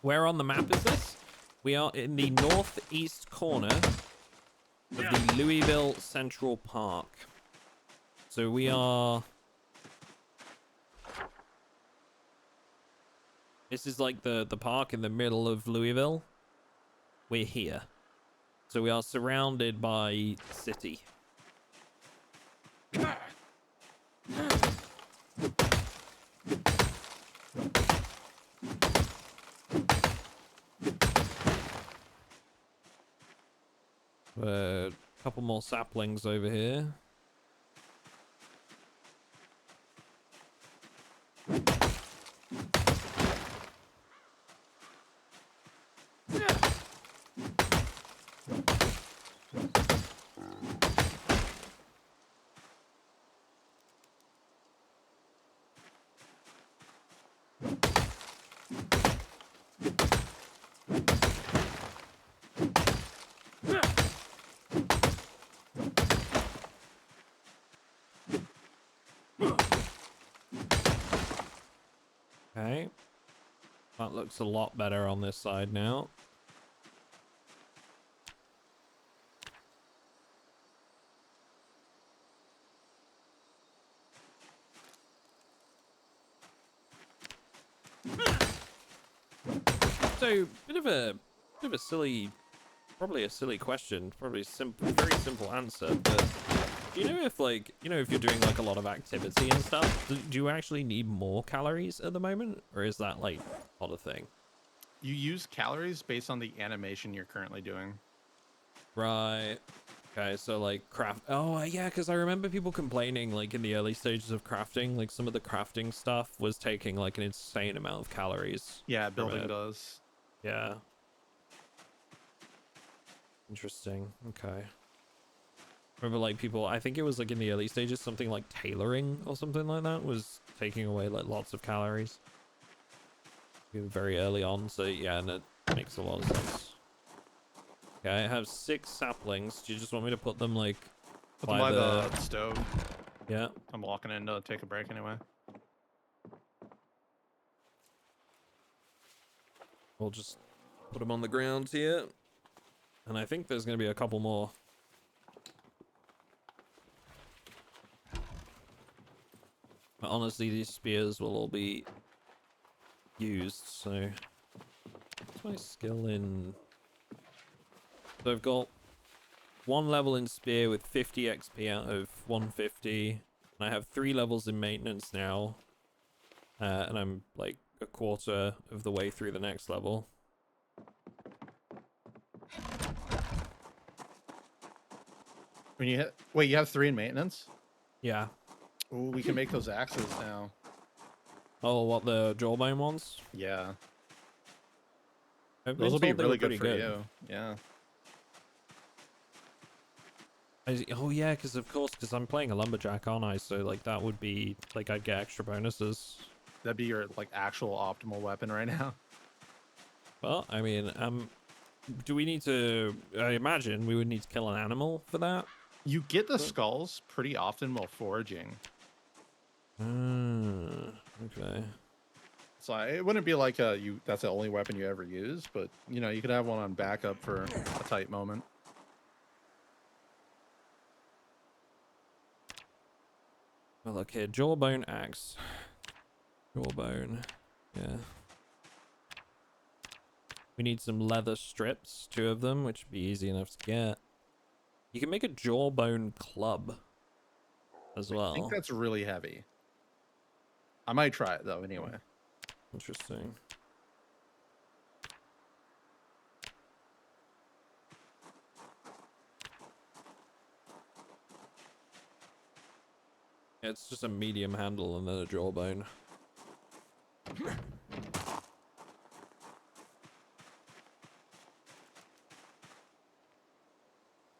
Where on the map is this? We are in the northeast corner of the Louisville Central Park. So we are... This is like the park in the middle of Louisville. We're here. So we are surrounded by city. A couple more saplings over here. Okay. That looks a lot better on this side now. So, bit of a silly, probably a silly question, probably a simple, very simple answer, but do you know if like, you know, if you're doing like a lot of activity and stuff, do you actually need more calories at the moment, or is that like not a thing? You use calories based on the animation you're currently doing. Right. Okay, so like craft. Oh, yeah, because I remember people complaining like in the early stages of crafting, like some of the crafting stuff was taking like an insane amount of calories. Yeah, from building it. does. Yeah. Interesting. Okay. Remember like people, I think it was like in the early stages, something like tailoring or something like that was taking away like lots of calories. Very early on, so yeah, and it makes a lot of sense. Okay, I have 6 saplings. Do you just want me to put them like Put them by the stove. Yeah. I'm walking in to take a break anyway. We'll just put them on the ground here. And I think there's going to be a couple more. But honestly, these spears will all be used, so... What's my skill in... So I've got 1 level in spear with 50 XP out of 150. And I have 3 levels in maintenance now. And I'm like a quarter of the way through the next level. When you hit, wait, you have 3 in maintenance? Yeah. Ooh, we can make those axes now. Oh, what, the jawbone ones? Yeah. I've Those been will be told they were really good pretty for you. Yeah. Oh yeah, because of course, because I'm playing a lumberjack, aren't I? So like that would be like I'd get extra bonuses. That'd be your like actual optimal weapon right now. Well, I mean, do we need to? I imagine we would need to kill an animal for that. You get the skulls pretty often while foraging. Okay. So it wouldn't be like that's the only weapon you ever use, but you know, you could have one on backup for a tight moment. Well, okay, jawbone axe. Jawbone. Yeah. We need some leather strips, 2 of them, which would be easy enough to get. You can make a jawbone club as well. I think that's really heavy. I might try it though anyway. Interesting. Yeah, it's just a medium handle and then a jawbone.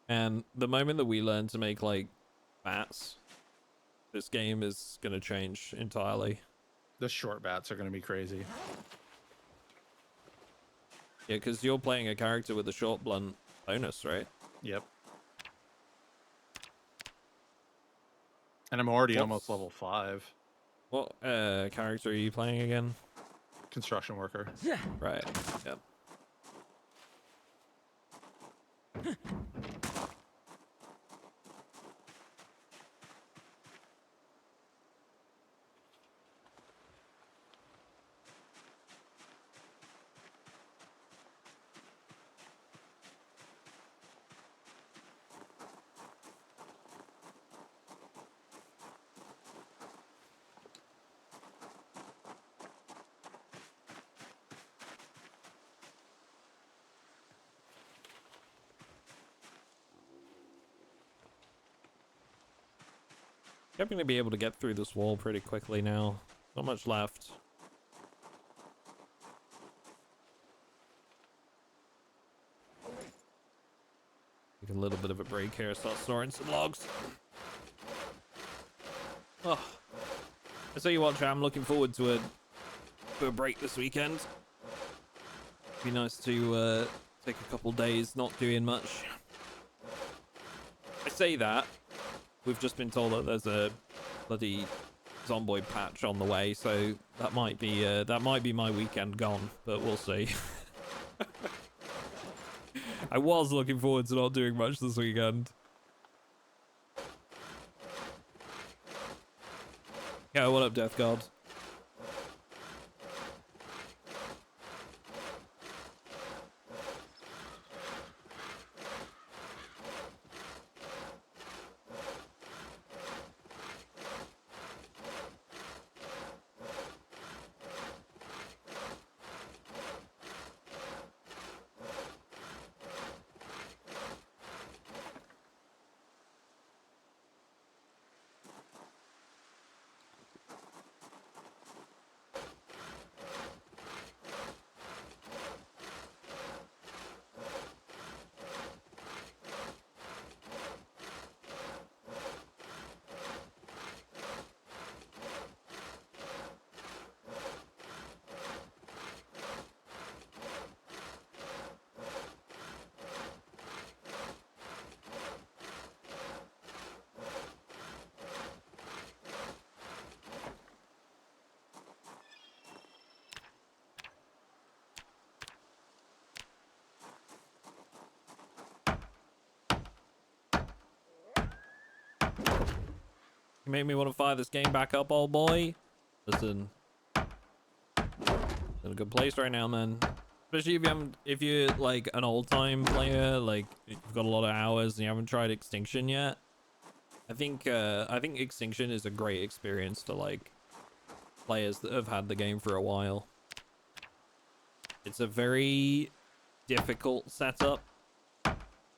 And the moment that we learn to make like bats, this game is gonna change entirely. The short bats are going to be crazy. Yeah, because you're playing a character with a short blunt bonus, right? Yep. And I'm already almost level 5. What character are you playing again? Construction worker. Right. Yep. I'm gonna be able to get through this wall pretty quickly now. Not much left. Take a little bit of a break here, start storing some logs. Oh, I tell you what, Chat, I'm looking forward to a break this weekend. Be nice to take a couple days not doing much. I say that. We've just been told that there's a bloody Zomboid patch on the way, so that might be my weekend gone, but we'll see. I was looking forward to not doing much this weekend. Yeah, what up, Death God? You make me want to fire this game back up, old boy. Listen, it's in a good place right now, man. Especially if you're like an old-time player, like you've got a lot of hours and you haven't tried Extinction yet. I think Extinction is a great experience for like players that have had the game for a while. It's a very difficult setup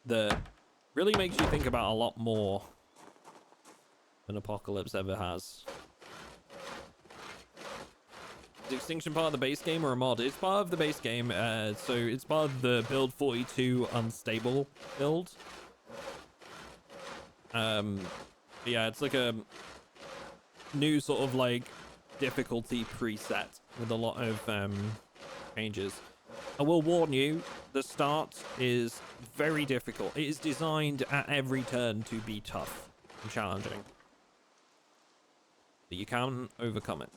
that really makes you think about a lot more than Apocalypse ever has. Is Extinction part of the base game or a mod? It's part of the base game, so it's part of the build 42 unstable build. Yeah, it's like a new sort of like difficulty preset with a lot of changes. I will warn you, the start is very difficult. It is designed at every turn to be tough and challenging. But you can overcome it.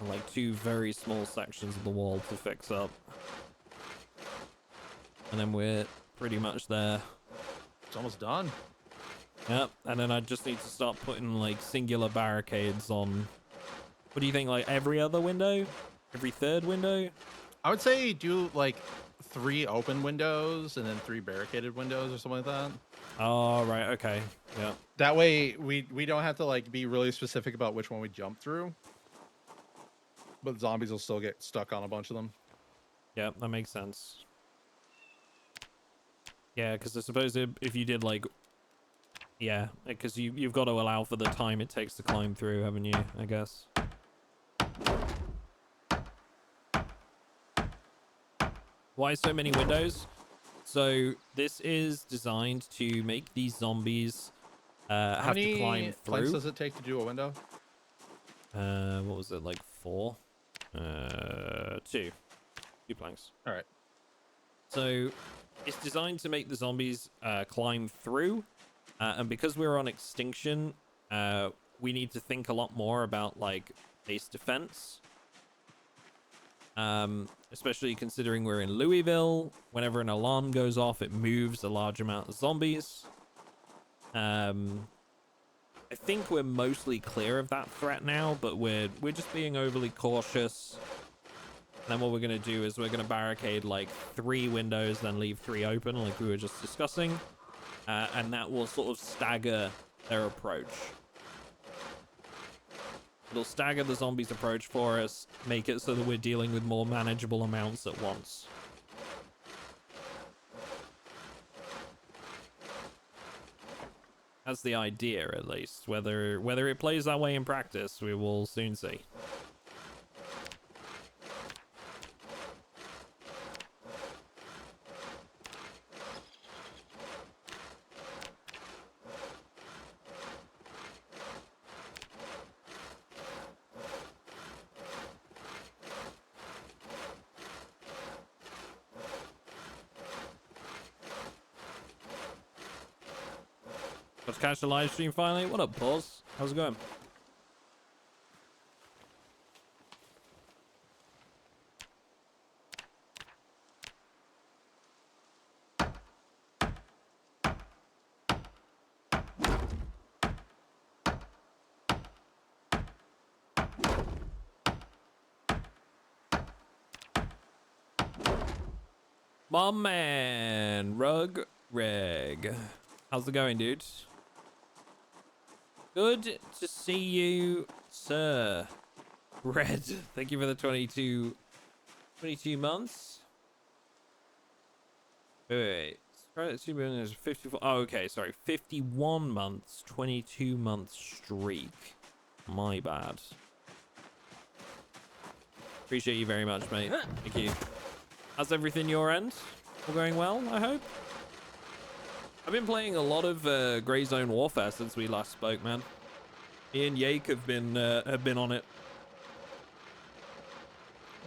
And like 2 very small sections of the wall to fix up. And then we're pretty much there. It's almost done. Yep, and then I just need to start putting like singular barricades on. What do you think, like every other window? Every 3rd window? I would say do like 3 open windows and then 3 barricaded windows or something like that. Oh, right, okay. Yeah. That way we don't have to like be really specific about which one we jump through. But zombies will still get stuck on a bunch of them. Yeah, that makes sense. Yeah, because I suppose if you did like... Yeah, because you've got to allow for the time it takes to climb through, haven't you, I guess? Why so many windows? So this is designed to make these zombies have to climb How many planks through. does it take to do a window? What was it, like 4? 2 planks. All right. So it's designed to make the zombies climb through, and because we're on Extinction, we need to think a lot more about like base defense. Especially considering we're in Louisville. Whenever an alarm goes off, it moves a large amount of zombies. I think we're mostly clear of that threat now, but we're just being overly cautious. And then what we're going to do is we're going to barricade like 3 windows, then leave 3 open like we were just discussing. And that will sort of stagger their approach. It'll stagger the zombies' approach for us, make it so that we're dealing with more manageable amounts at once. That's the idea, at least. Whether it plays that way in practice, we will soon see. Let's catch the live stream finally. What up, Paws? How's it going? My man, Rug Reg. How's it going, dude? Good to see you, sir. Red, thank you for the 22 months. Wait. Is 54. Oh, okay, sorry. 51 months, 22 month streak. My bad. Appreciate you very much, mate. Thank you. How's everything your end? All going well, I hope? I've been playing a lot of Grey Zone Warfare since we last spoke, man. Me and Yake have been on it.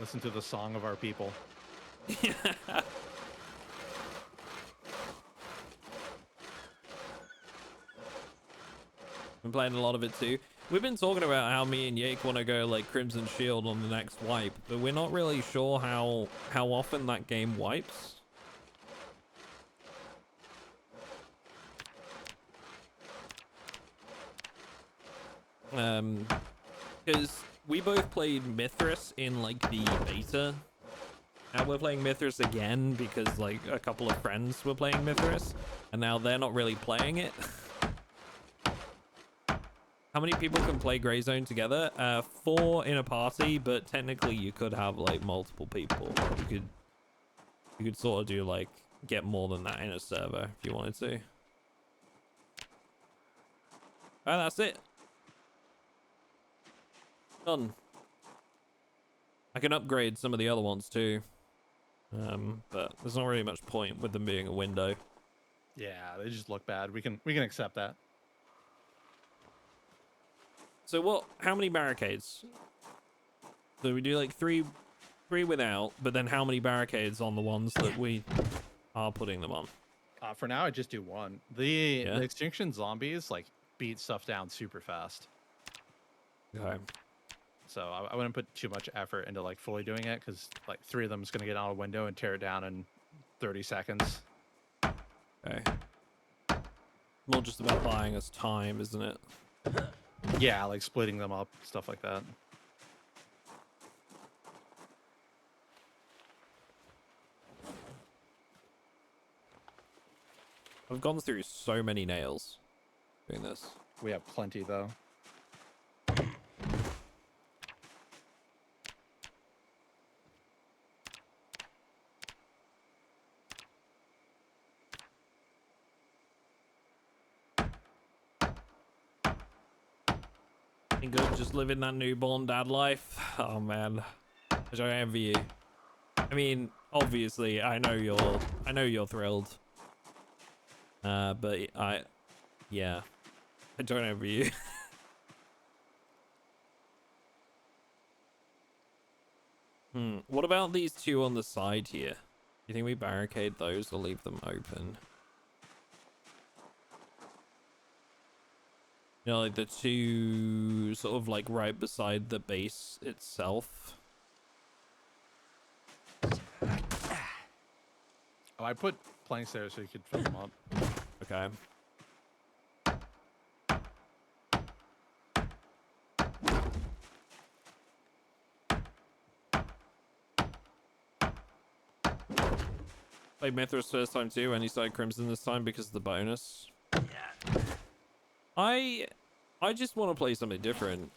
Listen to the song of our people. Been playing a lot of it too. We've been talking about how me and Yake want to go like Crimson Shield on the next wipe, but we're not really sure how often that game wipes. Because we both played Mithras in like the beta. Now we're playing Mithras again because like a couple of friends were playing Mithras, and now they're not really playing it. How many people can play Grey Zone together? 4 in a party, but technically you could have like multiple people. You could sort of do like get more than that in a server if you wanted to. Alright, that's it. Done. I can upgrade some of the other ones too. But there's not really much point with them being a window. Yeah, they just look bad. We can accept that. So how many barricades? So we do like three without, but then how many barricades on the ones that we are putting them on? For now, I just do 1. The Extinction zombies like beat stuff down super fast. Okay. So I wouldn't put too much effort into like fully doing it because like 3 of them is going to get out a window and tear it down in 30 seconds. Okay. More just about buying us time, isn't it? Yeah, like splitting them up, stuff like that. I've gone through so many nails doing this. We have plenty though. Ain't good just living that newborn dad life. Oh man, I don't envy you. I mean, obviously, I know you're thrilled. But yeah, I don't envy you. What about these 2 on the side here? Do you think we barricade those or leave them open? You know, like the 2 sort of like right beside the base itself. Oh, I put planks there so you could fill them up. Okay. Played Mithras first time too, and he started Crimson this time because of the bonus. I just want to play something different.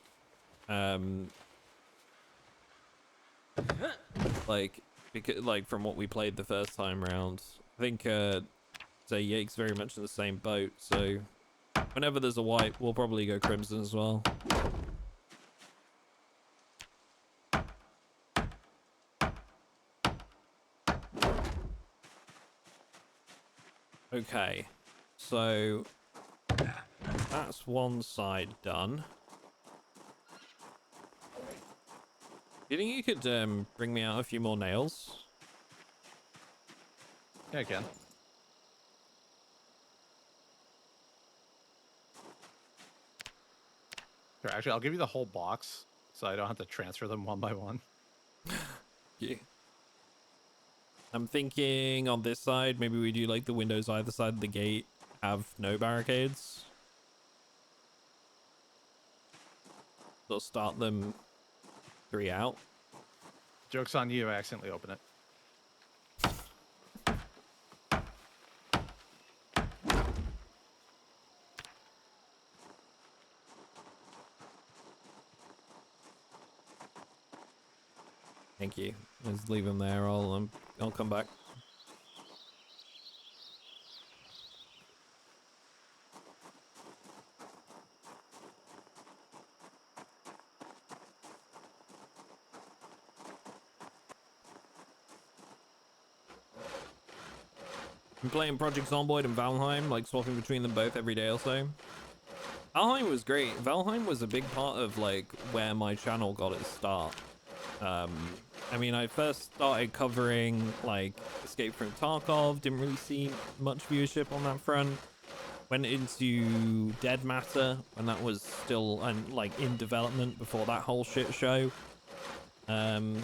Like because from what we played the first time round. I think say Yake's very much in the same boat, so whenever there's a wipe, we'll probably go Crimson as well. Okay, so that's one side done. Do you think you could bring me out a few more nails? Yeah, I can. Here, actually, I'll give you the whole box so I don't have to transfer them one by one. Yeah. I'm thinking on this side, maybe we do like the windows either side of the gate have no barricades. They'll start them 3 out. Joke's on you, I accidentally opened it. Thank you. Let's leave them there. I'll come back. I'm playing Project Zomboid and Valheim, like swapping between them both every day or so. Valheim was great. Valheim was a big part of like where my channel got its start. I mean, I first started covering like Escape from Tarkov, didn't really see much viewership on that front. Went into Dead Matter when that was still like in development before that whole shit show. And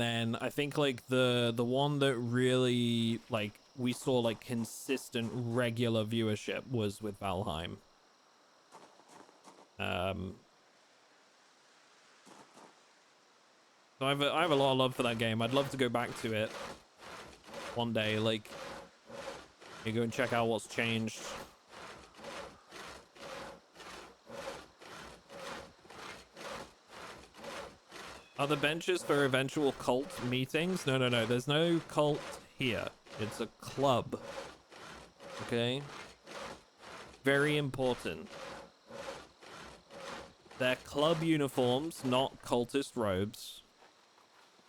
then I think like the one that really like we saw like consistent regular viewership was with Valheim. So I have a lot of love for that game. I'd love to go back to it one day, like you go and check out what's changed. Are the benches for eventual cult meetings? No, there's no cult here. It's a club. Okay? Very important. They're club uniforms, not cultist robes.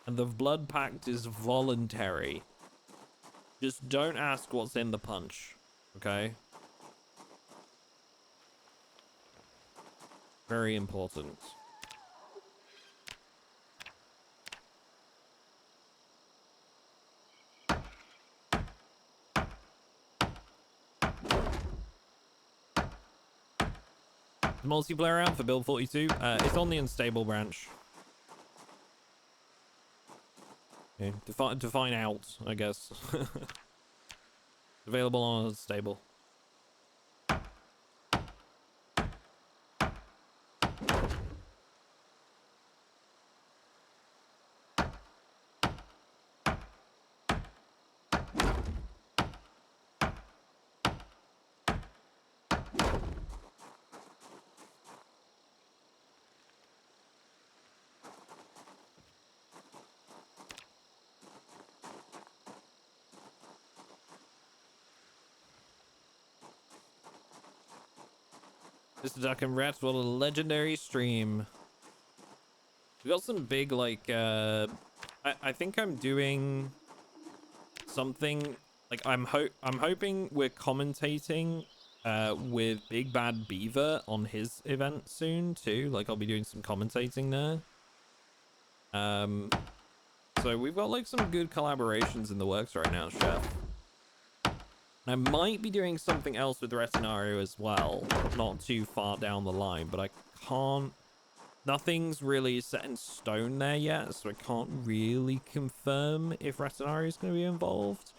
And the blood pact is voluntary. Just don't ask what's in the punch. Okay? Very important. Multiplayer out for build 42. It's on the unstable branch. Okay, define out, I guess. Available on unstable. MrAtomicDuck and Rats, what a legendary stream. We got some big, like, I think I'm doing something, like, I'm hoping we're commentating, with Big Bad Beaver on his event soon, too. Like, I'll be doing some commentating there. So we've got, like, some good collaborations in the works right now, Chef. I might be doing something else with Retanaru as well, not too far down the line, but I can't... Nothing's really set in stone there yet, so I can't really confirm if Retanaru is going to be involved.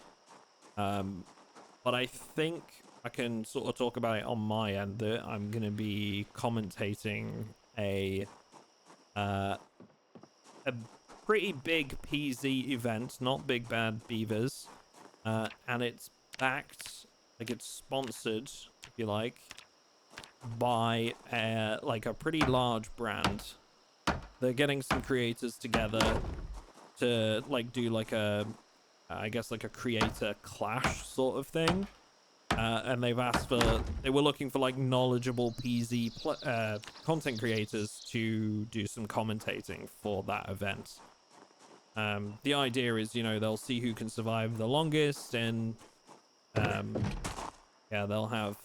But I think I can sort of talk about it on my end, that I'm going to be commentating a pretty big PZ event, not Big Bad Beavers, and it's backed, like it's sponsored, if you like, by like a pretty large brand. They're getting some creators together to like do like a, I guess like a creator clash sort of thing, and they've asked for, they were looking for like knowledgeable PZ content creators to do some commentating for that event. The idea is, you know, they'll see who can survive the longest, and yeah, they'll have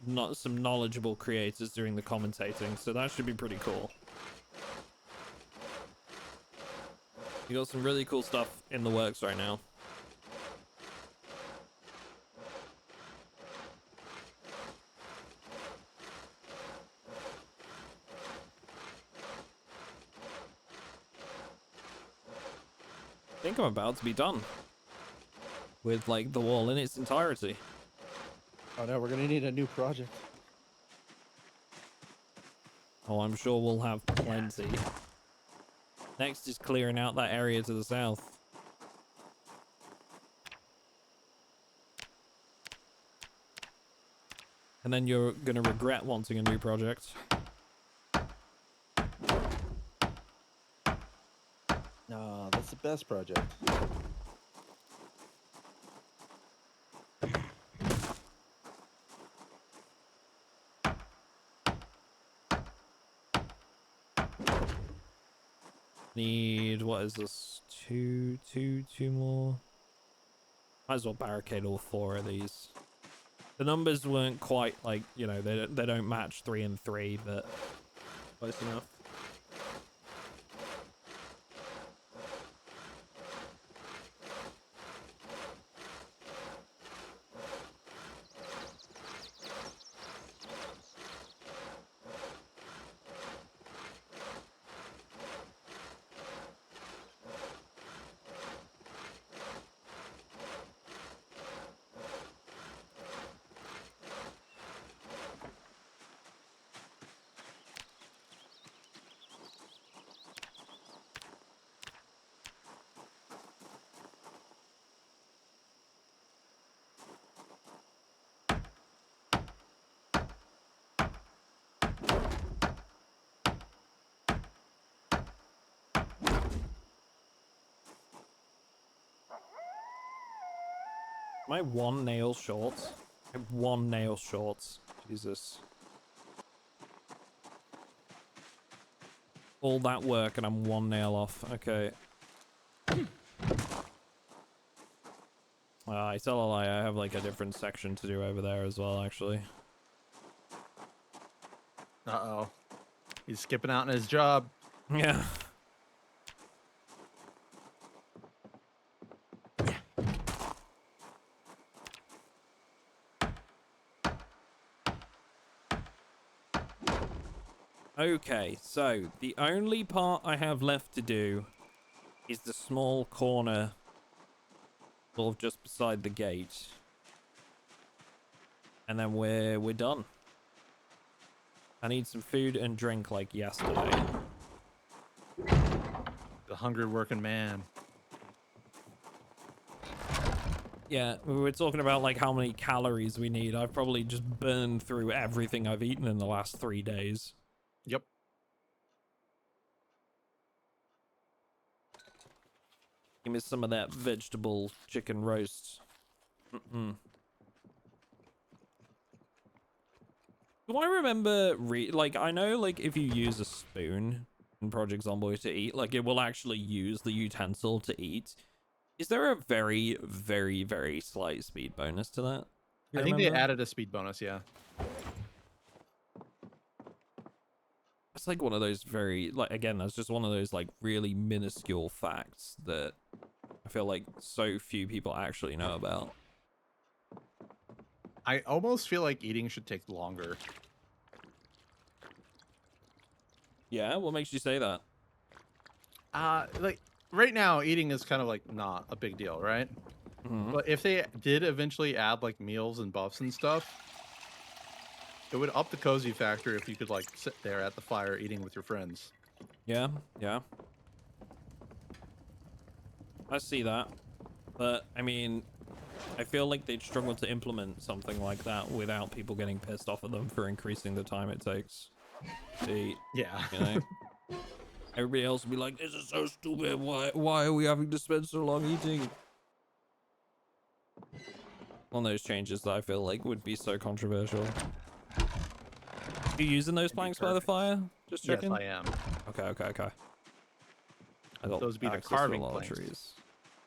not some knowledgeable creators doing the commentating, so that should be pretty cool. You got some really cool stuff in the works right now. I think I'm about to be done with like the wall in its entirety. Oh no, we're gonna need a new project. Oh, I'm sure we'll have plenty. Next is clearing out that area to the south. And then you're gonna regret wanting a new project. No, that's the best project. Need, what is this? Two more. Might as well barricade all 4 of these. The numbers weren't quite like, you know, they don't match 3 and 3, but close enough. Am I 1 nail short? I'm 1 nail short. Jesus. All that work and I'm 1 nail off. Okay. I tell a lie, I have like a different section to do over there as well, actually. Uh-oh. He's skipping out on his job. Yeah. Okay, so the only part I have left to do is the small corner, sort of just beside the gate. And then we're done. I need some food and drink like yesterday. The hungry working man. Yeah, we were talking about like how many calories we need. I've probably just burned through everything I've eaten in the last 3 days. Yep. Give me some of that vegetable chicken roast. Mm-mm. Do I remember, like, I know, like, if you use a spoon in Project Zomboid to eat, like, it will actually use the utensil to eat. Is there a very, very, very slight speed bonus to that? You I think they remember? added a speed bonus, yeah. It's like one of those very, like, again, that's just one of those, like, really minuscule facts that I feel like so few people actually know about. I almost feel like eating should take longer. Yeah, what makes you say that? Like right now, eating is kind of like not a big deal, right? Mhm. But if they did eventually add like meals and buffs and stuff, it would up the cozy factor if you could like sit there at the fire eating with your friends. Yeah, yeah. I see that. But, I mean, I feel like they'd struggle to implement something like that without people getting pissed off at them for increasing the time it takes to eat, Yeah. you know? Everybody else would be like, this is so stupid. Why are we having to spend so long eating? One of those changes that I feel like would be so controversial. Are you using those planks by the fire? Just Yes, checking? I am. Okay. I got Those be the access to a carving lot of planks. trees.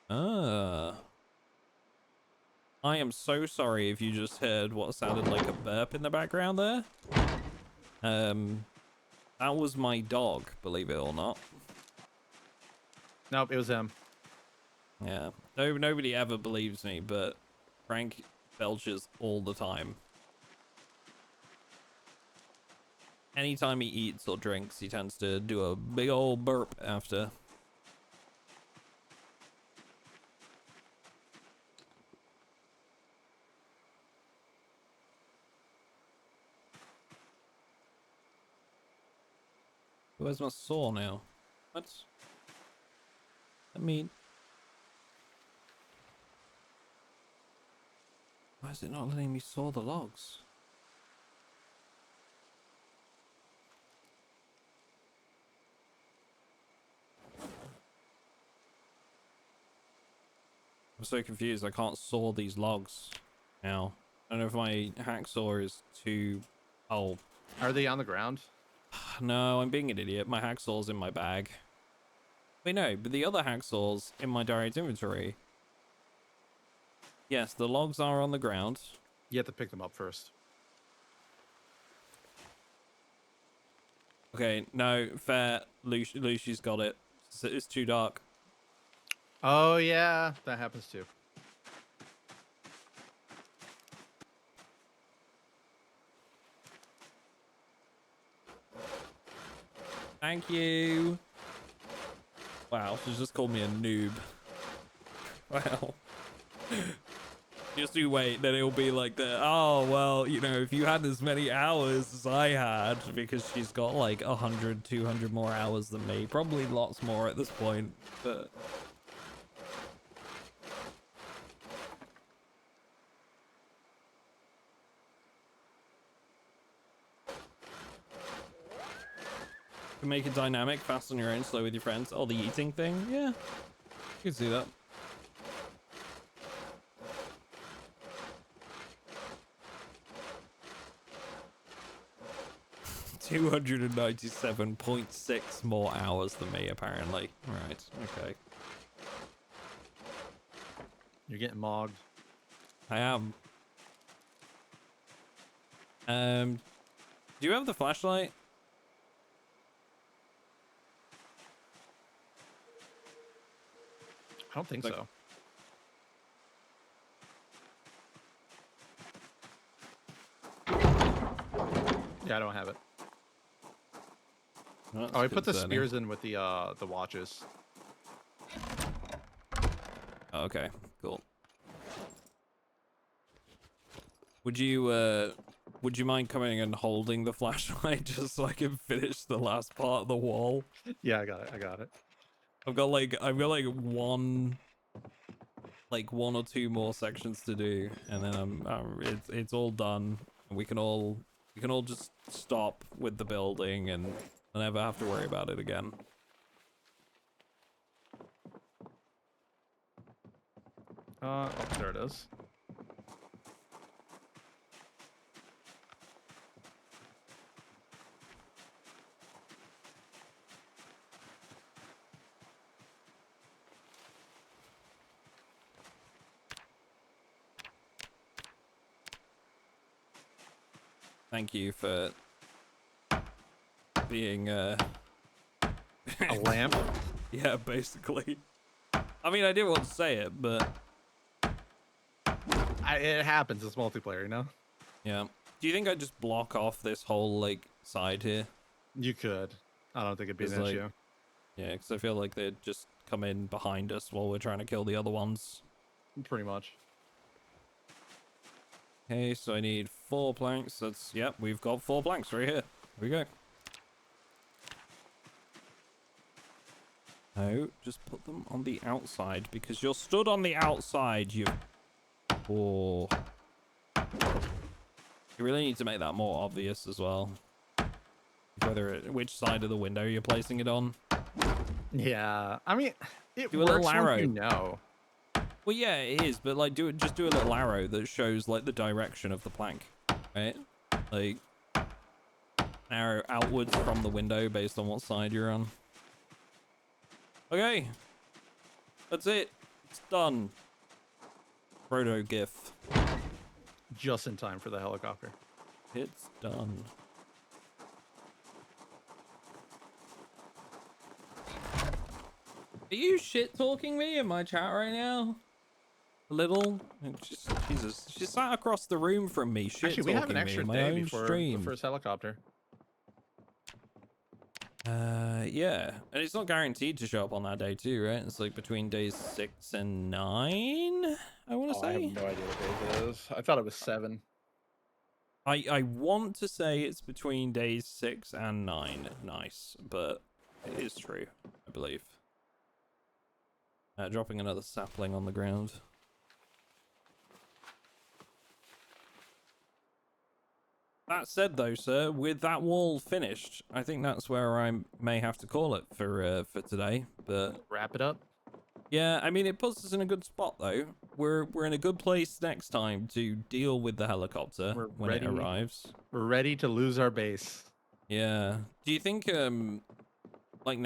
Ah. I am so sorry if you just heard what sounded like a burp in the background there. That was my dog, believe it or not. Nope, it was him. Yeah. Nobody ever believes me, but Frank belches all the time. Anytime he eats or drinks, he tends to do a big old burp after. Where's my saw now? What? I mean... Why is it not letting me saw the logs? I'm so confused. I can't saw these logs now. I don't know if my hacksaw is too... Oh. Are they on the ground? No, I'm being an idiot. My hacksaw's in my bag. Wait, no, but the other hacksaw's in my direct inventory. Yes, the logs are on the ground. You have to pick them up first. Okay, no, fair. Lucy's got it. It's too dark. Oh yeah, that happens too. Thank you. Wow, she just called me a noob. Wow. Just you wait, then it'll be like the, oh, well, you know, if you had as many hours as I had, because she's got like 100, 200 more hours than me. Probably lots more at this point, but... You can make it dynamic, fast on your own, slow with your friends. Oh, the eating thing? Yeah, you can see that. $297.6 more hours than me, apparently. Right, okay. You're getting mogged. I am. Do you have the flashlight? I don't think Like- so. Yeah, I don't have it. That's Oh, I put the concerning. spears in with the watches. Oh, okay, cool. Would you mind coming and holding the flashlight just so I can finish the last part of the wall? Yeah, I got it. I got it. I've got like one or two more sections to do, and then it's all done. And we can all just stop with the building and never have to worry about it again. Oh, there it is. Thank you for being A lamp. yeah, basically. I mean, I didn't want to say it, but It happens. It's multiplayer, you know. yeah. Do you think I'd just block off this whole like side here? You could. I don't think it'd be an It's like- issue. Yeah, because I feel like they'd just come in behind us while we're trying to kill the other ones. Pretty much. Okay, so I need 4 planks. That's, yep, we've got 4 planks right here. Here we go. No, just put them on the outside because you're stood on the outside, you... Oh. You really need to make that more obvious as well. Which side of the window you're placing it on. Yeah. I mean, it Do a little works arrow. once you know. Well, yeah, it is, but like, just do a little arrow that shows like the direction of the plank, right? Like, arrow outwards from the window based on what side you're on. Okay, that's it. It's done. Proto GIF. Just in time for the helicopter. It's done. Are you shit talking me in my chat right now? A little? Just, Jesus. She sat across the room from me, shit Actually, we have an talking me extra in my day own before stream. the first helicopter. Yeah. And it's not guaranteed to show up on that day too, right? It's like between days 6 and 9, I want to Oh, I say. have no idea what day it is. I thought it was 7. I want to say it's between days 6 and 9. Nice, but it is true, I believe. Dropping another sapling on the ground. That said, though, sir, with that wall finished, I think that's where I may have to call it for today. But Wrap it up. yeah, I mean, it puts us in a good spot, though. We're in a good place next time to deal with the helicopter when it arrives. We're ready to lose our base. Yeah. Do you think like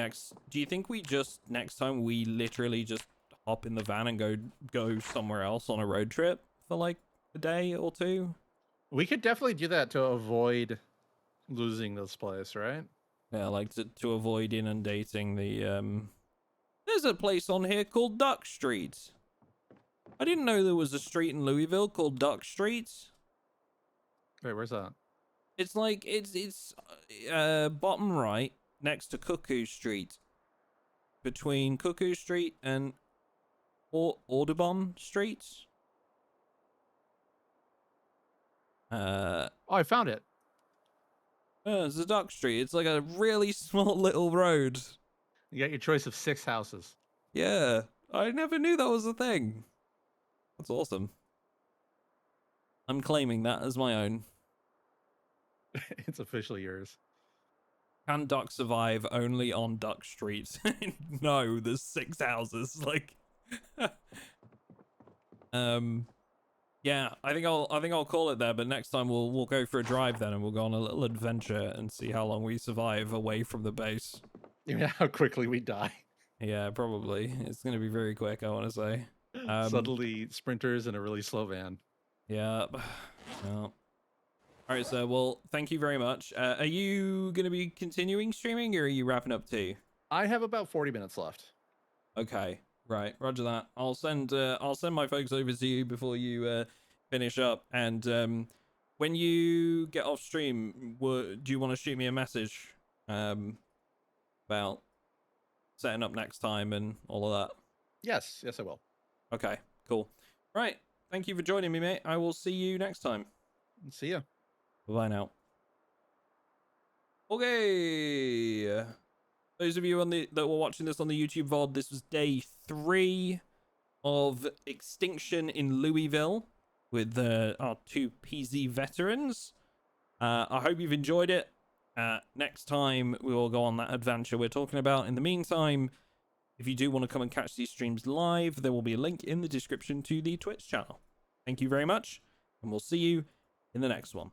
do you think we just next time we literally just hop in the van and go somewhere else on a road trip for like a day or two? We could definitely do that to avoid losing this place, right? Yeah, like to avoid inundating the There's a place on here called Duck Street. I didn't know there was a street in Louisville called Duck Street. Wait, where's that? It's like it's bottom right next to Cuckoo Street. Between Cuckoo Street and Audubon Street. Oh, I found it. It's a Duck Street. It's like a really small little road. You got your choice of 6 houses. Yeah, I never knew that was a thing. That's awesome. I'm claiming that as my own. It's officially yours. Can duck survive only on Duck Street? No, there's 6 houses. Like, yeah, I think I'll call it there. But next time we'll go for a drive then, and we'll go on a little adventure and see how long we survive away from the base. You know how quickly we die. Yeah, probably. It's gonna be very quick, I want to say. Suddenly, sprinters in a really slow van. Yeah. Well. All right, sir. Well, thank you very much. Are you gonna be continuing streaming, or are you wrapping up too? I have about 40 minutes left. Okay. Right. Roger that. I'll send my folks over to you before you finish up. And when you get off stream, do you want to shoot me a message? about setting up next time and all of that? Yes, I will. Okay, cool. Right. Thank you for joining me, mate. I will see you next time. See ya. Bye now. Okay. Those of you that were watching this on the YouTube VOD, this was day 3 of Extinction in Louisville with our 2 PZ veterans. I hope you've enjoyed it. Next time we will go on that adventure we're talking about. In the meantime, if you do want to come and catch these streams live, there will be a link in the description to the Twitch channel. Thank you very much, and we'll see you in the next one.